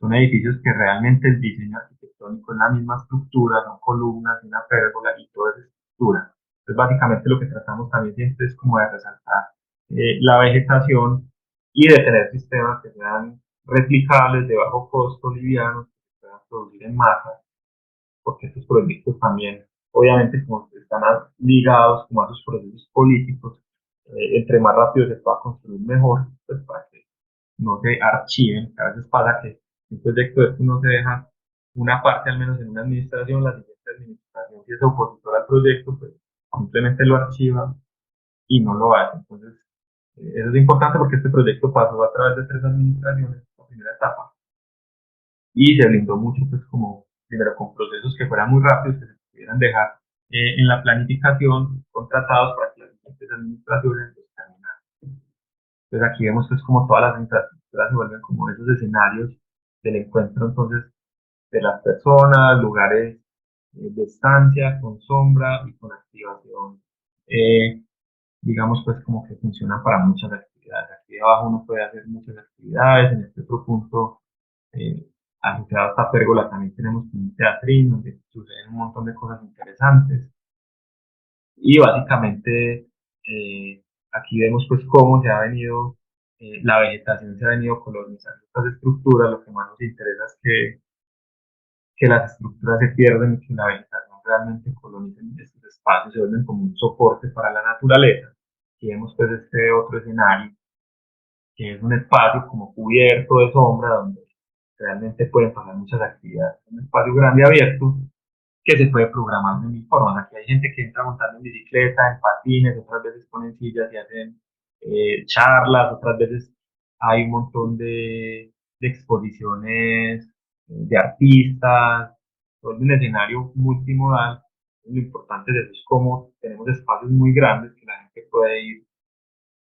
Son edificios que realmente el diseño arquitectónico es la misma estructura, son columnas, una pérgola y toda esa estructura. Entonces, básicamente lo que tratamos también siempre es como de resaltar la vegetación y de tener sistemas que sean replicables, de bajo costo, livianos, que se puedan producir en masa, porque estos proyectos también, obviamente, como están ligados como a esos procesos políticos, entre más rápido se pueda construir mejor, pues para que no se archiven. A veces pasa que un proyecto de esto no se deja una parte, al menos en una administración, la siguiente administración, si es opositora al proyecto, pues simplemente lo archiva y no lo hace. Entonces, eso es importante porque este proyecto pasó a través de tres administraciones, la primera etapa, y se blindó mucho, pues como primero con procesos que fueran muy rápidos, que se pudieran dejar en la planificación contratados para que las siguientes administraciones los terminaran. Entonces aquí vemos que es como todas las infraestructuras se vuelven como esos escenarios del encuentro entonces de las personas, lugares de estancia, con sombra y con activación. Eh, digamos pues como que funcionan para muchas actividades. Aquí abajo uno puede hacer muchas actividades, en este otro punto asociado a esta pérgola también tenemos un teatrín donde suceden un montón de cosas interesantes y básicamente aquí vemos pues cómo se ha venido, la vegetación se ha venido colonizando estas estructuras, lo que más nos interesa es que las estructuras se pierden y que la vegetación realmente colonice estos espacios, se vuelven como un soporte para la naturaleza. Aquí vemos pues este otro escenario, que es un espacio como cubierto de sombra, donde realmente pueden pasar muchas actividades. Un espacio grande abierto que se puede programar de mil formas. Aquí hay gente que entra montando en bicicleta, en patines, otras veces ponen sillas y hacen charlas, otras veces hay un montón de exposiciones de artistas, todo un escenario multimodal. Lo importante de eso es cómo tenemos espacios muy grandes que la gente puede ir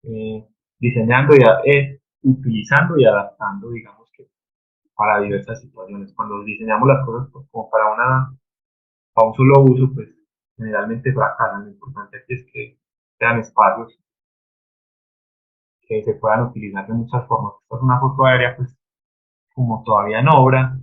eh, diseñando y utilizando y adaptando, digamos que para diversas situaciones. Cuando diseñamos las cosas pues, como para un solo uso, pues generalmente fracasan. Lo importante aquí es que sean espacios que se puedan utilizar de muchas formas. Esta es una foto aérea, pues como todavía en obra,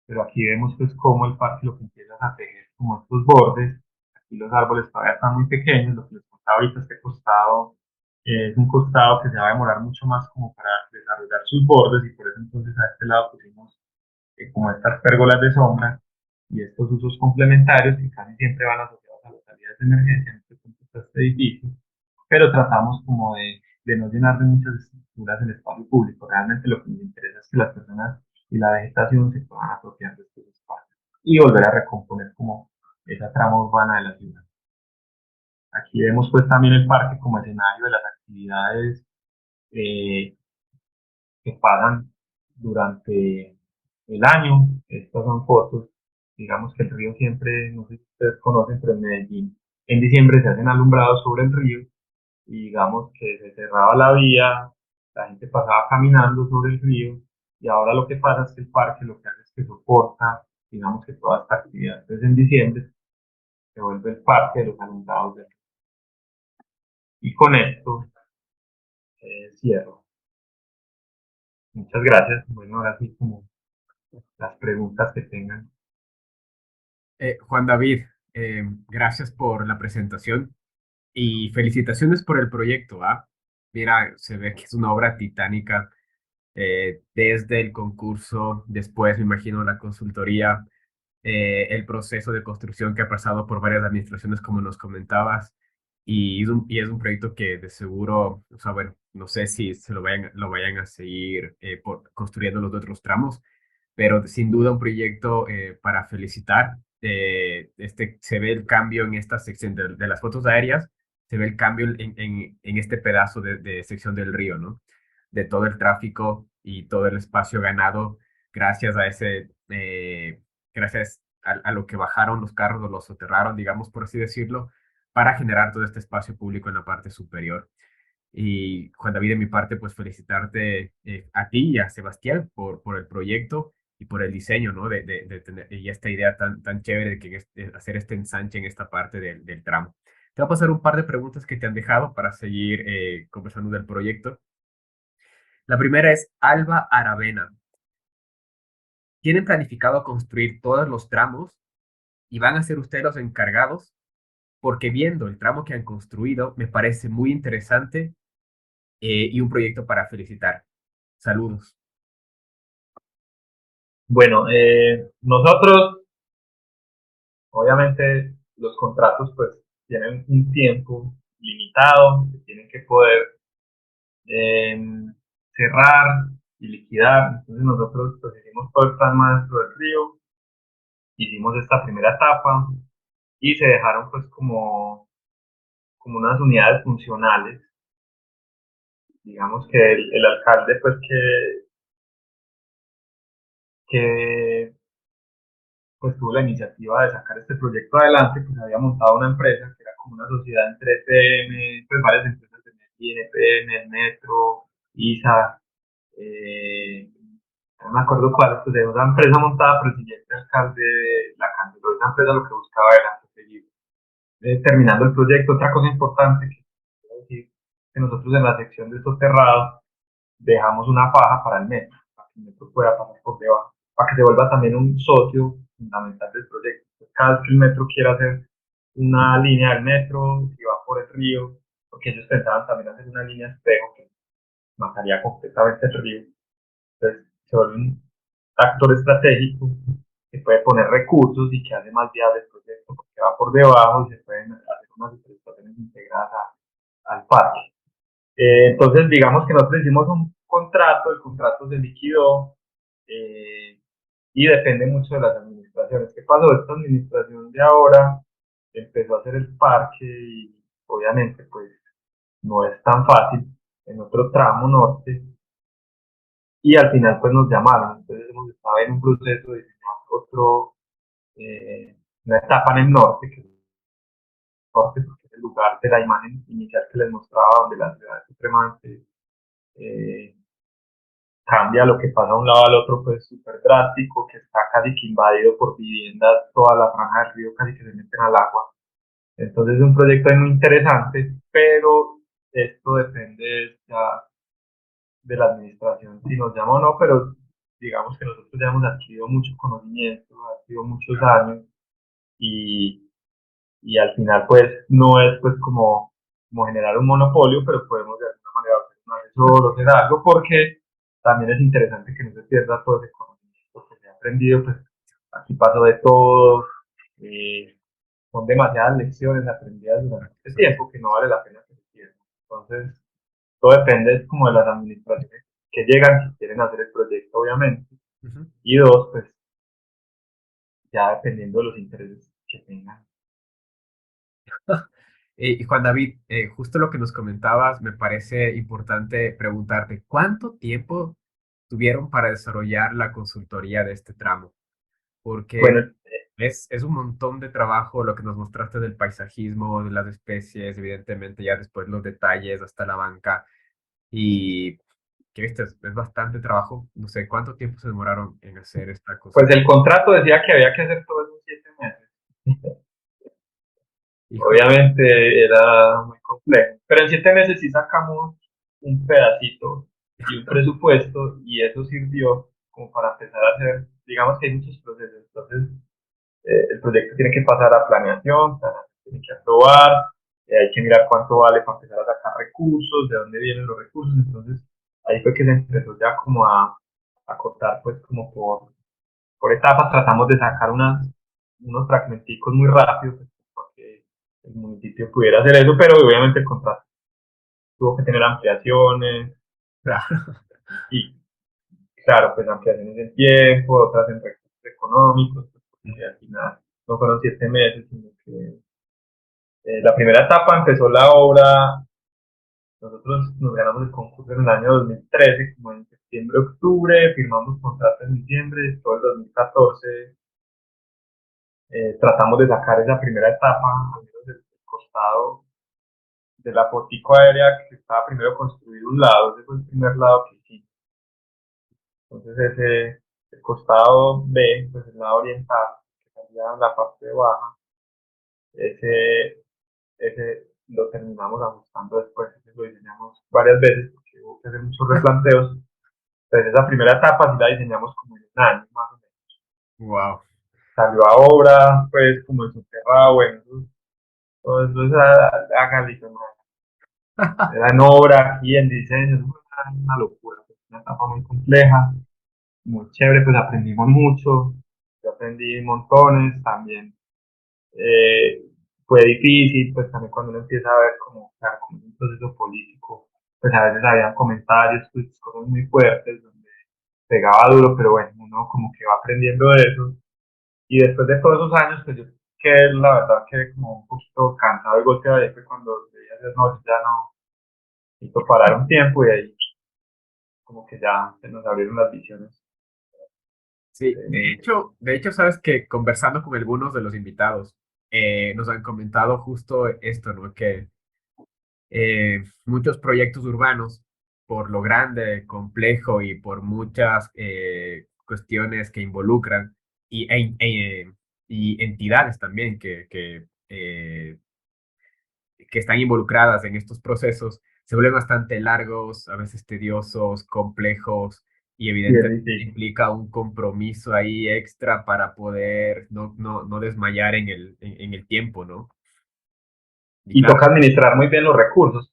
pero aquí vemos pues cómo el parque lo que empieza a tejer como estos bordes. Aquí los árboles todavía están muy pequeños, lo que les contaba ahorita, este costado es un costado que se va a demorar mucho más como para desarrollar sus bordes, y por eso entonces a este lado pusimos como estas pérgolas de sombra y estos usos complementarios que casi siempre van asociados a las salidas de emergencia. En este punto está este edificio, pero tratamos como de no llenar de muchas estructuras el espacio público. Realmente lo que nos interesa es que las personas y la vegetación se puedan apropiar de estos espacios y volver a recomponer como esa trama urbana de la ciudad. Aquí vemos pues también el parque como escenario de las actividades eh, que pasan durante el año. Estas son fotos. Digamos que el río siempre, no sé si ustedes conocen, pero en Medellín en diciembre se hacen alumbrados sobre el río, y digamos que se cerraba la vía, la gente pasaba caminando sobre el río, y ahora lo que pasa es que el parque lo que hace es que soporta, digamos que toda esta actividad. Entonces en diciembre se vuelve el parque de los alumbrados del río. Y con esto cierro. Muchas gracias. Bueno, ahora sí como las preguntas que tengan. Juan David, gracias por la presentación y felicitaciones por el proyecto, ¿ah? Mira, se ve que es una obra titánica, desde el concurso, después me imagino la consultoría, el proceso de construcción que ha pasado por varias administraciones, como nos comentabas, y es un proyecto que de seguro, o sea, bueno, no sé si se lo vayan a seguir construyendo los otros tramos, pero sin duda un proyecto para felicitar. Se ve el cambio en esta sección de las fotos aéreas, se ve el cambio en este pedazo de sección del río, ¿no? De todo el tráfico y todo el espacio ganado gracias a gracias a lo que bajaron los carros o los soterraron, digamos, por así decirlo, para generar todo este espacio público en la parte superior. Y Juan David, de mi parte, pues felicitarte a ti y a Sebastián por el proyecto y por el diseño, ¿no? De tener y esta idea tan chévere de de hacer este ensanche en esta parte del tramo. Te voy a pasar un par de preguntas que te han dejado para seguir conversando del proyecto. La primera es Alba Aravena. ¿Tienen planificado construir todos los tramos y van a ser ustedes los encargados? Porque viendo el tramo que han construido, me parece muy interesante y un proyecto para felicitar. Saludos. Bueno, nosotros, obviamente, los contratos pues tienen un tiempo limitado, que tienen que poder eh, cerrar y liquidar. Entonces nosotros pues hicimos todo el plan maestro del río, hicimos esta primera etapa y se dejaron pues como unas unidades funcionales. Digamos que el alcalde pues que pues tuvo la iniciativa de sacar este proyecto adelante, pues había montado una empresa que era como una sociedad entre EPM, pues varias empresas de Medellín, EPM, el Metro, ISA, no me acuerdo cuál, pues de una empresa montada por el siguiente alcalde de la canceló. Esa empresa lo que buscaba era seguir terminando el proyecto. Otra cosa importante que quiero decir, que nosotros en la sección de soterrados dejamos una faja para el metro, para que el metro pueda pasar por debajo, para que se vuelva también un socio fundamental del proyecto. Entonces, cada vez que el metro quiera hacer una línea del metro, si va por el río, porque ellos pensaban también hacer una línea espejo que mataría completamente el río. Entonces, se vuelve un actor estratégico que puede poner recursos y que hace más viable el proyecto, porque va por debajo y se pueden hacer unas prestaciones integradas al parque. Entonces, digamos que nosotros hicimos un contrato, el contrato se liquidó, y depende mucho de las administraciones. ¿Qué pasó? Esta administración de ahora empezó a hacer el parque y obviamente pues no es tan fácil en otro tramo norte, y al final pues nos llamaron. Entonces hemos estado en un proceso de diseñar una etapa en el norte, que es el norte porque es el lugar de la imagen inicial que les mostraba, donde la ciudad es supremamente eh, cambia. Lo que pasa de un lado al otro pues súper drástico, que está casi que invadido por viviendas, toda la franja del río casi que se meten al agua. Entonces es un proyecto muy interesante, pero esto depende ya de la administración si nos llama o no, pero digamos que nosotros ya hemos adquirido mucho conocimiento, adquirido muchos años y, y al final pues no es pues como generar un monopolio, pero podemos de alguna manera hacer un asesor o hacer algo porque también es interesante que no se pierda todo ese conocimiento que se ha aprendido, pues aquí pasó de todo, eh, son demasiadas lecciones aprendidas durante este Exacto. tiempo que no vale la pena que se pierdan. Entonces, todo depende es como de las administraciones que llegan, si quieren hacer el proyecto, obviamente, Ujú. y dos, pues ya dependiendo de los intereses que tengan. Y Juan David, justo lo que nos comentabas, me parece importante preguntarte, ¿cuánto tiempo tuvieron para desarrollar la consultoría de este tramo? Porque Bueno, es un montón de trabajo lo que nos mostraste del paisajismo, de las especies, evidentemente ya después los detalles hasta la banca y que viste, es bastante trabajo. No sé, ¿cuánto tiempo se demoraron en hacer esta pues el consultoría? contrato decía que había que hacer todo eso en 7 meses. Híjole, Obviamente era muy complejo, pero en 7 meses sí sacamos un pedacito y un presupuesto y eso sirvió como para empezar a hacer, digamos que hay muchos procesos, entonces el proyecto tiene que pasar a planeación, planeación tiene que aprobar, hay que mirar cuánto vale para empezar a sacar recursos, de dónde vienen los recursos, entonces ahí fue que se empezó ya como a cortar pues como por etapas, tratamos de sacar unos fragmenticos muy rápidos pues, para que el municipio pudiera hacer eso, pero obviamente el contrato tuvo que tener ampliaciones claro. y claro, pues ampliaciones en tiempo, otras en recursos económicos, pues, porque al final no fueron 7 meses, sino que la primera etapa empezó la obra, nosotros nos ganamos el concurso en el año 2013, como en septiembre, octubre, firmamos contrato en diciembre, todo el 2014 tratamos de sacar esa primera etapa, al menos del costado de la fotico aérea que estaba primero construido un lado, ese fue el primer lado que hicimos. Entonces el costado B, pues el lado oriental, que salía en la parte baja, ese, ese lo terminamos ajustando después, ese lo diseñamos varias veces porque hubo que hacer muchos replanteos. Entonces esa primera etapa sí la diseñamos como en un año más o menos. Wow. Salió a obra, pues como en soterrado, bueno, todo eso es hágale, era en obra, aquí en diseño, es una locura, pues, una etapa muy compleja, muy chévere, pues aprendimos mucho, yo aprendí montones también, eh, fue difícil, pues también cuando uno empieza a ver como, claro, como un proceso político, pues a veces habían comentarios, pues cosas muy fuertes, donde pegaba duro, pero bueno, uno como que va aprendiendo de eso, y después de todos esos años, pues yo quedé, la verdad, quedé como un poquito cansado y golpeado, y fue cuando veía hacer noches, ya no, necesito parar un tiempo, y ahí como que ya se nos abrieron las visiones. Sí, Eh, de hecho, sabes que conversando con algunos de los invitados, nos han comentado justo esto, ¿no? Que muchos proyectos urbanos, por lo grande, complejo y por muchas cuestiones que involucran y entidades también que están involucradas en estos procesos, se vuelven bastante largos, a veces tediosos, complejos y y es evidentemente difícil. implica un compromiso ahí extra para poder no desmayar en el tiempo, ¿no? Y Y claro, toca administrar muy bien los recursos,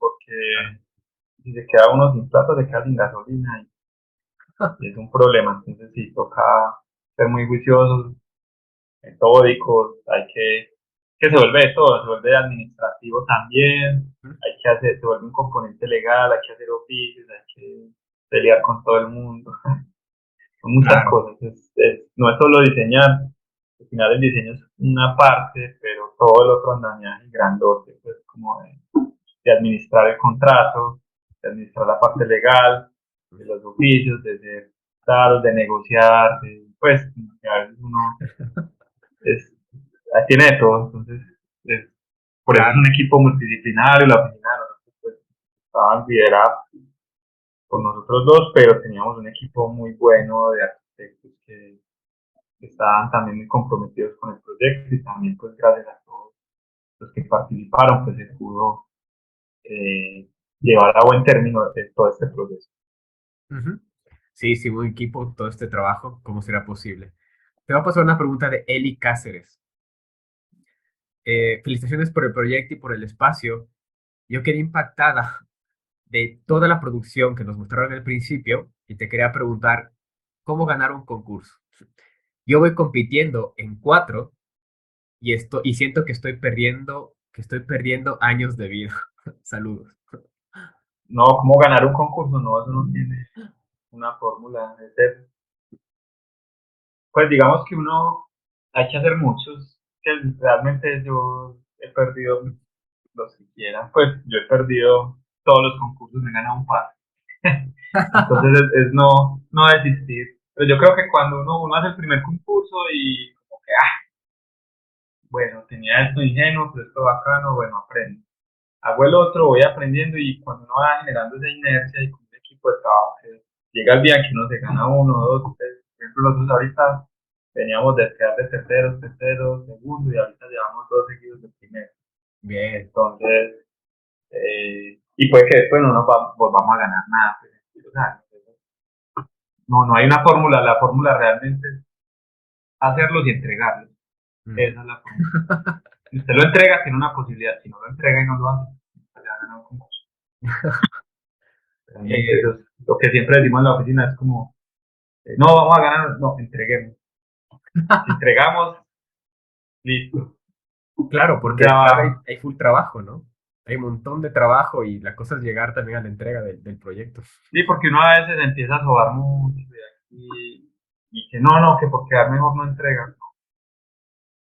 claro, porque si se queda uno sin plata, se queda sin gasolina y es un problema. Entonces sí, toca ser muy juiciosos, metódicos, que se vuelve de todo, se vuelve administrativo también, se vuelve un componente legal, hay que hacer oficios, hay que pelear con todo el mundo. Son muchas claro, cosas. No es solo diseñar, al final el diseño es una parte, pero todo el otro andamiaje grandote, pues como de administrar el contrato, de administrar la parte legal, de los oficios, de ser dados, de negociar, pues que a veces uno es, tiene de todo, entonces es, por eso es un claro. equipo multidisciplinario, la oficina de nosotros pues, estaban liderados por nosotros dos, pero teníamos un equipo muy bueno de arquitectos que estaban también muy comprometidos con el proyecto y también pues gracias a todos los que participaron pues se pudo eh, llevar a buen término todo este proceso. Ujú. Sí, sí, un equipo, todo este trabajo, ¿cómo será posible? Te va a pasar una pregunta de Eli Cáceres. Felicitaciones por el proyecto y por el espacio. Yo quedé impactada de toda la producción que nos mostraron al principio y te quería preguntar cómo ganar un concurso. Yo voy compitiendo en cuatro y siento que estoy perdiendo años de vida. Saludos. No, ¿cómo ganar un concurso? No, eso no tiene una fórmula. Pues digamos que uno, hay que hacer muchos, que realmente yo he perdido los que quieran, pues yo he perdido todos los concursos, me he ganado un par. Entonces es no desistir. Pero yo creo que cuando uno hace el primer concurso y como que, bueno, tenía esto ingenuo, pero esto bacano, bueno, aprendo. Hago el otro, voy aprendiendo y cuando uno va generando esa inercia y con un equipo de trabajo, que llega el día que uno se gana uno, dos, tres. Por ejemplo, nosotros ahorita veníamos de quedar de terceros, segundo y ahorita llevamos dos seguidos de primero. Bien. Entonces, y puede que después no nos volvamos a ganar nada. Pues, o sea, no hay una fórmula, la fórmula realmente es hacerlos y entregarlos. Ujú. Esa es la fórmula. Si usted lo entrega, tiene una posibilidad. Si no lo entrega y no lo hace, pues ya ganó un concurso. Realmente Eh, eso es lo que siempre decimos en la oficina, es como, no, vamos a ganar, no, entreguemos. Si entregamos, listo. claro, No porque ya detrás va. hay full trabajo, ¿no? Hay un montón de trabajo y la cosa es llegar también a la entrega del proyecto. Sí, porque uno a veces empieza a sobar mucho y que no, que por quedar mejor no entrega.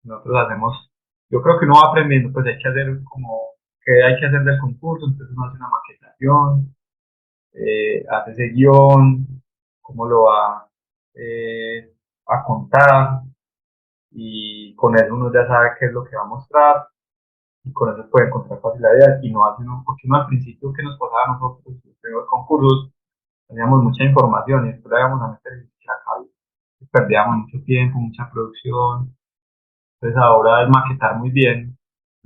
Nosotros hacemos, yo creo que uno va aprendiendo, pues hay que hacer como, que hay que hacer del concurso, entonces uno hace una maquetación, hace ese guión, cómo lo va a contar, y con eso uno ya sabe qué es lo que va a mostrar, y con eso puede encontrar facilidades, y no hace uno, porque uno al principio que nos pasaba a nosotros, los primeros concursos, teníamos mucha información, y después la íbamos a meter y ya cabía. Perdíamos mucho tiempo, mucha producción, entonces ahora es maquetar muy bien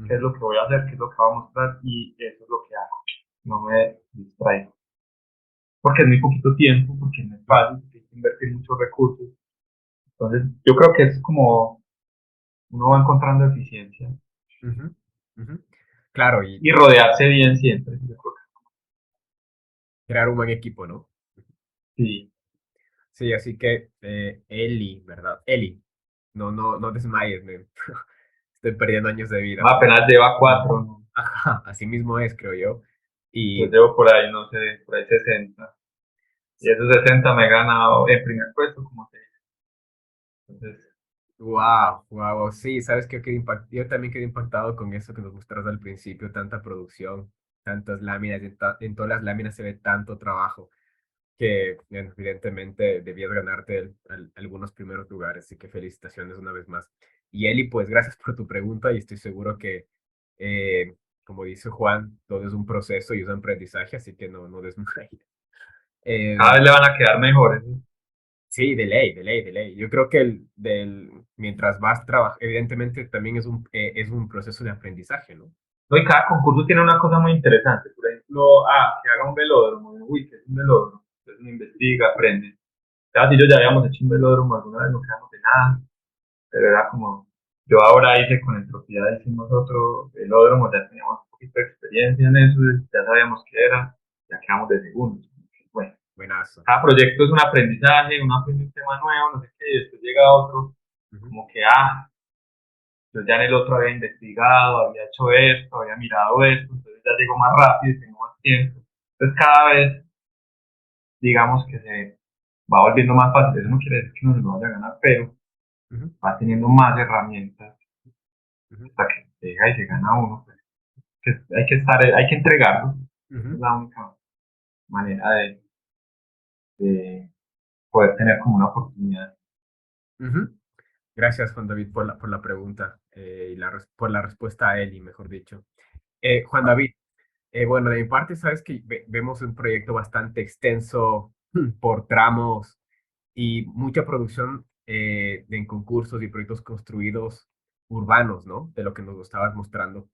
qué es Ujú, lo que voy a hacer, qué es lo que voy a mostrar y eso es lo que hago. No me distraigo. Porque es muy poquito tiempo, porque no es fácil, porque hay que invertir muchos recursos. Entonces, yo creo que es como uno va encontrando eficiencia ujú, ujú. Claro, y y rodearse bien siempre. Yo creo crear un buen equipo, ¿no? que sí. Sí, así que Eli, ¿verdad? Eli, no desmayes, estoy perdiendo años de vida, No, pero apenas lleva cuatro, ¿no? ajá, así mismo es, creo yo. Yo Y llevo por ahí, no sé, por ahí 60. Y esos 60 me he ganado en primer puesto, como te digo. Entonces, wow, wow, sí, sabes que yo también quedé impactado con eso que nos mostraste al principio, tanta producción, tantas láminas, en todas las láminas se ve tanto trabajo que bueno, evidentemente debías ganarte algunos primeros lugares, así que felicitaciones una vez más. Y Eli, pues gracias por tu pregunta y estoy seguro que, como dice Juan, todo es un proceso y es un aprendizaje, así que no desmayes. cada Eh, vez le van a quedar mejores, ¿no? sí, de ley, de ley, de ley. Yo creo que mientras vas trabajando, evidentemente también es un proceso de aprendizaje, ¿no? No, y cada concurso tiene una cosa muy interesante. Por ejemplo, que haga un velódromo. Uy, ¿qué es un velódromo? Entonces uno investiga, aprende. Ya si yo ya habíamos hecho un velódromo alguna vez, no quedamos de nada, pero era como, yo ahora hice con Entropía, hicimos otro velódromo, ya teníamos un poquito de experiencia en eso, ya sabíamos qué era, ya quedamos de segundos. Bueno, Buenazo. cada proyecto es un aprendizaje, uno aprende un tema nuevo, no sé qué, y después llega otro, Ujú, como que, yo ya en el otro había investigado, había hecho esto, había mirado esto, entonces ya llego más rápido y tengo más tiempo. Entonces cada vez, digamos que se va volviendo más fácil. Eso no quiere decir que no se lo vaya a ganar, pero ujú, va teniendo más herramientas ujú, hasta que llega y se gana uno. Pues, hay que entregarlo. Esa ujú, es la única manera de poder tener como una oportunidad. ujú. Gracias, Juan David, por la pregunta y por la respuesta a Eli, mejor dicho. Juan David, bueno, de mi parte, sabes que vemos un proyecto bastante extenso por tramos y mucha producción en concursos y proyectos construidos urbanos, ¿no? De lo que nos estabas mostrando.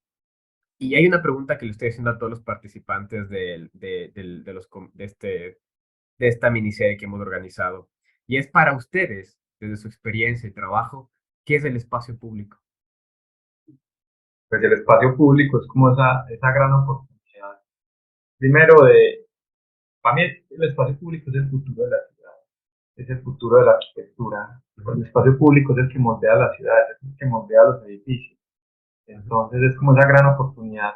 Y hay una pregunta que le estoy haciendo a todos los participantes de esta miniserie que hemos organizado. Y es para ustedes, desde su experiencia y trabajo, ¿qué es el espacio público? Pues el espacio público es como esa gran oportunidad. Primero, para mí el espacio público es el futuro de la ciudad, es el futuro de la arquitectura. Ujú, El espacio público es el que moldea la ciudad, es el que moldea los edificios. ujú, Entonces es como esa gran oportunidad,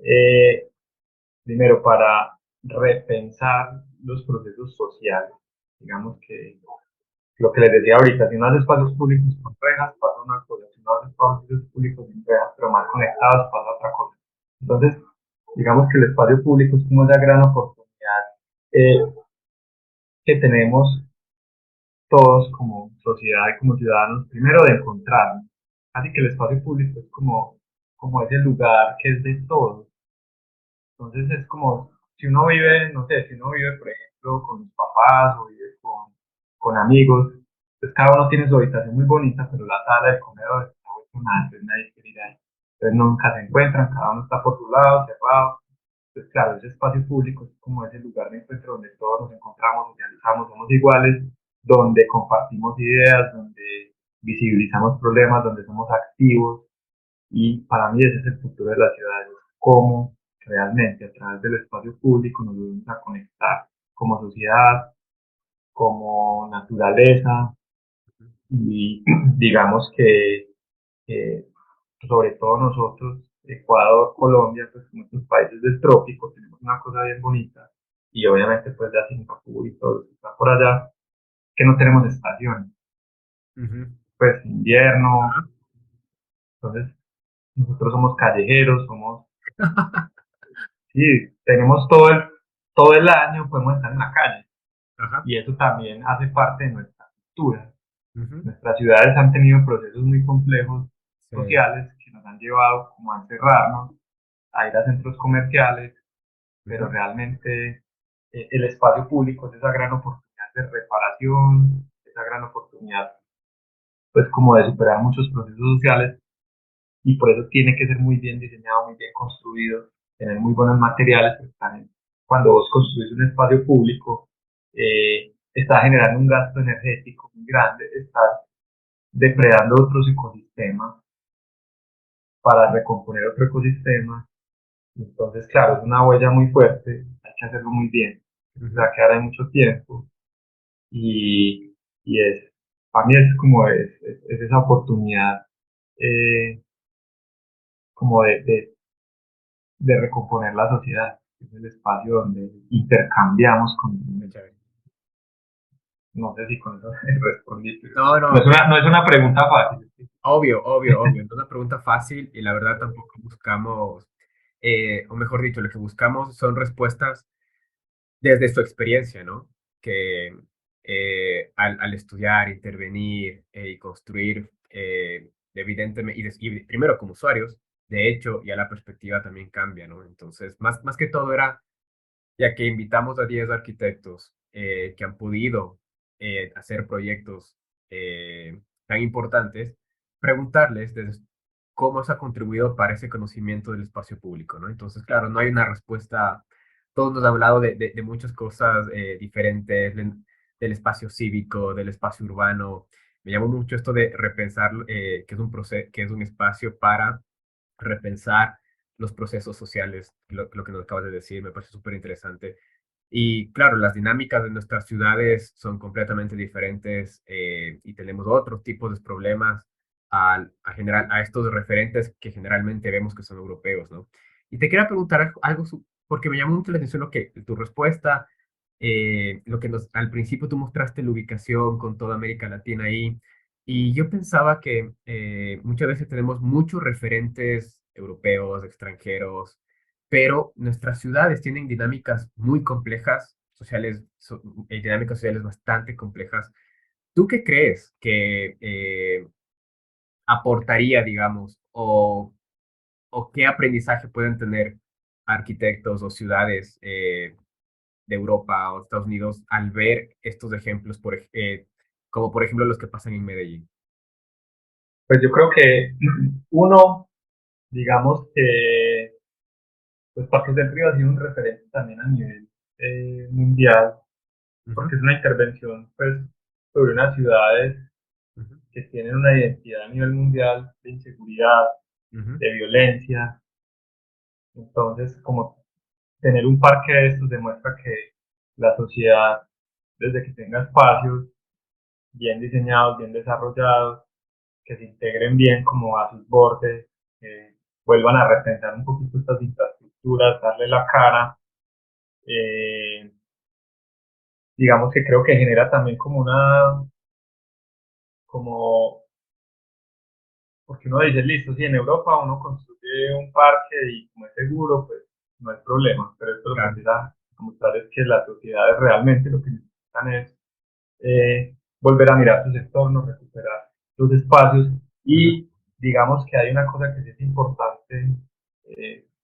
eh, primero para repensar los procesos sociales. Digamos que lo que les decía ahorita, si no haces espacios públicos con rejas, pasa una cosa, si no haces espacios públicos sin rejas, pero mal conectados, pasa otra cosa. Entonces, digamos que el espacio público es como esa gran oportunidad eh, que tenemos todos como sociedad y como ciudadanos, primero de encontrarnos. Así que el espacio público es como ese lugar que es de todos. Entonces es como, si uno vive, no sé, si uno vive, por ejemplo, con sus papás o vive con amigos, pues cada uno tiene su habitación muy bonita, pero la sala, el comedor está vuelto nada, entonces nadie quiere ir ahí. Entonces nunca se encuentran, cada uno está por su lado, cerrado. Entonces, claro, ese espacio público es como ese lugar de encuentro donde todos nos encontramos, socializamos, somos iguales, donde compartimos ideas, donde visibilizamos problemas, donde somos activos, y para mí ese es el futuro de la ciudad, es cómo realmente a través del espacio público nos vamos a conectar como sociedad, como naturaleza y digamos que sobre todo nosotros, Ecuador, Colombia, pues muchos países del trópico, tenemos una cosa bien bonita y obviamente pues ya Singapur y todo lo que está por allá, que no tenemos estaciones, ujú. pues invierno, Ajá, entonces nosotros somos callejeros, somos. Sí, tenemos todo el año, podemos estar en la calle ajá, y eso también hace parte de nuestra cultura. ujú, Nuestras ciudades han tenido procesos muy complejos sí, sociales que nos han llevado como a encerrarnos, a ir a centros comerciales, pero ujú, realmente el espacio público es esa gran oportunidad de reparación, esa gran oportunidad pues como de superar muchos procesos sociales y por eso tiene que ser muy bien diseñado, muy bien construido, tener muy buenos materiales, porque también cuando vos construís un espacio público, estás generando un gasto energético muy grande, estás depredando otros ecosistemas para recomponer otro ecosistema, entonces claro, es una huella muy fuerte, hay que hacerlo muy bien, se va ujú, a quedar ahí mucho tiempo y para mí es como es esa oportunidad eh, como de recomponer la sociedad, que es el espacio donde intercambiamos con, qué chévere. no sé si con eso respondí, pero No, no es no, una pregunta fácil. obvio, obvio, obvio. No es una pregunta fácil y la verdad tampoco buscamos, o mejor dicho, lo que buscamos son respuestas desde su experiencia, ¿no? Que al estudiar, intervenir y construir, evidentemente, y primero como usuarios, de hecho, ya la perspectiva también cambia, ¿no? Entonces, más que todo era, ya que invitamos a 10 arquitectos que han podido hacer proyectos tan importantes, preguntarles desde cómo se ha contribuido para ese conocimiento del espacio público, ¿no? Entonces, claro, no hay una respuesta. Todos nos han hablado de muchas cosas diferentes, del espacio cívico, del espacio urbano. Me llamó mucho esto de repensar que es un que es un espacio para repensar los procesos sociales, lo que nos acabas de decir, me parece súper interesante. Y claro, las dinámicas de nuestras ciudades son completamente diferentes y tenemos otros tipos de problemas a estos referentes que generalmente vemos que son europeos, ¿no? Y te quería preguntar algo, porque me llamó mucho la atención tu respuesta, lo que al principio tú mostraste la ubicación con toda América Latina ahí, y yo pensaba que muchas veces tenemos muchos referentes europeos, extranjeros, pero nuestras ciudades tienen dinámicas muy complejas, dinámicas sociales bastante complejas. ¿Tú qué crees que aportaría, digamos, o qué aprendizaje pueden tener arquitectos o ciudades de Europa o Estados Unidos al ver estos ejemplos, como por ejemplo los que pasan en Medellín? Pues yo creo que uno, digamos que, pues Parques del Río ha sido un referente también a nivel mundial Ujú, porque es una intervención pues, sobre unas ciudades ujú, que tienen una identidad a nivel mundial de inseguridad, ujú. de violencia. Entonces, como tener un parque de estos demuestra que la sociedad, desde que tenga espacios bien diseñados, bien desarrollados, que se integren bien como a sus bordes, que vuelvan a repensar un poquito estas infraestructuras, darle la cara, eh, digamos que creo que genera también como como, porque uno dice, listo, si en Europa uno construye un parque y como es seguro, pues no hay problema, pero esto lo que Claro. empieza a mostrar es que las sociedades realmente lo que necesitan es volver a mirar sus entornos, recuperar sus espacios Ujú, y digamos que hay una cosa que sí es importante,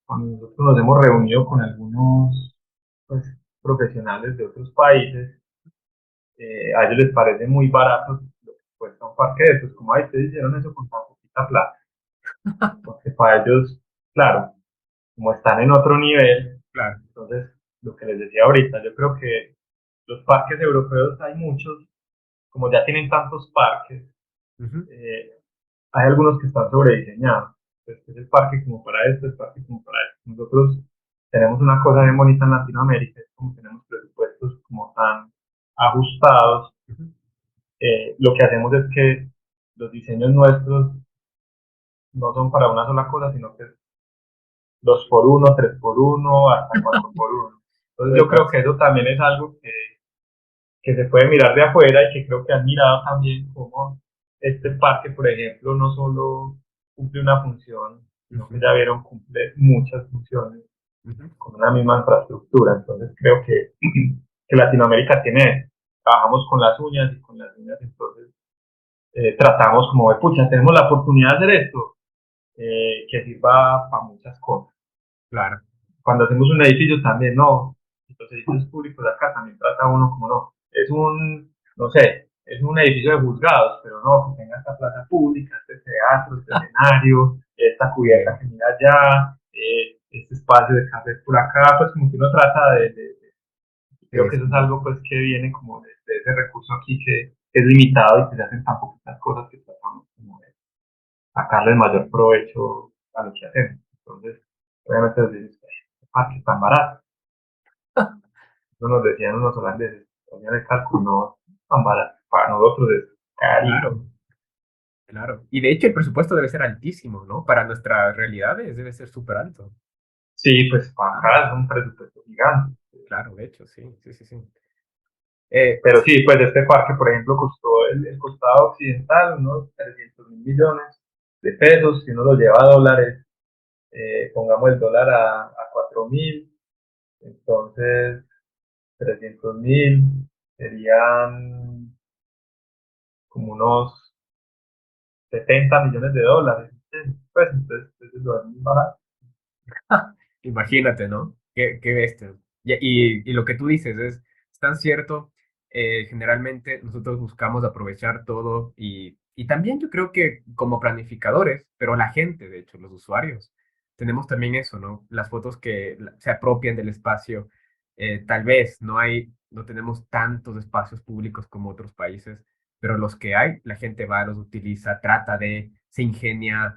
cuando nosotros nos hemos reunido con algunos pues, profesionales de otros países, a ellos les parece muy barato lo que cuesta un parque de estos, como, ay, ustedes hicieron eso con tan poquita plata, porque para ellos, claro, como están en otro nivel, claro. entonces, lo que les decía ahorita, yo creo que los parques europeos hay muchos, como ya tienen tantos parques, Ujú, eh, hay algunos que están sobrediseñados. Pues, es el parque como para esto, el parque como para esto. Nosotros tenemos una cosa bien bonita en Latinoamérica, es como tenemos presupuestos como tan ajustados, ujú. lo que hacemos es que los diseños nuestros no son para una sola cosa, sino que es 2 por uno, 3 por uno, hasta 4 por uno. Entonces yo creo Retas. que eso también es algo que se puede mirar de afuera y que creo que han mirado también como este parque, por ejemplo, no solo cumple una función, sino que Ujú, ya vieron cumple muchas funciones ujú. con una misma infraestructura. Entonces creo que Latinoamérica tiene, trabajamos con las uñas y con las uñas, entonces tratamos como de, pucha, tenemos la oportunidad de hacer esto, que sirva para muchas cosas. Claro. Cuando hacemos un edificio también, no, los edificios públicos de acá también trata uno como no, es un, no sé, es un edificio de juzgados, pero no, que tenga esta plaza pública, este teatro, este escenario, esta cubierta Sí, que mira allá, este espacio de café por acá, pues como que uno trata creo sí, que eso es sí. algo pues que viene como de ese recurso aquí que es limitado y que se hacen tan poquitas cosas que tratamos como de sacarle el mayor provecho a lo que hacemos. Entonces, obviamente, dices, parque tan barato. Eso nos decían unos holandeses, hacían el cálculo, no tan barato. Para nosotros es Claro, carísimo. claro. Y de hecho el presupuesto debe ser altísimo, ¿no? Para nuestras realidades debe ser súper alto. Sí, pues para Claro, acá es un presupuesto gigante. claro, de hecho, sí, sí, sí, sí. Pero sí, pues este parque, por ejemplo, costó el costado occidental unos 300.000 millones de pesos. Si uno lo lleva a dólares, pongamos el dólar a 4.000, entonces 300.000 serían como unos 70 millones de dólares. ¿Sí? Pues entonces lo es muy barato. Imagínate, ¿no? Qué bestia. Y lo que tú dices es tan cierto. Generalmente nosotros buscamos aprovechar todo y también yo creo que como planificadores, pero la gente, de hecho, los usuarios, tenemos también eso, ¿no? Las fotos que se apropian del espacio. Tal vez no tenemos tantos espacios públicos como otros países, pero los que hay, la gente va, los utiliza, se ingenia,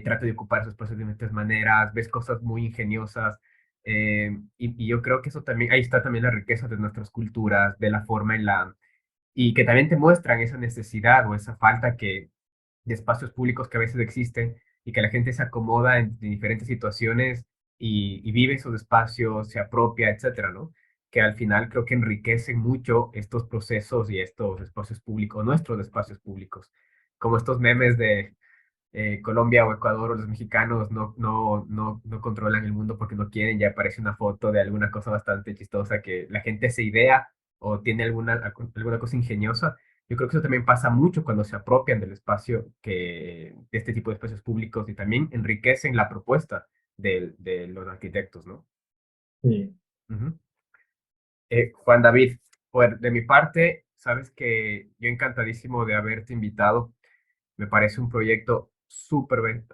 trata de ocupar esos espacios de diferentes maneras, ves cosas muy ingeniosas. Y yo creo que eso también, ahí está también la riqueza de nuestras culturas, de la forma y que también te muestran esa necesidad o esa falta de espacios públicos que a veces existen y que la gente se acomoda en diferentes situaciones y vive esos espacios, se apropia, etcétera, ¿no? Que al final creo que enriquecen mucho estos procesos y estos espacios públicos, nuestros espacios públicos, como estos memes de Colombia o Ecuador o los mexicanos no controlan el mundo porque no quieren, ya aparece una foto de alguna cosa bastante chistosa que la gente se idea o tiene alguna cosa ingeniosa. Yo creo que eso también pasa mucho cuando se apropian del espacio de este tipo de espacios públicos y también enriquecen la propuesta de los arquitectos, ¿no? Sí, Ujú. Juan David, pues de mi parte, sabes que yo encantadísimo de haberte invitado. Me parece un proyecto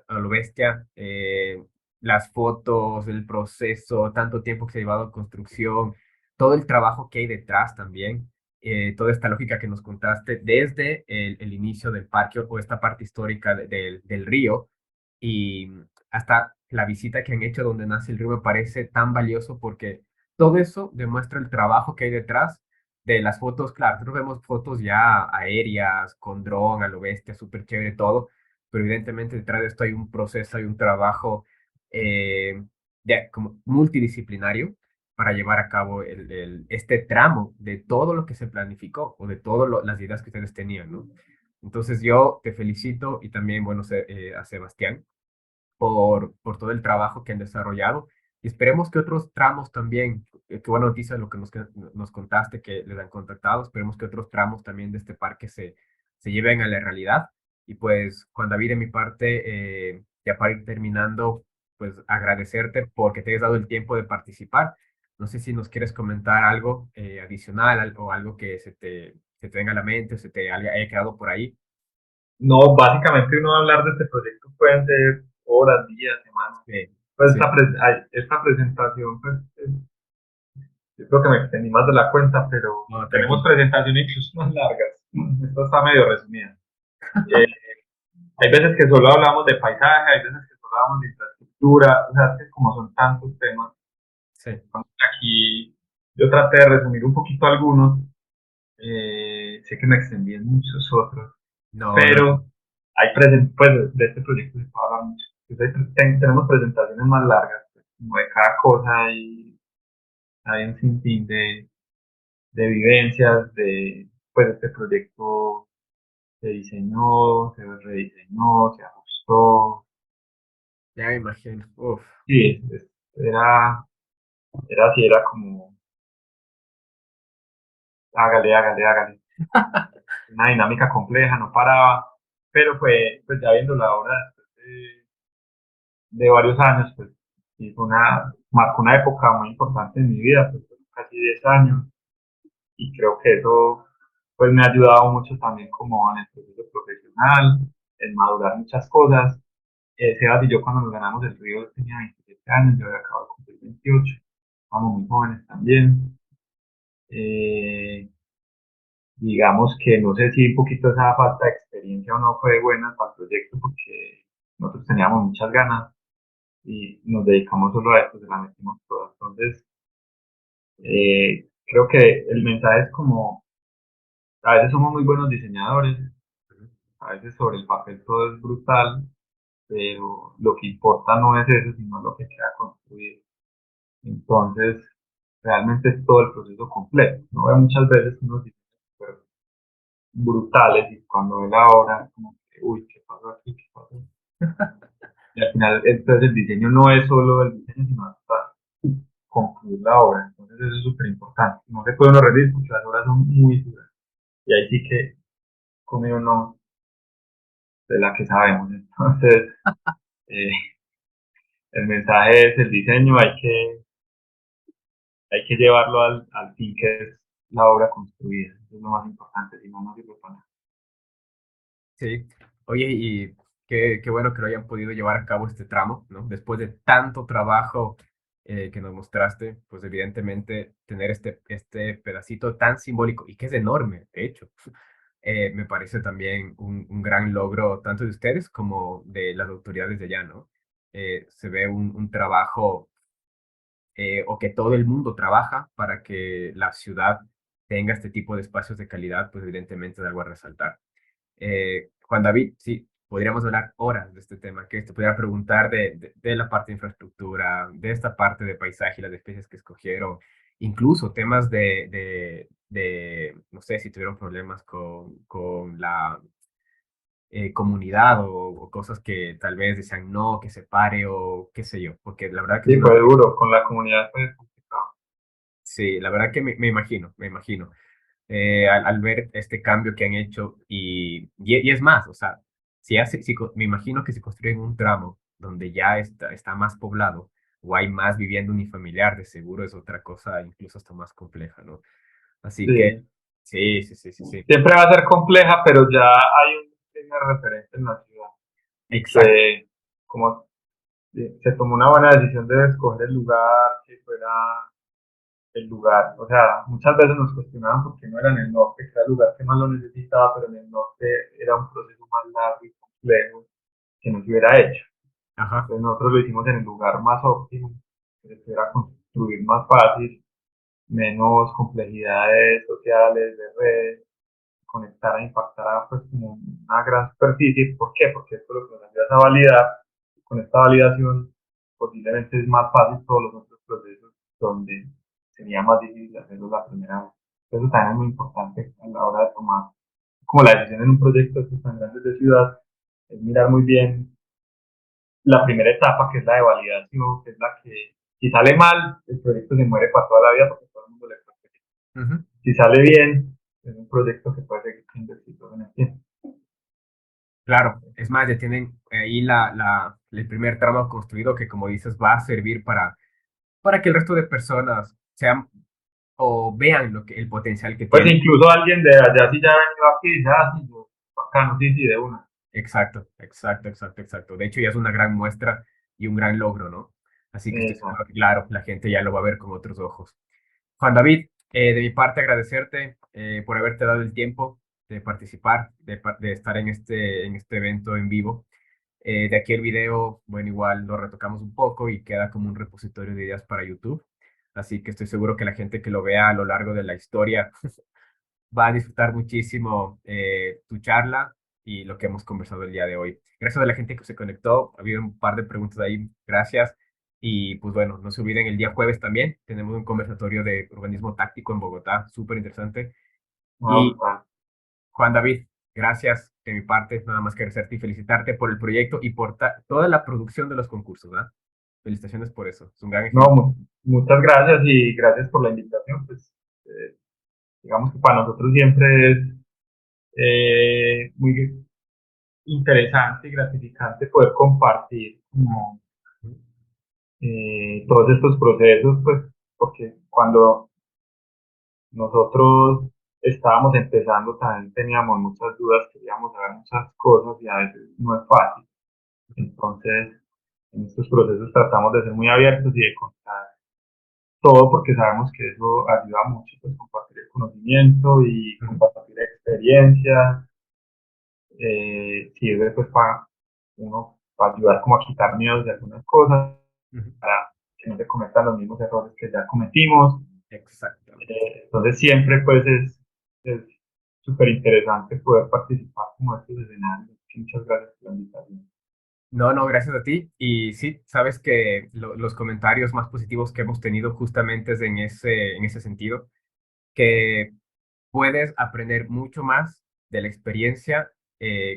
a lo bestia. Las fotos, el proceso, tanto tiempo que se ha llevado a construcción, todo el trabajo que hay detrás también, toda esta lógica que nos contaste desde el inicio del parque o esta parte histórica del río y hasta la visita que han hecho donde nace el río me parece tan valioso porque todo eso demuestra el trabajo que hay detrás de las fotos. Claro, nosotros vemos fotos ya aéreas, con dron, a lo bestia, súper chévere todo, pero evidentemente detrás de esto hay un proceso, hay un trabajo eh, como multidisciplinario para llevar a cabo este tramo de todo lo que se planificó o de todas las ideas que ustedes tenían, ¿no? Entonces yo te felicito y también, bueno, a Sebastián por todo el trabajo que han desarrollado y esperemos que otros tramos también, qué buena noticia lo que nos contaste que les han contactado, esperemos que otros tramos también de este parque se lleven a la realidad. Y pues, Juan David, de mi parte, ya para ir terminando, pues agradecerte porque te hayas dado el tiempo de participar. No sé si nos quieres comentar algo adicional o algo que se te venga a la mente o se te haya quedado por ahí. No, básicamente uno hablar de este proyecto pueden ser horas, días, semanas. Sí, Pues sí, esta presentación, pues, yo creo que me extendí más de la cuenta, pero no, tenemos tranquilo. presentaciones incluso más largas. Esta está medio resumida. Eh, Hay veces que solo hablamos de paisaje, hay veces que solo hablamos de infraestructura, o sea, es que como son tantos temas, Sí, entonces aquí yo traté de resumir un poquito algunos, sé que me extendí en muchos otros, no, no. pero pues de este proyecto se puede hablar mucho. Entonces, tenemos presentaciones más largas, pues, como de cada cosa hay un sinfín de vivencias, pues este proyecto se diseñó, se rediseñó, se ajustó. Ya me imagino. Uf. Sí, era así, era como, hágale, hágale, hágale. Una dinámica compleja, no paraba, pero pues ya viendo la obra después de varios años, pues sí, marcó una época muy importante en mi vida, pues fueron casi 10 años, y creo que eso pues me ha ayudado mucho también como en el proceso profesional, en madurar muchas cosas. Sebas y yo cuando nos ganamos el Río él tenía 27 años, yo había acabado de cumplir 28, estábamos muy jóvenes también. Eh, digamos que no sé si un poquito esa falta de experiencia o no fue buena para el proyecto porque nosotros teníamos muchas ganas y nos dedicamos solo a esto, se la metimos toda. Entonces, creo que el mensaje es como, a veces somos muy buenos diseñadores, a veces sobre el papel todo es brutal, pero lo que importa no es eso, sino lo que queda construido. Entonces, realmente es todo el proceso completo. No veo muchas veces unos diseños súper brutales y cuando ve la obra es como que, uy, ¿qué pasó aquí? ¿Qué pasó? Y al final, entonces el diseño no es solo el diseño, sino hasta concluir la obra. Entonces eso es súper importante. No se puede uno rendir porque las obras son muy duras. Y ahí sí que come uno de la que sabemos. Entonces, eh, el mensaje es el diseño, hay que llevarlo al fin que es la obra construida. Eso es lo más importante, si no, no sirve para nada. Sí. Oye, y qué bueno que lo hayan podido llevar a cabo este tramo, ¿no? Después de tanto trabajo que nos mostraste, pues evidentemente tener este pedacito tan simbólico y que es enorme, de hecho, me parece también un gran logro tanto de ustedes como de las autoridades de allá, ¿no? Se ve un trabajo o que todo el mundo trabaja para que la ciudad tenga este tipo de espacios de calidad, pues evidentemente es algo a resaltar. Juan David, sí, podríamos hablar horas de este tema, que te pudiera preguntar de la parte de infraestructura, de esta parte de paisaje y las especies que escogieron, incluso temas no sé si tuvieron problemas con la comunidad o cosas que tal vez decían no, que se pare o qué sé yo, porque la verdad que es Sí, una. fue duro, con la comunidad fue complicado. Sí, la verdad que me imagino, me imagino. Al ver este cambio que han hecho y es más, o sea, me imagino que si construyen un tramo donde ya está más poblado o hay más vivienda unifamiliar, de seguro es otra cosa incluso hasta más compleja, ¿no? Así que Sí, sí, sí, sí, sí, sí. siempre va a ser compleja, pero ya hay un diseño referente en la ciudad y Exacto. que como se tomó una buena decisión de escoger el lugar que fuera el lugar. O sea, muchas veces nos cuestionaban por qué no era en el norte, que era el lugar que más lo necesitaba, pero en el norte era un proceso más largo y complejo que no se hubiera hecho. Ajá. Entonces nosotros lo hicimos en el lugar más óptimo, que se pudiera construir más fácil, menos complejidades sociales, de redes, conectar a impactar a pues, como una gran superficie. ¿Por qué? Porque esto es lo que nos ayuda a validar. Con esta validación posiblemente es más fácil todos los otros procesos donde sería más difícil hacerlo la primera vez. Eso también es muy importante a la hora de tomar como la decisión en un proyecto de estos tan grandes de ciudad, es mirar muy bien la primera etapa, que es la de validación, que es la que si sale mal, el proyecto se muere para toda la vida porque todo el mundo le protege. Ujú. Si sale bien, es un proyecto que puede seguir siendo exitoso en el tiempo. Claro, es más, ya tienen ahí el primer tramo construido que, como dices, va a servir para que el resto de personas sean o vean el potencial que Pues tiene. incluso alguien de allá, si ya ha venido aquí, ya, sí, yo, bacano, sí, sí, de una. Exacto, exacto, exacto, exacto. De hecho, ya es una gran muestra y un gran logro, ¿no? Así que estoy seguro que, claro, la gente ya lo va a ver con otros ojos. Juan David, de mi parte agradecerte por haberte dado el tiempo de participar, de estar en este evento en vivo. De aquí el video, bueno, igual lo retocamos un poco y queda como un repositorio de ideas para YouTube. Así que estoy seguro que la gente que lo vea a lo largo de la historia va a disfrutar muchísimo tu charla y lo que hemos conversado el día de hoy. Gracias a la gente que se conectó. Ha habido un par de preguntas ahí. Gracias. Y pues bueno, no se olviden, el día jueves también tenemos un conversatorio de urbanismo táctico en Bogotá, súper interesante. No, Y Juan David, gracias de mi parte, nada más que agradecerte y felicitarte por el proyecto y por toda la producción de los concursos, ¿verdad? Felicitaciones por eso, es un gran no, ejemplo. muchas gracias y gracias por la invitación. Pues, digamos que para nosotros siempre es muy interesante y gratificante poder compartir como, todos estos procesos, pues, porque cuando nosotros estábamos empezando también teníamos muchas dudas, queríamos saber muchas cosas y a veces no es fácil. Entonces, en estos procesos tratamos de ser muy abiertos y de contar todo porque sabemos que eso ayuda mucho, pues compartir el conocimiento y Ujú, compartir experiencias, sirve pues para uno, para ayudar como a quitar miedos de algunas cosas, ujú. para que no se cometan los mismos errores que ya cometimos. Exactamente. Entonces siempre pues es súper interesante poder participar como en estos escenarios. Muchas gracias por la invitación. No, no, gracias a ti. Y sí, sabes que los comentarios más positivos que hemos tenido justamente es en ese sentido, que puedes aprender mucho más de la experiencia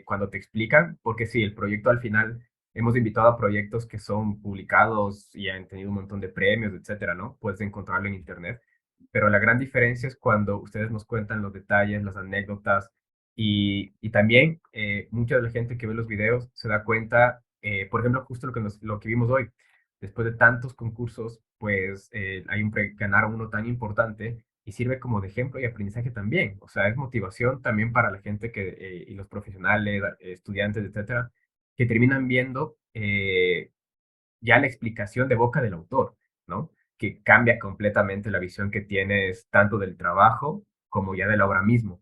cuando te explican, porque sí, el proyecto al final, hemos invitado a proyectos que son publicados y han tenido un montón de premios, etcétera, ¿no? Puedes encontrarlo en internet, pero la gran diferencia es cuando ustedes nos cuentan los detalles, las anécdotas y también mucha de la gente que ve los videos se da cuenta, por ejemplo, justo lo que vimos hoy, después de tantos concursos, pues ganaron uno tan importante y sirve como de ejemplo y aprendizaje también. O sea, es motivación también para la gente y los profesionales, estudiantes, etcétera, que terminan viendo ya la explicación de boca del autor, ¿no? Que cambia completamente la visión que tienes tanto del trabajo como ya de la obra mismo,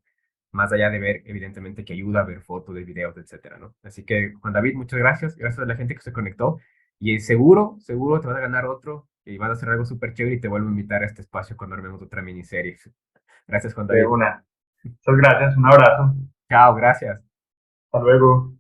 más allá de ver, evidentemente, que ayuda a ver fotos, de videos, etcétera, ¿no? Así que, Juan David, muchas gracias. Gracias a la gente que se conectó. Y seguro, seguro te van a ganar otro y van a hacer algo súper chévere y te vuelvo a invitar a este espacio cuando armemos otra miniserie. Gracias, Juan De David. una. Muchas gracias, un abrazo. Chao, gracias. Hasta luego.